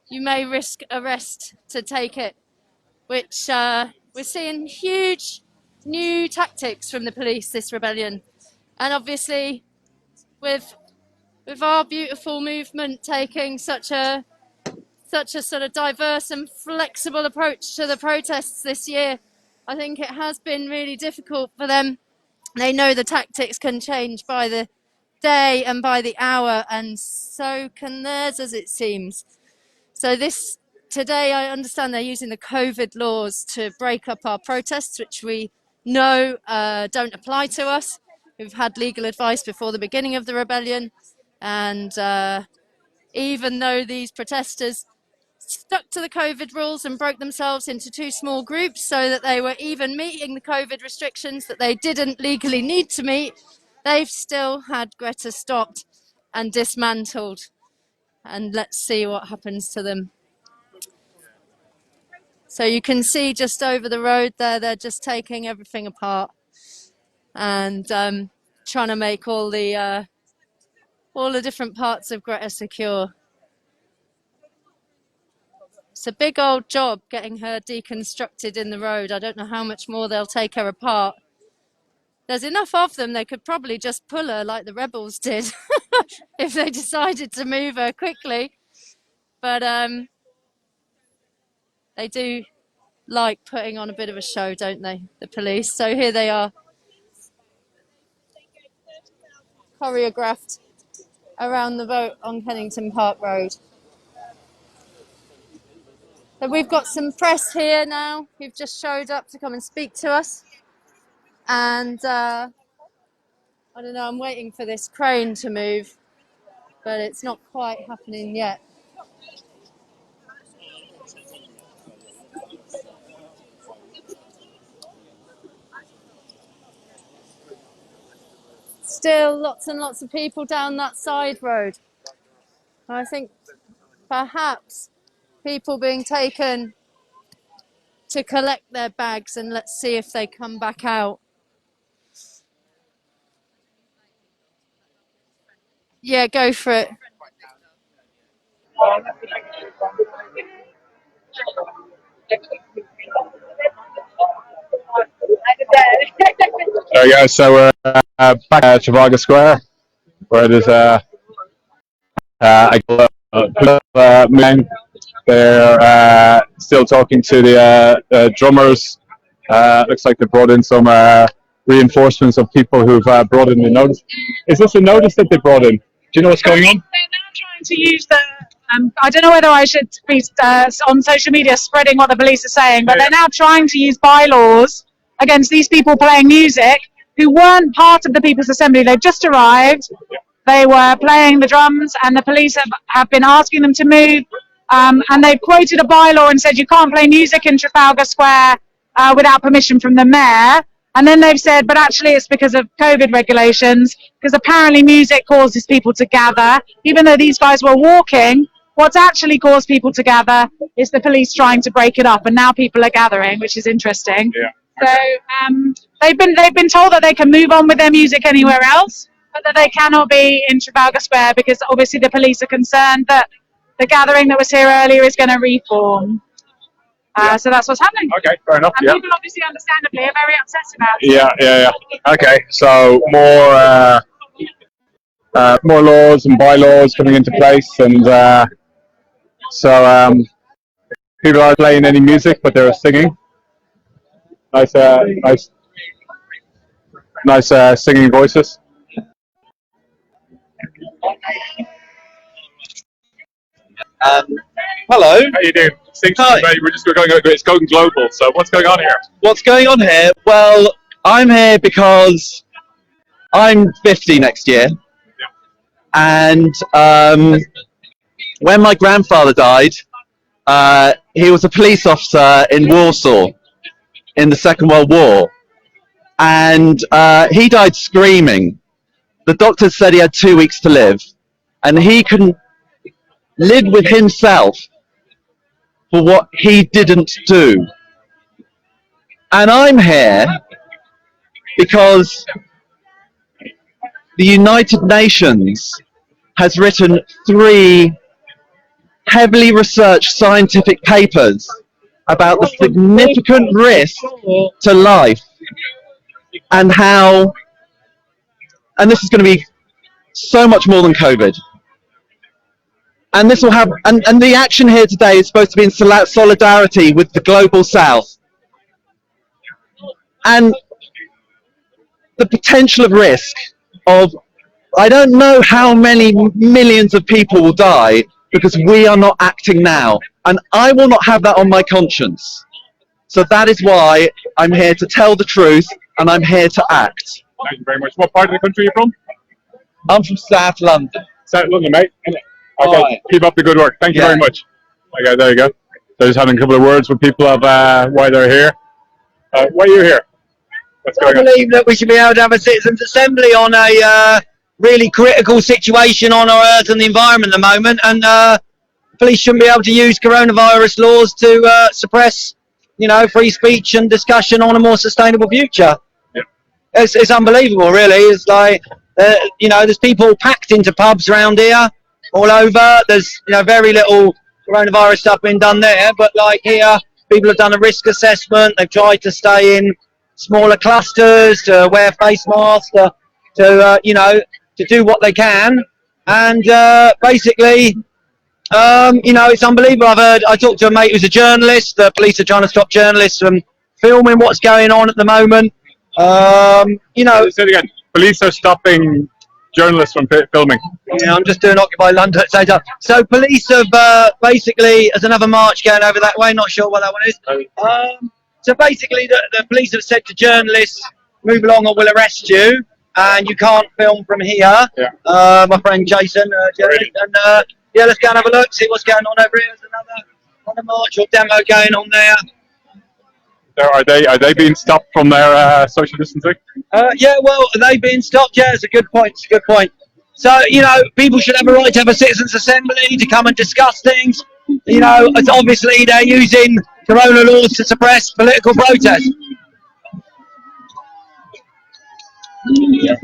you may risk arrest to take it, which we're seeing huge new tactics from the police, this rebellion. And obviously with our beautiful movement taking such a sort of diverse and flexible approach to the protests this year, I think it has been really difficult for them. They know the tactics can change by the day and by the hour, and so can theirs, as it seems. So today, I understand they're using the COVID laws to break up our protests, which we know don't apply to us. We've had legal advice before the beginning of the rebellion, and even though these protesters stuck to the COVID rules and broke themselves into two small groups so that they were even meeting the COVID restrictions that they didn't legally need to meet, they've still had Greta stopped and dismantled. And let's see what happens to them. So you can see just over the road there, they're just taking everything apart and trying to make all the different parts of Greta secure. It's a big old job getting her deconstructed in the road. I don't know how much more they'll take her apart. There's enough of them, they could probably just pull her like the rebels did if they decided to move her quickly. But they do like putting on a bit of a show, don't they, the police? So here they are. choreographed around the vote on Kennington Park Road. So we've got some press here now who've just showed up to come and speak to us. And I don't know, I'm waiting for this crane to move, but it's not quite happening yet. Still lots and lots of people down that side road. I think perhaps people being taken to collect their bags, and let's see if they come back out. Yeah, go for it. There we go. So we're back at Trafalgar Square, where there's men. They're still talking to the drummers. Looks like they brought in some reinforcements of people who've brought in the notice. Is this a notice that they brought in? Do you know what's going on? Trying to use the I don't know whether I should be on social media spreading what the police are saying, but they're now trying to use bylaws against these people playing music who weren't part of the People's Assembly. They've just arrived. They were playing the drums, and the police have been asking them to move. And they've quoted a bylaw and said you can't play music in Trafalgar Square without permission from the mayor. And then they've said, but actually it's because of COVID regulations, because apparently music causes people to gather. Even though these guys were walking, what's actually caused people to gather is the police trying to break it up. And now people are gathering, which is interesting. Yeah. So they've been told that they can move on with their music anywhere else, but that they cannot be in Trafalgar Square because obviously the police are concerned that the gathering that was here earlier is going to reform. So that's what's happening. Okay, fair enough. And people obviously understandably are very upset about it. Yeah. Okay, so more laws and bylaws coming into place, and so people aren't playing any music, but they're singing. Nice singing voices. Hello. How you doing? We're just going. It's going global. So what's going on here? What's going on here? Well, I'm here because I'm 50 next year, and when my grandfather died, he was a police officer in Warsaw in the Second World War, and he died screaming. The doctors said he had 2 weeks to live, and he couldn't live with himself for what he didn't do. And I'm here because the United Nations has written 3 heavily researched scientific papers about the significant risk to life and how, and this is going to be so much more than COVID. And this will have, and the action here today is supposed to be in solidarity with the global south. And the potential of risk of, I don't know how many millions of people will die because we are not acting now. And I will not have that on my conscience. So that is why I'm here to tell the truth, and I'm here to act. Thank you very much. What part of the country are you from? I'm from South London. South London, mate. Okay, right. Keep up the good work. Thank you very much. Okay, there you go. So just having a couple of words with people of why they're here. Why are you here? What's going on? I believe that we should be able to have a citizens' assembly on a really critical situation on our earth and the environment at the moment, and police shouldn't be able to use coronavirus laws to suppress, free speech and discussion on a more sustainable future. Yeah. It's unbelievable, really. It's like, there's people packed into pubs around here, all over. There's, very little coronavirus stuff being done there, but like here, people have done a risk assessment. They've tried to stay in smaller clusters, to wear face masks, to do what they can, and basically, it's unbelievable. I talked to a mate who's a journalist. The police are trying to stop journalists from filming what's going on at the moment. Say it again. Police are stopping journalist from filming. Yeah, I'm just doing Occupy London at the same time. So police have basically, there's another march going over that way, not sure what that one is. So basically the police have said to journalists, move along or we'll arrest you, and you can't film from here. Yeah. My friend Jason, journalist, and yeah, let's go and have a look, see what's going on over here. There's another march or demo going on there. Are they being stopped from their social distancing? Yeah, well, are they being stopped? Yeah, it's a good point. It's a good point. So, you know, people should have a right to have a citizens' assembly to come and discuss things. You know, it's obviously they're using corona laws to suppress political protest. We've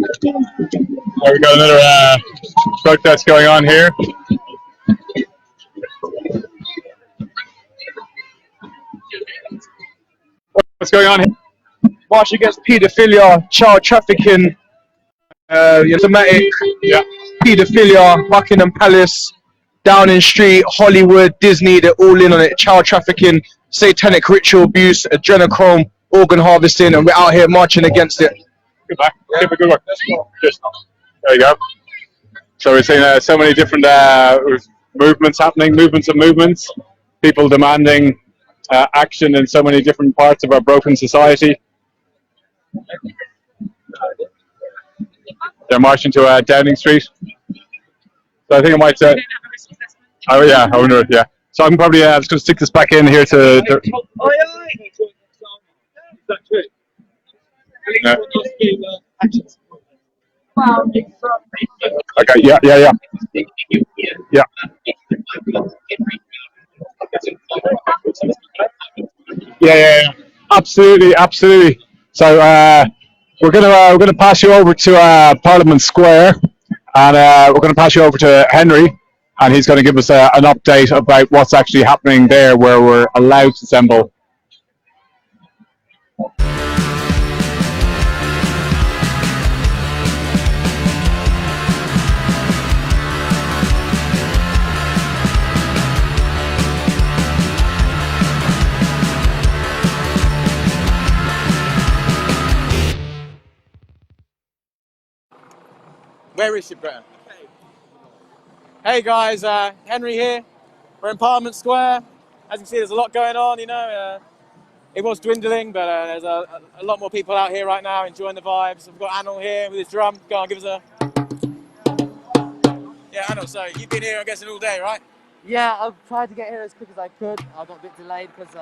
got another protest going on here. What's going on here? March against paedophilia, child trafficking, thematic, paedophilia, Buckingham Palace, Downing Street, Hollywood, Disney, they're all in on it. Child trafficking, satanic ritual abuse, adrenochrome, organ harvesting, and we're out here marching against it. Goodbye. Keep a good one. Just, there you go. So we're seeing so many different movements happening, movements, people demanding action in so many different parts of our broken society. They're marching to Downing Street. So I think I might say, oh yeah, I wonder, yeah. So I'm probably just going to stick this back in here to yeah. Okay, yeah. Yeah. Yeah. Absolutely. So we're gonna pass you over to Parliament Square, and we're gonna pass you over to Henry, and he's gonna give us an update about what's actually happening there, where we're allowed to assemble. Where is she, Britain? Hey guys, Henry here. We're in Parliament Square. As you can see, there's a lot going on, you know. It was dwindling, but there's a lot more people out here right now enjoying the vibes. We've got Anil here with his drum. Go on, give us a... Yeah, Anil, so you've been here, I'm guessing, all day, right? Yeah, I've tried to get here as quick as I could. I got a bit delayed because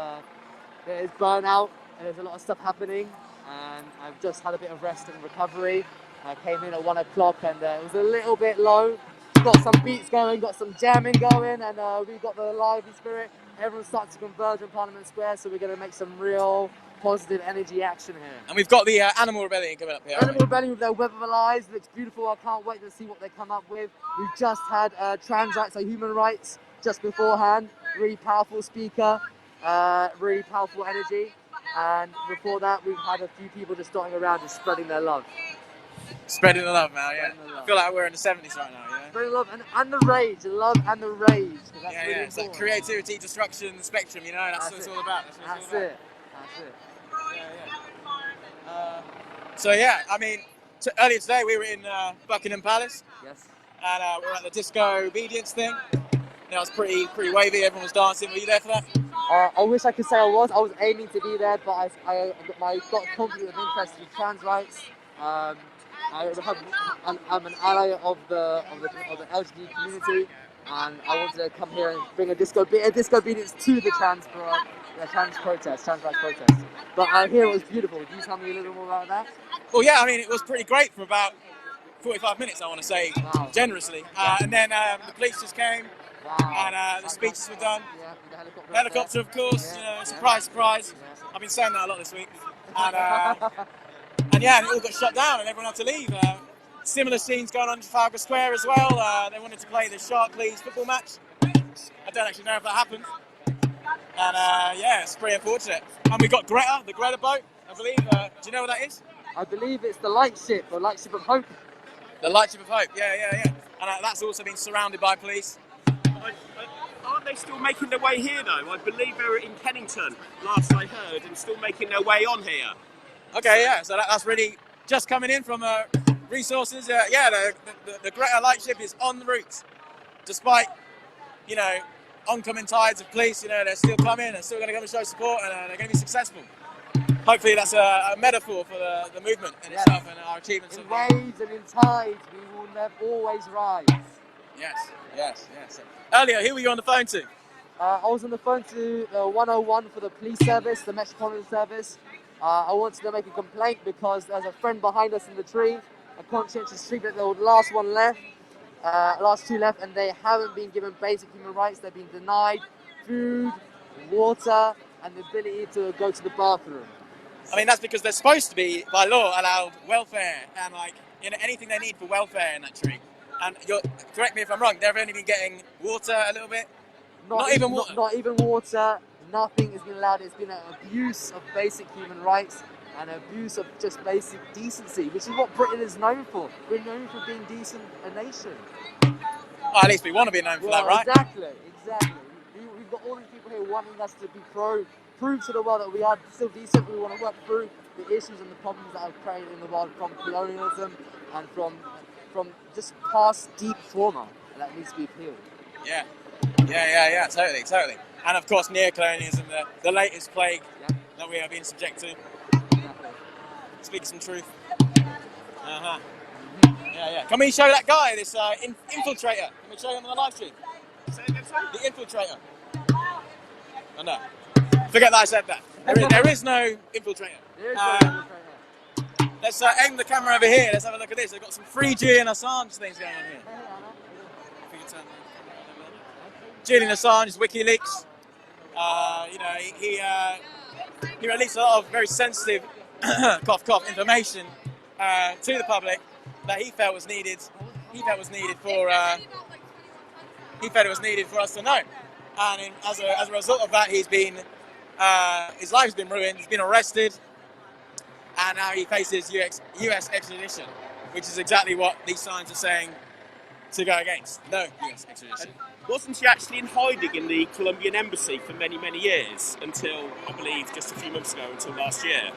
there is burnout and there's a lot of stuff happening, and I've just had a bit of rest and recovery. I came in at 1 o'clock and it was a little bit low. Got some beats going, got some jamming going, and we got the lively spirit. Everyone's starting to converge on Parliament Square, so we're going to make some real positive energy action here. And we've got the Animal Rebellion coming up here. Animal Rebellion with their Weather Lies looks beautiful. I can't wait to see what they come up with. We've just had trans rights, so human rights, just beforehand. Really powerful speaker, really powerful energy. And before that, we've had a few people just dotting around and spreading their love. Spreading the love now, yeah. I feel like we're in the 70s right now, you know? Spreading love and the rage, the love and the rage. That's really it's like creativity, destruction, the spectrum, you know, that's what it's all about. That's it. So yeah, I mean, earlier today we were in Buckingham Palace. Yes. And we were at the disobedience thing. You know, it was pretty wavy, everyone was dancing. Were you there for that? I wish I could say I was. I was aiming to be there, but I got a conflict of interest in trans rights. I'm an ally of the LGBT community, and I wanted to come here and bring a disobedience to the trans rights protest. But I hear it was beautiful. Can you tell me a little more about that? Well, yeah, I mean, it was pretty great for about 45 minutes, I want to say, generously. And then the police just came, and the speeches were done. Yeah, the helicopter, of course, you know, surprise. I've been saying that a lot this week. And yeah, it all got shut down and everyone had to leave. Similar scenes going on in Trafalgar Square as well. They wanted to play the Sharkleys football match. I don't actually know if that happened. And yeah, it's pretty unfortunate. And we got Greta, the Greta boat, I believe. Do you know what that is? I believe it's the Lightship, or Lightship of Hope. The Lightship of Hope, yeah. And that's also been surrounded by police. Aren't they still making their way here though? I believe they were in Kennington, last I heard, and still making their way on here. Okay, yeah, so that's really just coming in from resources. Yeah, the Greta Lightship is en route, despite, you know, oncoming tides of police. You know, they're still coming, they're still going to come and show support, and they're going to be successful. Hopefully that's a metaphor for the movement in itself and our achievements. In waves and in tides, we will always rise. Yes. Earlier, who were you on the phone to? I was on the phone to the 101 for the police service, the Metropolitan Service. I wanted to make a complaint because there's a friend behind us in the tree, a conscientious tree, that the last one left, last two left, and they haven't been given basic human rights. They've been denied food, water, and the ability to go to the bathroom. I mean, that's because they're supposed to be, by law, allowed welfare and, like, you know, anything they need for welfare in that tree. And correct me if I'm wrong, they've only been getting water a little bit. Not even water. Not even water. Nothing has been allowed. It's been an abuse of basic human rights and abuse of just basic decency, which is what Britain is known for. We're known for being decent a nation. Oh, at least we want to be known for that, right? Exactly. We've got all these people here wanting us to be prove to the world that we are still decent. We want to work through the issues and the problems that have created in the world from colonialism and from just past deep trauma that needs to be healed. Yeah, totally. And of course, neocolonialism, the latest plague that we are being subject to. Speak some truth. Yeah. Can we show that guy, this infiltrator? Can we show him on the live stream? The infiltrator. Oh no. Forget that I said that. There is no infiltrator. Let's aim the camera over here. Let's have a look at this. They've got some free Julian Assange things going on here. If we can turn Julian Assange, WikiLeaks. You know, he released a lot of very sensitive cough information to the public that he felt was needed. He felt it was needed for us to know. And as a result of that, he's been his life's been ruined. He's been arrested, and now he faces US extradition, which is exactly what these signs are saying to go against. No US extradition. Wasn't he actually in hiding in the Colombian embassy for many, many years until, I believe, just a few months ago, until last year?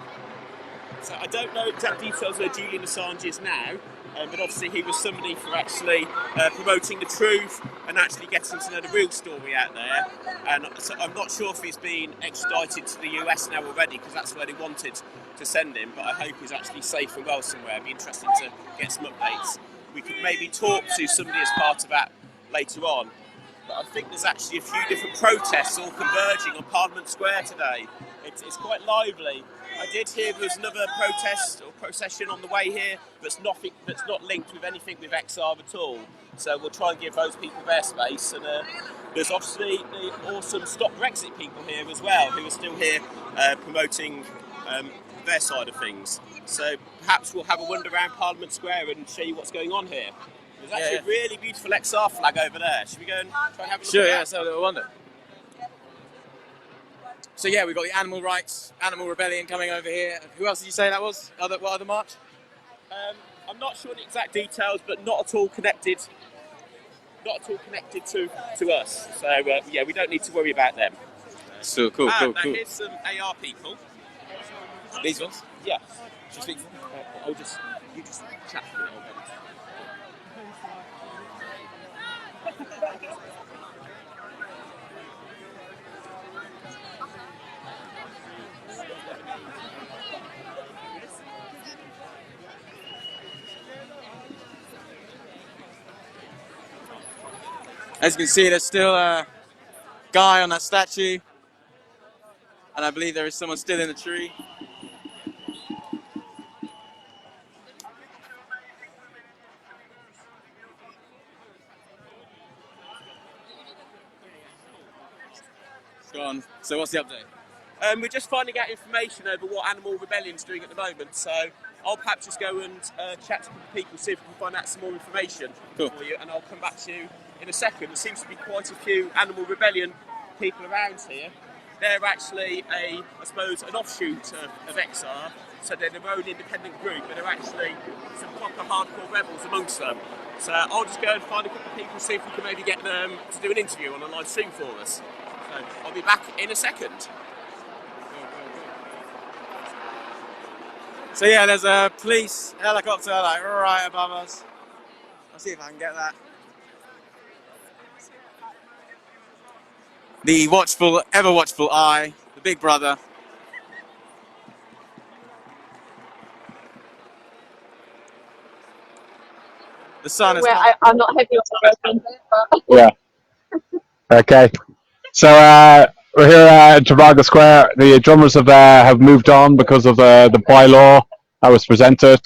So I don't know exact details where Julian Assange is now, but obviously he was somebody for actually promoting the truth and actually getting to know the real story out there. And so I'm not sure if he's been extradited to the US now already, because that's where they wanted to send him, but I hope he's actually safe and well somewhere. It'd be interesting to get some updates. We could maybe talk to somebody as part of that later on. But I think there's actually a few different protests all converging on Parliament Square today. It's quite lively. I did hear there was another protest or procession on the way here that's not linked with anything with XR at all. So we'll try and give those people their space. And there's obviously the awesome Stop Brexit people here as well, who are still here promoting their side of things. So perhaps we'll have a wander around Parliament Square and show you what's going on here. There's actually a really beautiful XR flag over there. Should we go and try and have a look at that? Let's have a little wander. So yeah, we've got the Animal Rights, Animal Rebellion coming over here. Who else did you say that was? What other march? I'm not sure the exact details, but not at all connected. Not at all connected to us. So yeah, we don't need to worry about them. So cool. Now here's some AR people. These ones? Yeah. Should we speak? You just chat for a little bit. As you can see, there's still a guy on that statue, and I believe there is someone still in the tree. It's gone. So what's the update? We're just finding out information over what Animal Rebellion's doing at the moment, so I'll perhaps just go and chat to people, see if we can find out some more information for you, and I'll come back to you in a second. There seems to be quite a few Animal Rebellion people around here. They're actually I suppose, an offshoot of XR, so they're their own independent group, but they're actually some proper hardcore rebels amongst them. So I'll just go and find a couple of people, see if we can maybe get them to do an interview on a live stream for us. So I'll be back in a second. So yeah, there's a police helicopter like right above us. I'll see if I can get that. The watchful, ever watchful eye, the big brother. The sun has come. I'm not heavy on the weapon, but Yeah. Okay. So we're here in Trafalgar Square. The drummers have moved on because of the bylaw that was presented.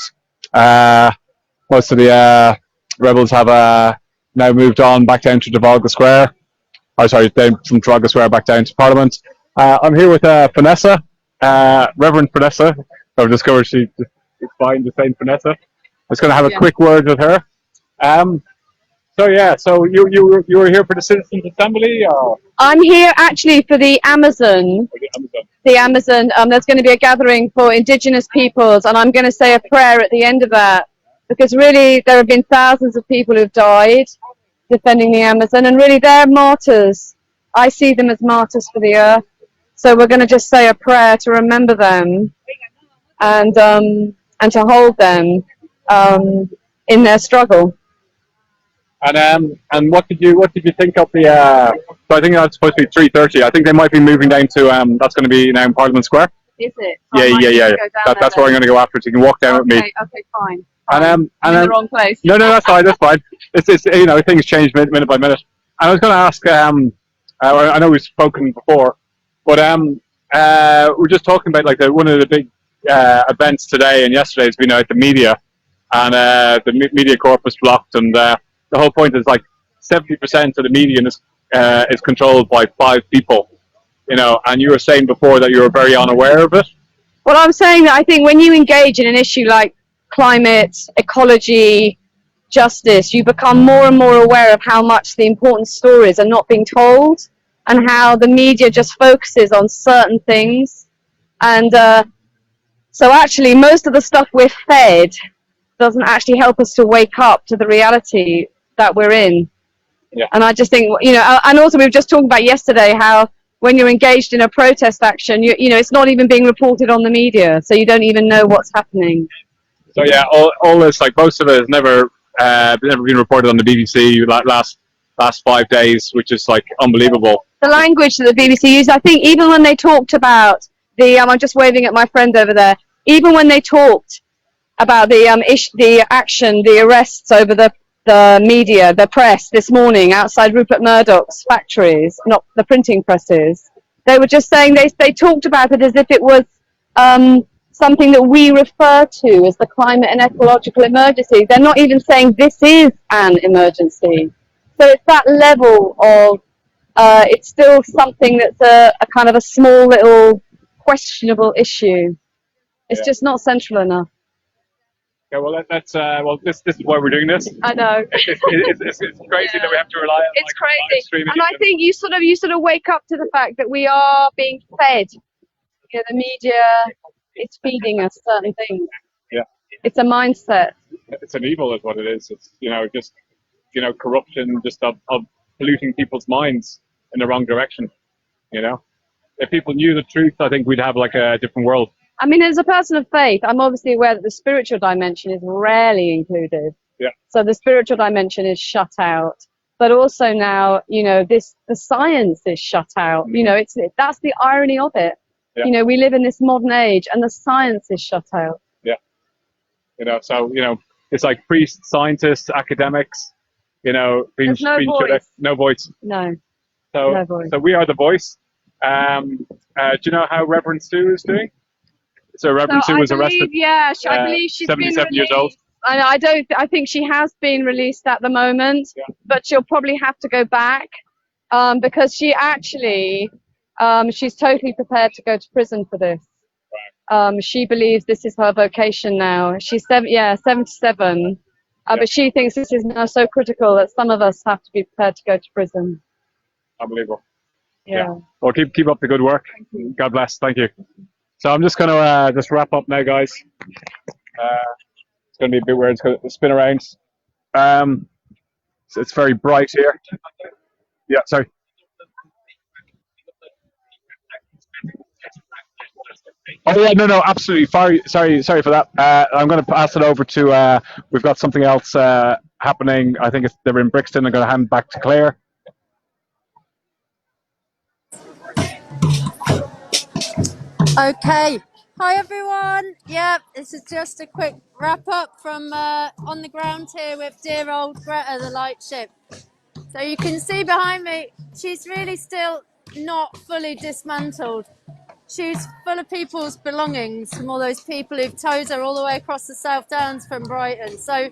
Most of the rebels have now moved on back down to Trafalgar Square. Oh, sorry, down from Trafalgar Square back down to Parliament. I'm here with Vanessa, Reverend Vanessa. I've discovered she's fine, the same Vanessa. I was going to have a quick word with her. So yeah, so you were here for the Citizens Assembly, or? I'm here actually for the Amazon. The Amazon. There's going to be a gathering for Indigenous peoples, and I'm going to say a prayer at the end of that, because really there have been thousands of people who've died defending the Amazon, and really they're martyrs. I see them as martyrs for the earth. So we're going to just say a prayer to remember them, and to hold them in their struggle. And what did you think of the? So I think that's supposed to be 3:30. I think they might be moving down to that's going to be now in Parliament Square. Is it? Yeah. That's where I'm going to go after. So you can walk down with me. Okay, fine. And I'm in the wrong place. No, that's fine. That's fine. It's things change minute by minute. And I was going to ask. I know we've spoken before, but we're just talking about like one of the big events today and yesterday has been out the media, and the media corp was blocked, and the whole point is like 70% of the media is controlled by 5 people, and you were saying before that you were very unaware of it. Well, I'm saying that I think when you engage in an issue like climate, ecology, justice, you become more and more aware of how much the important stories are not being told, and how the media just focuses on certain things. And so actually most of the stuff we're fed doesn't actually help us to wake up to the reality that we're in. Yeah. And I just think, and also we were just talking about yesterday how when you're engaged in a protest action, it's not even being reported on the media, so you don't even know what's happening. So yeah, all this, like most of it has never been reported on the BBC last 5 days, which is like unbelievable. The language that the BBC used, I think even when they talked about I'm just waving at my friend over there, even when they talked about the action, the arrests over the media, the press this morning outside Rupert Murdoch's factories, not the printing presses, they were just saying they talked about it as if it was something that we refer to as the climate and ecological emergency. They're not even saying this is an emergency. So it's that level of it's still something that's a kind of a small little questionable issue. It's just not central enough. Okay, well this is why we're doing this. I know. It's crazy that we have to rely on. It's crazy, and I think you sort of wake up to the fact that we are being fed. The media is feeding us certain things. Yeah. It's a mindset. It's an evil, is what it is. It's just corruption, just of polluting people's minds in the wrong direction. If people knew the truth, I think we'd have like a different world. I mean, as a person of faith, I'm obviously aware that the spiritual dimension is rarely included. Yeah. So the spiritual dimension is shut out. But also now, the science is shut out. That's the irony of it. Yeah. We live in this modern age, and the science is shut out. Yeah. So it's like priests, scientists, academics. There's no voice. No voice. No. So no voice. So we are the voice. Do you know how Reverend Sue is doing? So Reverend Sue was arrested. Yeah, I believe she's 77 been years old. I think she has been released at the moment, but she'll probably have to go back because she actually, she's totally prepared to go to prison for this. She believes this is her vocation now. She's 77, but she thinks this is now so critical that some of us have to be prepared to go to prison. Unbelievable. Yeah. Well, keep up the good work. God bless. Thank you. So I'm just going to just wrap up now, guys. It's going to be a bit weird. It's going to spin around. So it's very bright here. Yeah, sorry. Oh yeah, no, absolutely. Sorry for that. I'm going to pass it over to. We've got something else happening. I think they're in Brixton. I'm going to hand back to Claire. Okay. Hi everyone. Yeah, this is just a quick wrap up from on the ground here with dear old Greta, the lightship. So you can see behind me, she's really still not fully dismantled. She's full of people's belongings from all those people who've towed her all the way across the South Downs from Brighton. So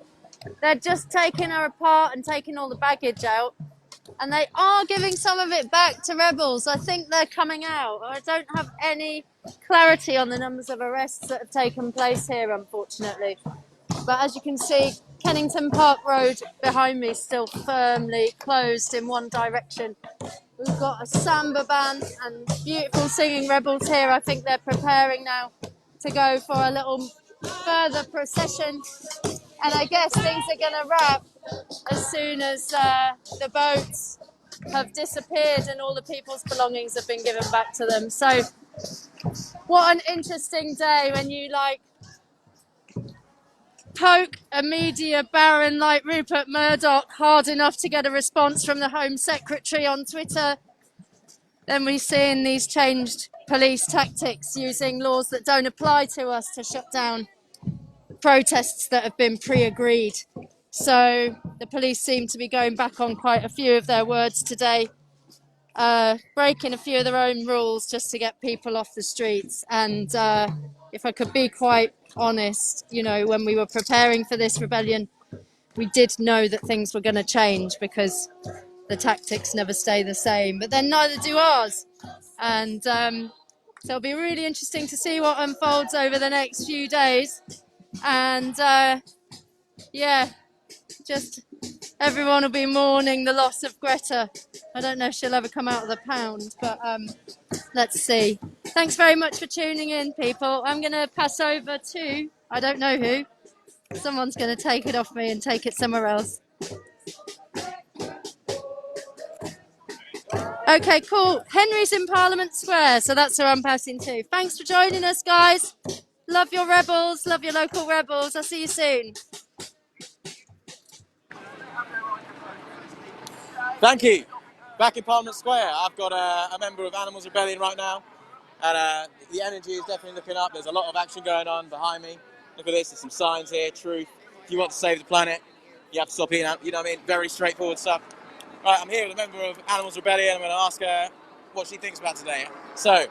they're just taking her apart and taking all the baggage out. And they are giving some of it back to rebels. I think they're coming out. I don't have any clarity on the numbers of arrests that have taken place here, unfortunately. But as you can see, Kennington Park Road behind me is still firmly closed in one direction. We've got a samba band and beautiful singing rebels here. I think they're preparing now to go for a little further procession. And I guess things are going to wrap as soon as the boats have disappeared and all the people's belongings have been given back to them. So what an interesting day when you poke a media baron like Rupert Murdoch hard enough to get a response from the Home Secretary on Twitter. Then we see in these changed police tactics using laws that don't apply to us to shut down protests that have been pre-agreed. So the police seem to be going back on quite a few of their words today, breaking a few of their own rules just to get people off the streets. And if I could be quite honest, when we were preparing for this rebellion, we did know that things were going to change because the tactics never stay the same, but then neither do ours. And so it'll be really interesting to see what unfolds over the next few days. And just everyone will be mourning the loss of Greta. I don't know if she'll ever come out of the pound, but let's see. Thanks very much for tuning in, people. I'm going to pass over to, I don't know who. Someone's going to take it off me and take it somewhere else. Okay, cool. Henry's in Parliament Square, so that's who I'm passing to. Thanks for joining us, guys. Love your rebels, love your local rebels. I'll see you soon. Thank you. Back in Parliament Square, I've got a member of Animals Rebellion right now, and the energy is definitely looking up. There's a lot of action going on behind me. Look at this, there's some signs here, truth. If you want to save the planet, you have to stop eating, you know what I mean? Very straightforward stuff. Right, I'm here with a member of Animals Rebellion. I'm going to ask her what she thinks about today. So,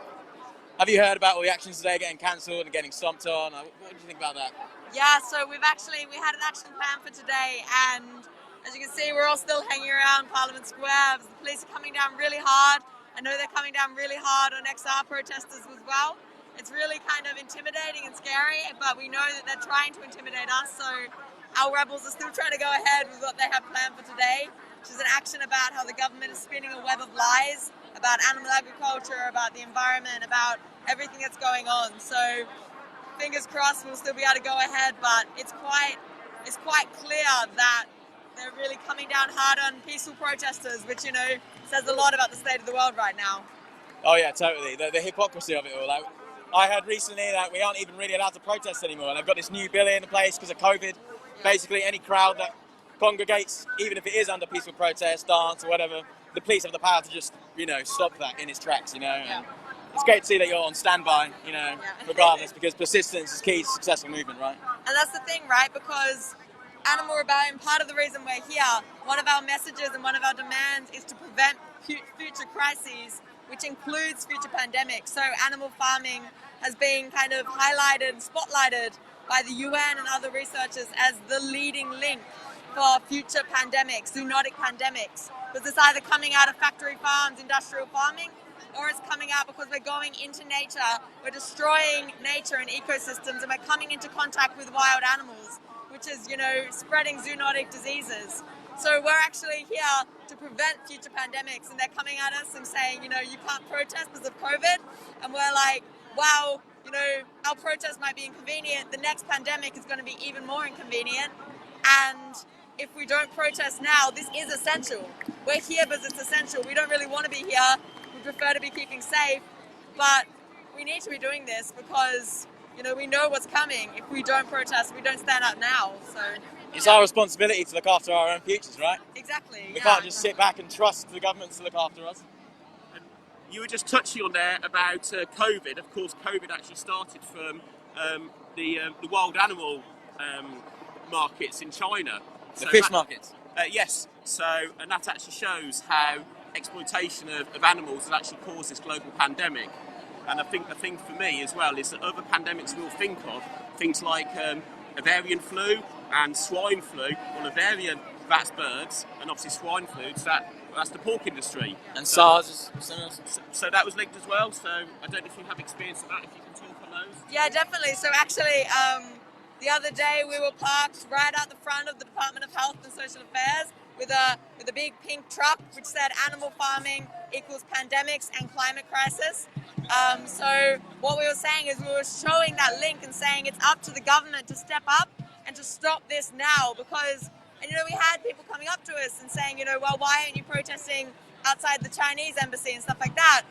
have you heard about all the actions today getting cancelled and getting stomped on? What do you think about that? Yeah, so we had an action plan for today, and as you can see, we're all still hanging around Parliament Square. The police are coming down really hard. I know they're coming down really hard on XR protesters as well. It's really kind of intimidating and scary, but we know that they're trying to intimidate us, so our rebels are still trying to go ahead with what they have planned for today, which is an action about how the government is spinning a web of lies about animal agriculture, about the environment, about everything that's going on. So fingers crossed we'll still be able to go ahead, but it's quite clear that they're really coming down hard on peaceful protesters, which, says a lot about the state of the world right now. Oh yeah, totally. The hypocrisy of it all. I heard recently that we aren't even really allowed to protest anymore. They've got this new bill in place because of COVID. Basically, any crowd that congregates, even if it is under peaceful protest, dance or whatever, the police have the power to just, stop that in its tracks, And it's great to see that you're on standby, regardless, because persistence is key to successful movement, right? And that's the thing, right? Because Animal Rebellion, part of the reason we're here, one of our messages and one of our demands is to prevent future crises, which includes future pandemics. So animal farming has been kind of highlighted and spotlighted by the UN and other researchers as the leading link for future pandemics, zoonotic pandemics. Because it's either coming out of factory farms, industrial farming, or it's coming out because we're going into nature, we're destroying nature and ecosystems, and we're coming into contact with wild animals, which is, spreading zoonotic diseases. So we're actually here to prevent future pandemics, and they're coming at us and saying, you can't protest because of COVID. And we're like, wow, our protest might be inconvenient. The next pandemic is going to be even more inconvenient. And if we don't protest now, this is essential. We're here because it's essential. We don't really want to be here. We prefer to be keeping safe. But we need to be doing this because, you know, we know what's coming if we don't protest, we don't stand up now. So It's our responsibility to look after our own futures, right? exactly. We can't just sit back and trust the government to look after us. You were just touching on there about COVID. Of course, COVID actually started from the wild animal markets in China. The fish markets. Yes. So, and that actually shows how exploitation of animals has actually caused this global pandemic. And I think the thing for me as well is that other pandemics we'll think of, things like avian flu and swine flu. Well, avian, that's birds, and obviously swine flu, that's the pork industry. And SARS. So that was linked as well. So I don't know if you have experience of that, if you can talk on those. Yeah, definitely. So actually, the other day we were parked right out the front of the Department of Health and Social Affairs with a big pink truck which said animal farming equals pandemics and climate crisis. So what we were saying is we were showing that link and saying it's up to the government to step up and to stop this now because, and you know, we had people coming up to us and saying, you know, well, why aren't you protesting outside the Chinese embassy and stuff like that?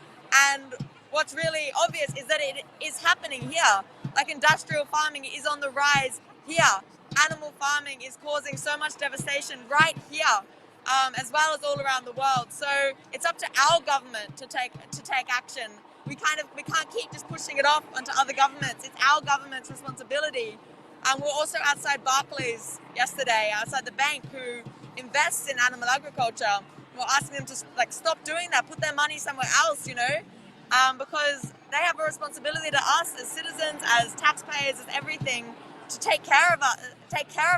And what's really obvious is that it is happening here. Like industrial farming is on the rise here. Animal farming is causing so much devastation right here, as well as all around the world. So it's up to our government to take action. We can't keep just pushing it off onto other governments. It's our government's responsibility. We're also outside Barclays yesterday, outside the bank, who invests in animal agriculture. We're asking them to stop doing that, put their money somewhere else, you know, because they have a responsibility to us as citizens, as taxpayers, as everything, to take care of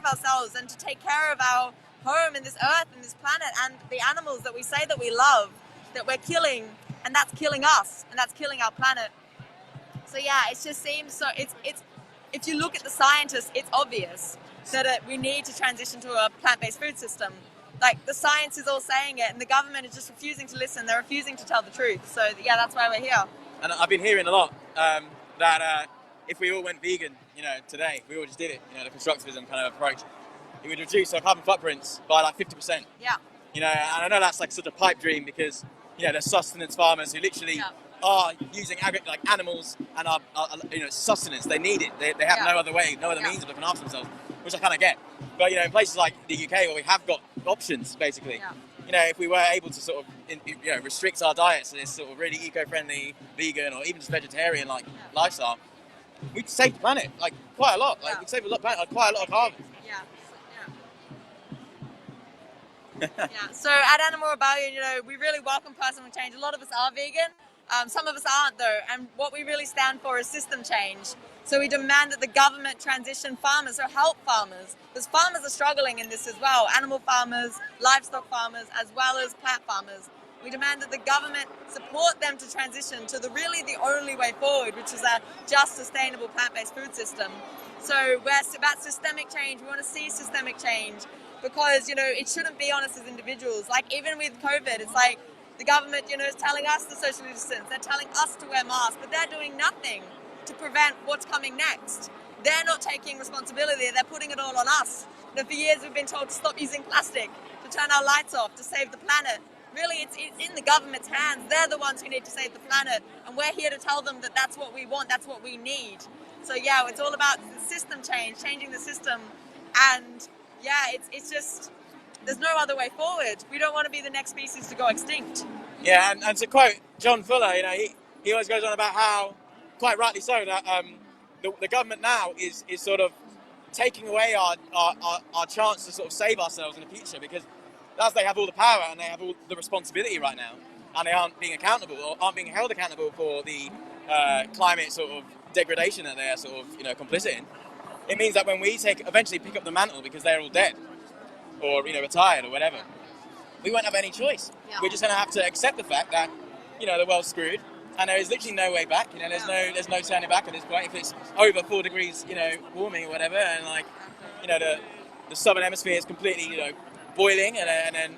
ourselves and to take care of our home and this earth and this planet and the animals that we say that we love, that we're killing, and that's killing us and that's killing our planet. So yeah, it just seems so. It's if you look at the scientists, it's obvious that we need to transition to a plant-based food system. Like the science is all saying it, and the government is just refusing to listen. They're refusing to tell the truth. So yeah, that's why we're here. And I've been hearing a lot that if we all went vegan, you know, today, we all just did it, you know, the constructivism kind of approach, it would reduce our carbon footprints by like 50%. Yeah. You know, and I know that's like sort of pipe dream because, you know, there's sustenance farmers who literally are using animals and are you know, sustenance. They need it. They have no other way, no other means of looking after themselves, which I kind of get. But, you know, in places like the UK where we have got options, basically, you know, if we were able to sort of, you know, restrict our diets to this sort of really eco-friendly, vegan, or even just vegetarian lifestyle, we'd save the planet like quite a lot. Like we'd save quite a lot of carbon. Yeah, so at Animal Rebellion, you know, we really welcome personal change. A lot of us are vegan, some of us aren't though, and what we really stand for is system change. So we demand that the government transition farmers, or help farmers, because farmers are struggling in this as well, animal farmers, livestock farmers, as well as plant farmers. We demand that the government support them to transition to really the only way forward, which is a just, sustainable plant-based food system. So we're about systemic change. We want to see systemic change because, you know, it shouldn't be on us as individuals. Like even with COVID, it's like the government, you know, is telling us to social distance. They're telling us to wear masks, but they're doing nothing to prevent what's coming next. They're not taking responsibility. They're putting it all on us. You know, for years we've been told to stop using plastic, to turn our lights off, to save the planet. Really, it's in the government's hands. They're the ones who need to save the planet, and we're here to tell them that that's what we want, that's what we need. So yeah, it's all about system change, changing the system, and yeah, it's just, there's no other way forward. We don't want to be the next species to go extinct. Yeah, and to quote John Fuller, you know, he always goes on about how, quite rightly so, that the government now is sort of taking away our chance to sort of save ourselves in the future, because as they have all the power and they have all the responsibility right now, and they aren't being accountable or aren't being held accountable for the climate sort of degradation that they are sort of, you know, complicit in, it means that when we eventually pick up the mantle because they're all dead or, you know, retired or whatever, we won't have any choice. Yeah. We're just going to have to accept the fact that, you know, the world's screwed and there is literally no way back. You know, there's no turning back at this point. If it's over 4 degrees, you know, warming or whatever, and like, you know, the southern hemisphere is completely, you know, boiling, and then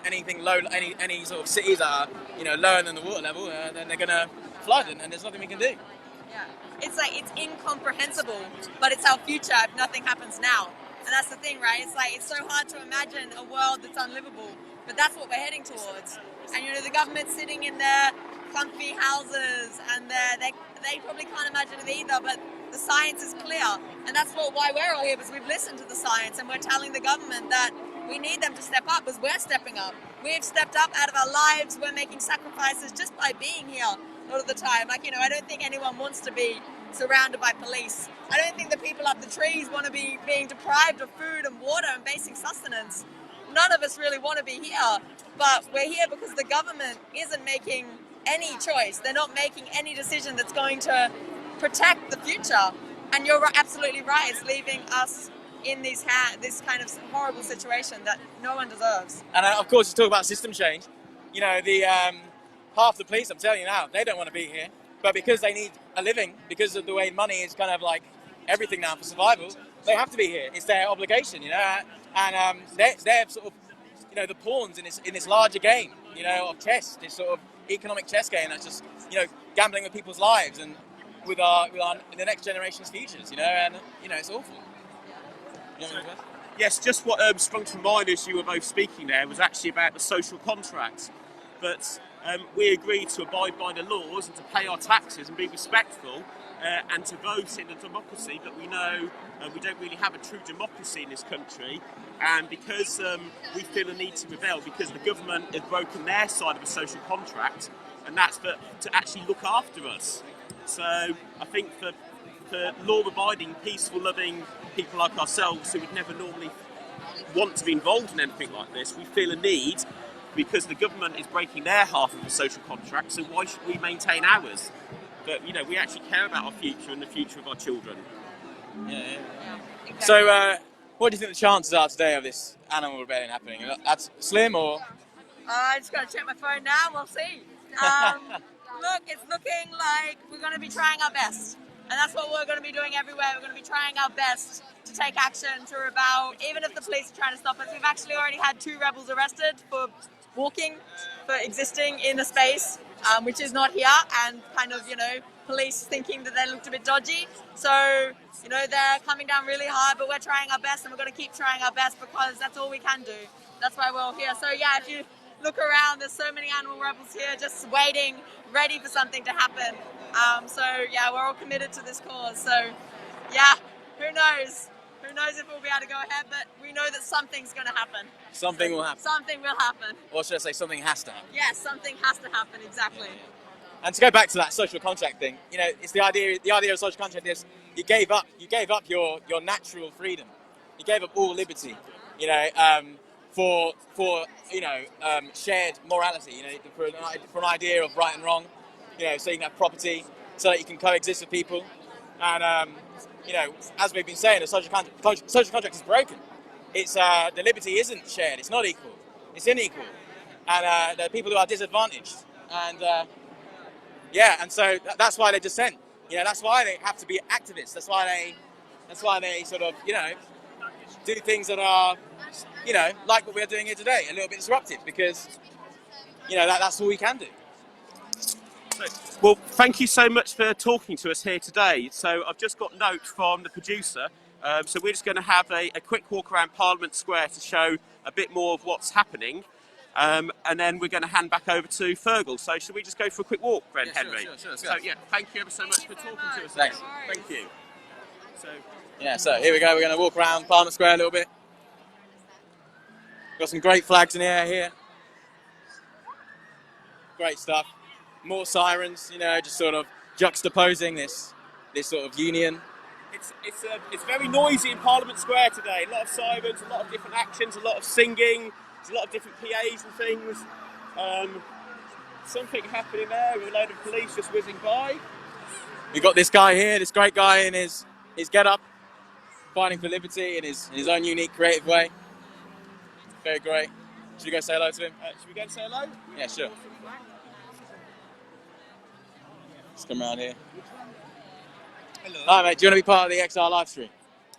anything low, any sort of cities that are, you know, lower than the water level, then they're gonna flood, and there's nothing we can do. Yeah, it's like, it's incomprehensible, but it's our future if nothing happens now, and that's the thing, right? It's like, it's so hard to imagine a world that's unlivable, but that's what we're heading towards. And you know, the government's sitting in their comfy houses, and they're they probably can't imagine it either, but the science is clear. And that's why we're all here, because we've listened to the science and we're telling the government that we need them to step up, because we're stepping up. We've stepped up out of our lives. We're making sacrifices just by being here a lot of the time. Like, I don't think anyone wants to be surrounded by police. I don't think the people up the trees want to be being deprived of food and water and basic sustenance. None of us really want to be here, but we're here because the government isn't making any choice. They're not making any decision that's going to protect the future. And you're absolutely right. It's leaving us in this kind of horrible situation that no one deserves. And of course, you talk about system change. The half the police, I'm telling you now, they don't want to be here. But because they need a living, because of the way money is kind of like everything now for survival, they have to be here. It's their obligation, And they're sort of, the pawns in this larger game, of chess, this sort of economic chess game that's just, gambling with people's lives and with the next generation's futures, and it's awful. Yes, just what sprung to mind as you were both speaking there was actually about the social contract. But we agreed to abide by the laws and to pay our taxes and be respectful and to vote in a democracy, but we know we don't really have a true democracy in this country, and because we feel a need to rebel because the government has broken their side of a social contract, and that's to actually look after us. So I think for law-abiding, peaceful-loving people like ourselves who would never normally want to be involved in anything like this, we feel a need because the government is breaking their half of the social contract, so why should we maintain ours? But, we actually care about our future and the future of our children. Yeah. Exactly. So, what do you think the chances are today of this animal rebellion happening? That's slim or? I just got to check my phone now, we'll see. Look, it's looking like we're going to be trying our best. And that's what we're going to be doing everywhere. We're going to be trying our best to take action, to rebel, even if the police are trying to stop us. We've actually already had 2 rebels arrested for walking, for existing in a space which is not here, and kind of, police thinking that they looked a bit dodgy. So, they're coming down really hard, but we're trying our best, and we're going to keep trying our best because that's all we can do. That's why we're all here. So, yeah, if you look around, there's so many animal rebels here just waiting, ready for something to happen. So, yeah, we're all committed to this cause. So, yeah, who knows? Who knows if we'll be able to go ahead, but we know that something's going to happen. Something will happen. Something will happen. Or should I say something has to happen? Yes, something has to happen, exactly. Yeah. And to go back to that social contract thing, it's the idea of social contract is you gave up your natural freedom. You gave up all liberty, for shared morality, for an idea of right and wrong, so you can have property, so that you can coexist with people. And, as we've been saying, the social contract is broken. It's the liberty isn't shared. It's not equal. It's unequal. And there are people who are disadvantaged. And and so that's why they dissent. That's why they have to be activists. That's why they sort of do things that are like what we're doing here today, a little bit disruptive, because that's all we can do. Well, thank you so much for talking to us here today. So I've just got note from the producer. So we're just going to have a quick walk around Parliament Square to show a bit more of what's happening. And then we're going to hand back over to Fergal. So should we just go for a quick walk, then, Henry? Sure. So, thank you ever so much for talking to us. Thanks. Thank you. So here we go. We're going to walk around Parliament Square a little bit. Got some great flags in the air here. Great stuff. More sirens, just sort of juxtaposing this sort of union. It's very noisy in Parliament Square today. A lot of sirens, a lot of different actions, a lot of singing. There's a lot of different PAs and things. Something happening there with a load of police just whizzing by. We've got this guy here, this great guy in his get-up, fighting for liberty in his own unique, creative way. Very great. Should we go say hello to him? Should we go and say hello? Yeah, sure. Let's come around here. Hello. Hi, mate. Do you want to be part of the XR live stream?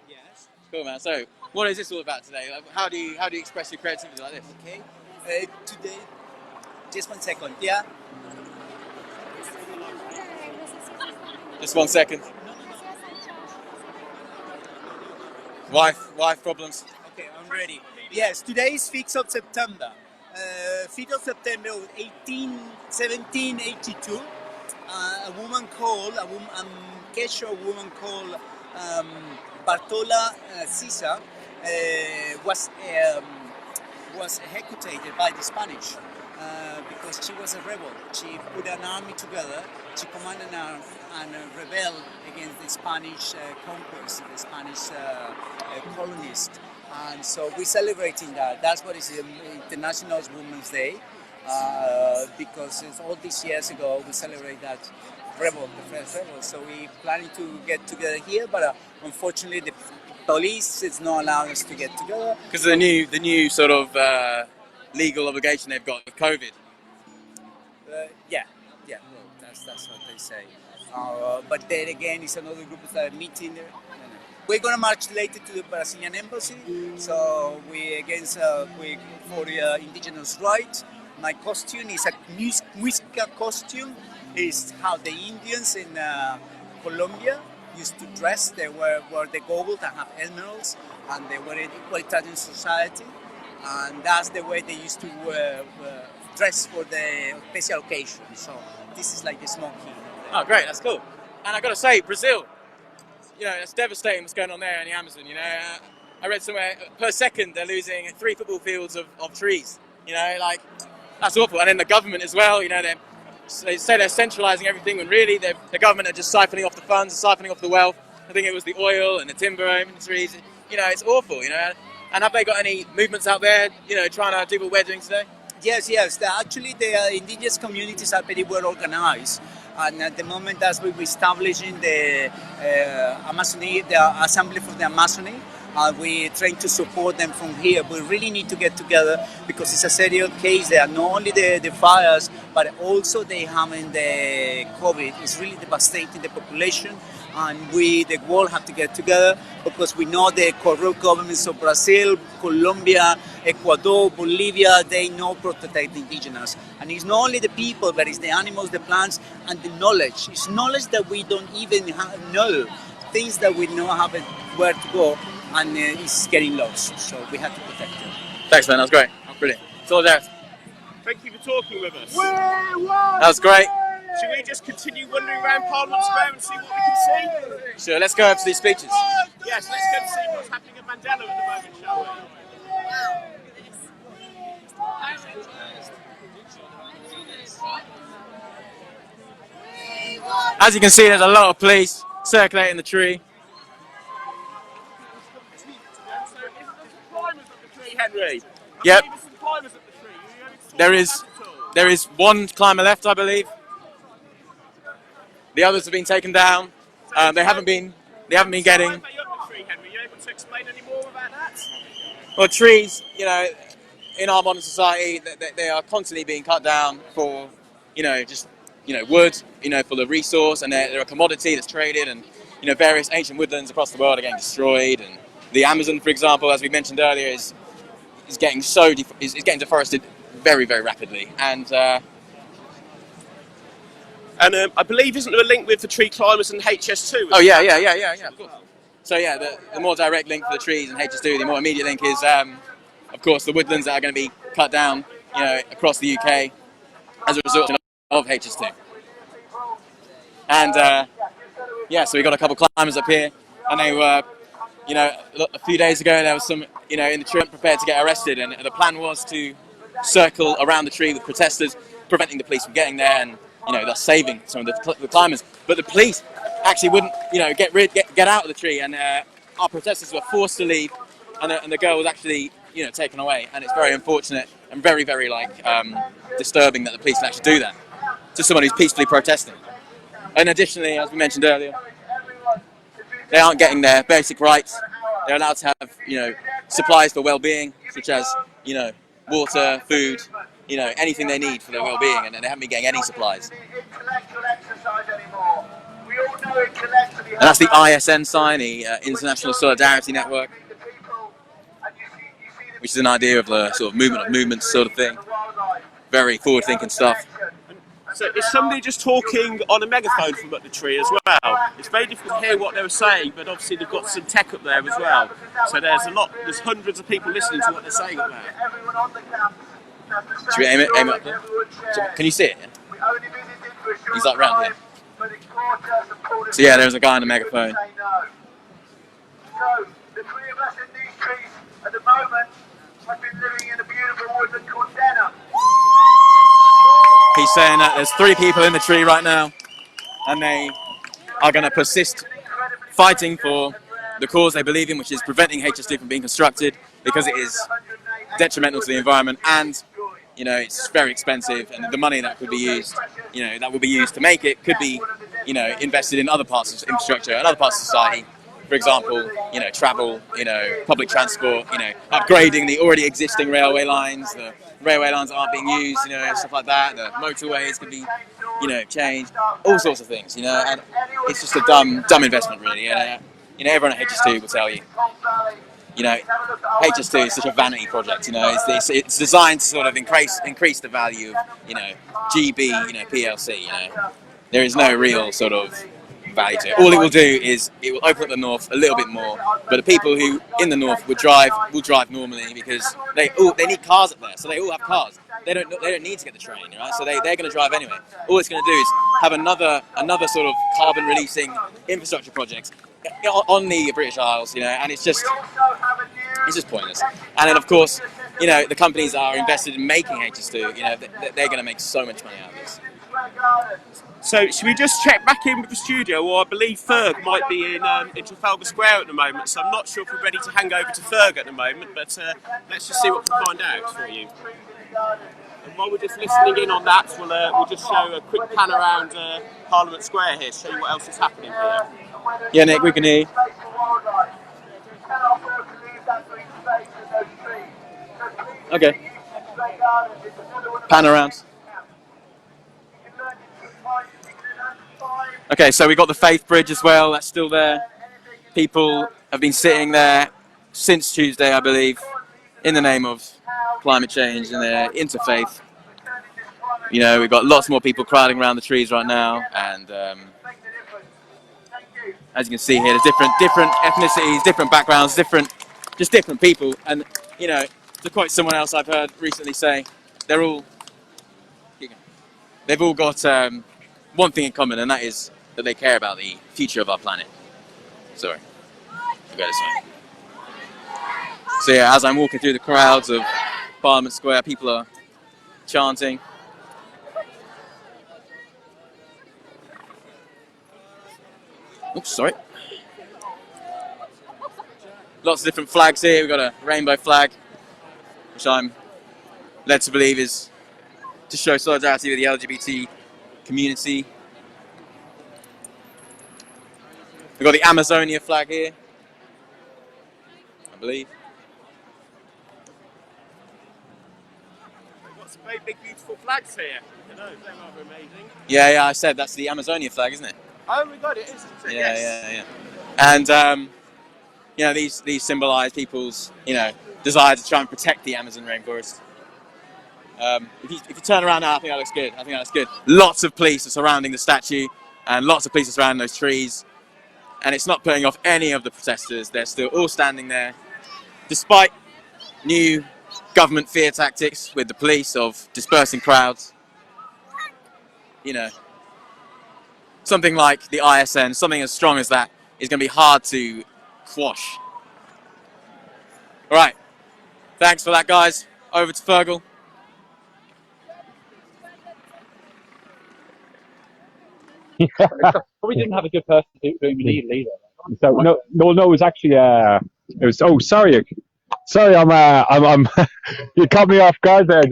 Yes. Cool, man. So, what is this all about today? How do you express your creativity like this? Okay. Today, just 1 second. Yeah. Just 1 second. Wife problems. Okay, I'm ready. Yes, today is 5th of September. 5th of September 1782. a woman called Quechua woman called Bartola Sisa was executed by the Spanish because she was a rebel. She put an army together. She commanded and rebelled against the Spanish conquest, the Spanish colonists. And so we're celebrating that. That's what is International Women's Day. Because it's all these years ago we celebrate that rebel, the first rebel. So we're planning to get together here, but unfortunately the police is not allowing us to get together. Because of the new sort of legal obligation they've got with COVID. Yeah, well, that's what they say. But then again, it's another group that are meeting. We're going to march later to the Brazilian embassy. So we against for indigenous rights. My costume is a Muisca costume. It's how the Indians in Colombia used to dress. They were the gold and have emeralds, and they were in equalitarian society. And that's the way they used to dress for the special occasion. So this is like the smoky. Oh, great! That's cool. And I got to say, Brazil. You know, it's devastating what's going on there in the Amazon. You know, I read somewhere per second they're losing 3 football fields of trees. You know, like. That's awful. And then the government as well, you know, they say they're centralising everything when really the government are just siphoning off the funds, siphoning off the wealth. I think it was the oil and the timber industries. You know, it's awful, you know. And have they got any movements out there, you know, trying to do what we're doing today? Yes. Actually, the indigenous communities are very well organized. And at the moment, as we're establishing the Amazony, the Assembly for the Amazony, we're trying to support them from here. We really need to get together because it's a serious case. There are not only the fires, but also they having the COVID. It's really devastating the population, and the world have to get together because we know the corrupt governments of Brazil, Colombia, Ecuador, Bolivia, they know protect the indigenous. And it's not only the people, but it's the animals, the plants, and the knowledge. It's knowledge that we don't even know, things that we know have where to go. And it's getting lost, so we have to protect it. Thanks, man. That was great. Brilliant. It's all there. Thank you for talking with us. That was great. Should we just continue wandering around Parliament Square and see what we can see? Sure, let's go over to these speeches. Yes, let's go and see what's happening at Mandela at the moment, shall we? As you can see, there's a lot of police circulating the tree. Henry. Yep. There is one climber left, I believe. The others have been taken down. They haven't been getting. Well, trees, you know, in our modern society, they are constantly being cut down for, you know, just, you know, wood, you know, for the resource, and they're a commodity that's traded, and, you know, various ancient woodlands across the world are getting destroyed, and the Amazon, for example, as we mentioned earlier, is getting getting deforested very, very rapidly, and I believe isn't there a link with the tree climbers and HS2? Oh yeah, of course. So yeah, the more direct link for the trees and HS2, the more immediate link is, of course, the woodlands that are going to be cut down, you know, across the UK as a result of HS2. And yeah, so we got a couple climbers up here, and they were, you know, a few days ago there was some, you know, in the tree prepared to get arrested, and the plan was to circle around the tree with protesters, preventing the police from getting there, and, you know, thus saving some of the climbers. But the police actually wouldn't, you know, get out of the tree, and our protesters were forced to leave, and the girl was actually, you know, taken away. And it's very unfortunate and very, very disturbing that the police can actually do that to someone who's peacefully protesting. And additionally, as we mentioned earlier, they aren't getting their basic rights. They're allowed to have, you know, supplies for well-being, such as, you know, water, food, you know, anything they need for their well-being, and they haven't been getting any supplies. And that's the ISN sign, the International Solidarity Network, which is an idea of the sort of movement of movements sort of thing. Very forward-thinking stuff. So is somebody just talking on a megaphone from up the tree as well? It's very difficult to hear what they were saying, but obviously they've got some tech up there as well. So there's hundreds of people listening to what they're saying up there. Should we aim it up there? Can you see it? He's like round here. So yeah, there's a guy on a megaphone. So, the three of us in these trees at the moment have been living in a beautiful woodland called Denham. He's saying that there's 3 people in the tree right now, and they are going to persist fighting for the cause they believe in, which is preventing HS2 from being constructed, because it is detrimental to the environment, and it's very expensive, and the money that could be used, that will be used to make it, could be, invested in other parts of infrastructure and other parts of society. For example, travel, public transport, upgrading the already existing railway lines. The railway lines aren't being used, stuff like that. The motorways could be, changed. All sorts of things, and it's just a dumb investment, really. Everyone at HS2 will tell you. HS2 is such a vanity project. It's designed to sort of increase the value of, GB, PLC. There is no real sort of value to it. All it will do is it will open up the north a little bit more, but the people who in the north will drive normally, because they need cars up there, so they all have cars. They don't need to get the train, right? So they're going to drive anyway. All it's going to do is have another sort of carbon releasing infrastructure project on the British Isles, and it's just pointless. And then of course, the companies that are invested in making HS2, they're going to make so much money out of this. So should we just check back in with the studio, or I believe Ferg might be in Trafalgar Square at the moment, so I'm not sure if we're ready to hang over to Ferg at the moment, but let's just see what we can find out for you. And while we're just listening in on that, we'll just show a quick pan around Parliament Square here, show you what else is happening here. Yeah, Nick, we can hear you. Okay. Pan around. Okay, so we got the Faith Bridge as well, that's still there. People have been sitting there since Tuesday, I believe, in the name of climate change and their interfaith. We've got lots more people crowding around the trees right now, and as you can see here, there's different ethnicities, different backgrounds, different people, and to quote someone else I've heard recently say, they've all got one thing in common, and that is that they care about the future of our planet. Sorry, I'll go this way. So yeah, as I'm walking through the crowds of Parliament Square, people are chanting. Oops, sorry. Lots of different flags here. We've got a rainbow flag, which I'm led to believe is to show solidarity with the LGBT community. We've got the Amazonia flag here, I believe. We've got some very big, beautiful flags here. They're rather amazing. Yeah, I said that's the Amazonia flag, isn't it? Oh my God, it is. Yeah. And these symbolise people's desire to try and protect the Amazon rainforest. If you turn around now, I think that looks good. Lots of police are surrounding the statue, and lots of police are surrounding those trees. And it's not putting off any of the protesters. They're still all standing there, despite new government fear tactics with the police of dispersing crowds. Something like the ISN, something as strong as that, is going to be hard to quash. All right, thanks for that, guys. Over to Fergal. We didn't have a good person doing the lead either. So no, it was actually it was. Oh, sorry, I'm you caught me off guard there,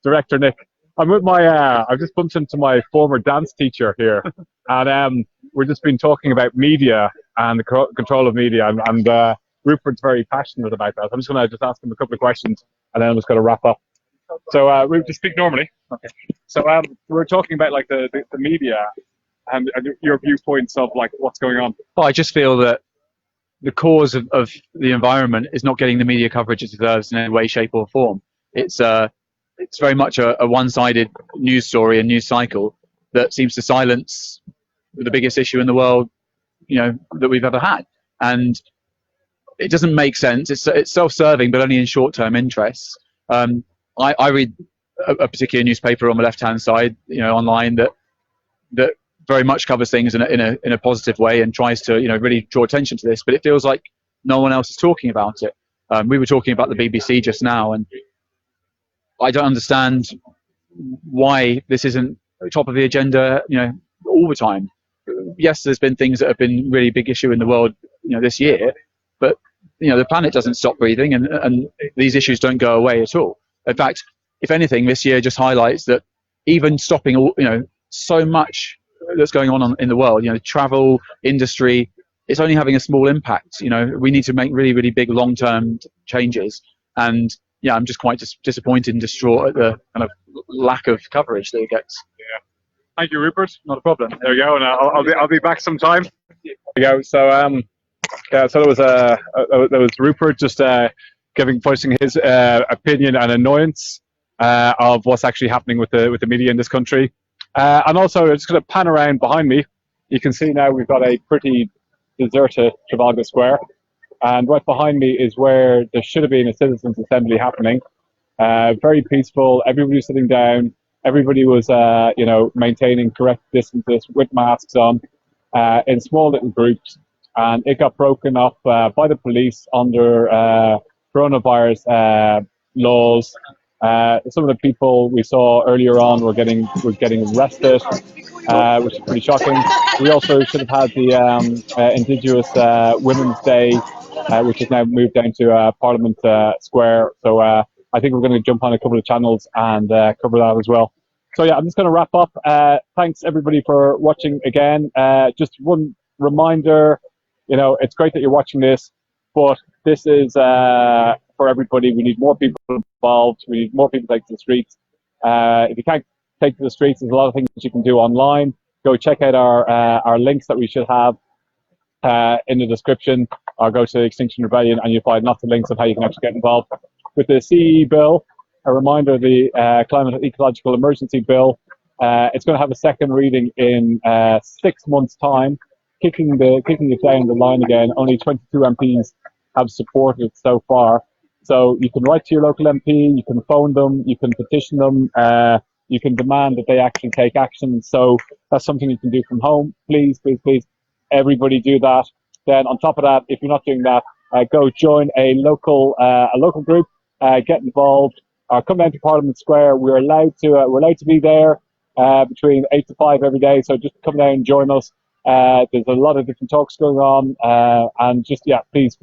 Director Nick. I'm with my I've just bumped into my former dance teacher here, and we've just been talking about media and the control of media, and Rupert's very passionate about that. I'm just going to ask him a couple of questions, and then I'm just going to wrap up. So Rupert, just speak normally. Okay. So we're talking about like the media and your viewpoints of like what's going on. Well, I just feel that the cause of the environment is not getting the media coverage it deserves in any way, shape, or form. It's very much a one-sided news story and news cycle that seems to silence the biggest issue in the world, that we've ever had. And it doesn't make sense. It's self-serving, but only in short-term interests. I read a particular newspaper on the left-hand side, online, that that very much covers things in a positive way and tries to really draw attention to this, but it feels like no one else is talking about it. We were talking about the BBC just now, and I don't understand why this isn't top of the agenda, all the time. Yes, there's been things that have been really big issue in the world, this year, but the planet doesn't stop breathing, and these issues don't go away at all. In fact, if anything, this year just highlights that even stopping all, so much that's going on in the world, travel, industry, it's only having a small impact. We need to make really, really big long-term changes, and yeah, I'm just quite disappointed and distraught at the kind of lack of coverage that it gets. Yeah. Thank you, Rupert. Not a problem. There you go, and I'll be back sometime. There you go. So so there was Rupert just voicing his opinion and annoyance of what's actually happening with the media in this country, and also just going to pan around behind me. You can see now we've got a pretty deserted Trafalgar Square, and right behind me is where there should have been a citizens' assembly happening. Very peaceful. Everybody was sitting down. Everybody was, maintaining correct distances with masks on, in small little groups, and it got broken up by the police under coronavirus laws. Some of the people we saw earlier on were getting arrested, which is pretty shocking. We also should have had the Indigenous Women's Day, which is now moved down to Parliament Square. So I think we're going to jump on a couple of channels and cover that as well. So yeah, I'm just going to wrap up. Thanks everybody for watching again. Just one reminder, it's great that you're watching this, but this is for everybody. We need more people involved. We need more people to take to the streets. If you can't take to the streets, there's a lot of things you can do online. Go check out our links that we should have in the description, or go to Extinction Rebellion and you'll find lots of links of how you can actually get involved with the CE bill. A reminder, the Climate and Ecological Emergency Bill, it's going to have a second reading in 6 months' time, kicking it down the line again. Only 22 MPs have supported it so far. So you can write to your local MP, you can phone them, you can petition them, you can demand that they actually take action. So that's something you can do from home. Please, please, please, everybody do that. Then on top of that, if you're not doing that, go join a local group, get involved. Come down to Parliament Square. We're allowed to be there between 8 to 5 every day. So just come down and join us. There's a lot of different talks going on, and just please,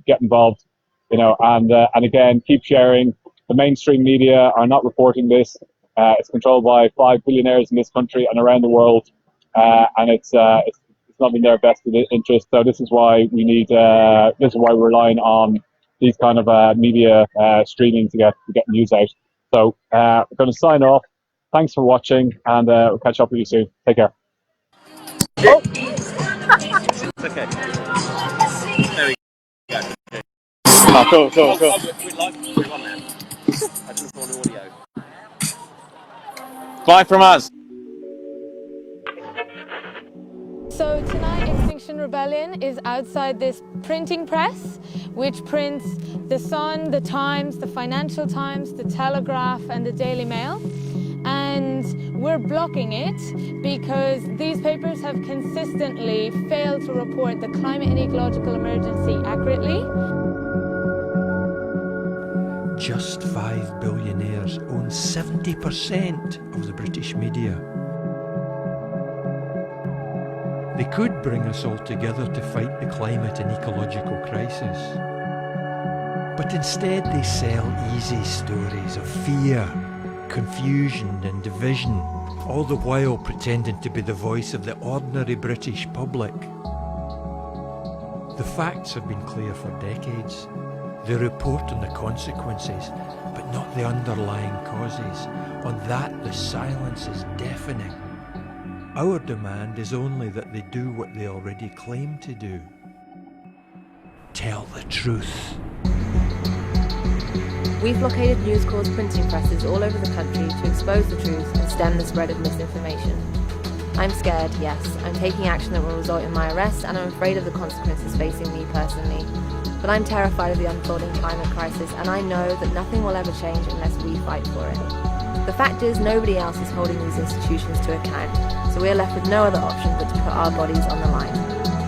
get involved. And again, keep sharing. The mainstream media are not reporting this. It's controlled by 5 billionaires in this country and around the world, and it's not in their best interest. So this is why we need. This is why we're relying on these kind of media streaming to get news out. So we're going to sign off. Thanks for watching, and we'll catch up with you soon. Take care. Oh. Okay. There we go. Oh, cool. Bye from us. So tonight Extinction Rebellion is outside this printing press, which prints The Sun, The Times, The Financial Times, The Telegraph and The Daily Mail. And we're blocking it because these papers have consistently failed to report the climate and ecological emergency accurately. Just 5 billionaires own 70% of the British media. They could bring us all together to fight the climate and ecological crisis. But instead they sell easy stories of fear, confusion and division, all the while pretending to be the voice of the ordinary British public. The facts have been clear for decades. They report on the consequences, but not the underlying causes. On that, the silence is deafening. Our demand is only that they do what they already claim to do. Tell the truth. We've blockaded News Corp's printing presses all over the country to expose the truth and stem the spread of misinformation. I'm scared, yes. I'm taking action that will result in my arrest, and I'm afraid of the consequences facing me personally. But I'm terrified of the unfolding climate crisis, and I know that nothing will ever change unless we fight for it. The fact is, nobody else is holding these institutions to account, so we are left with no other option but to put our bodies on the line.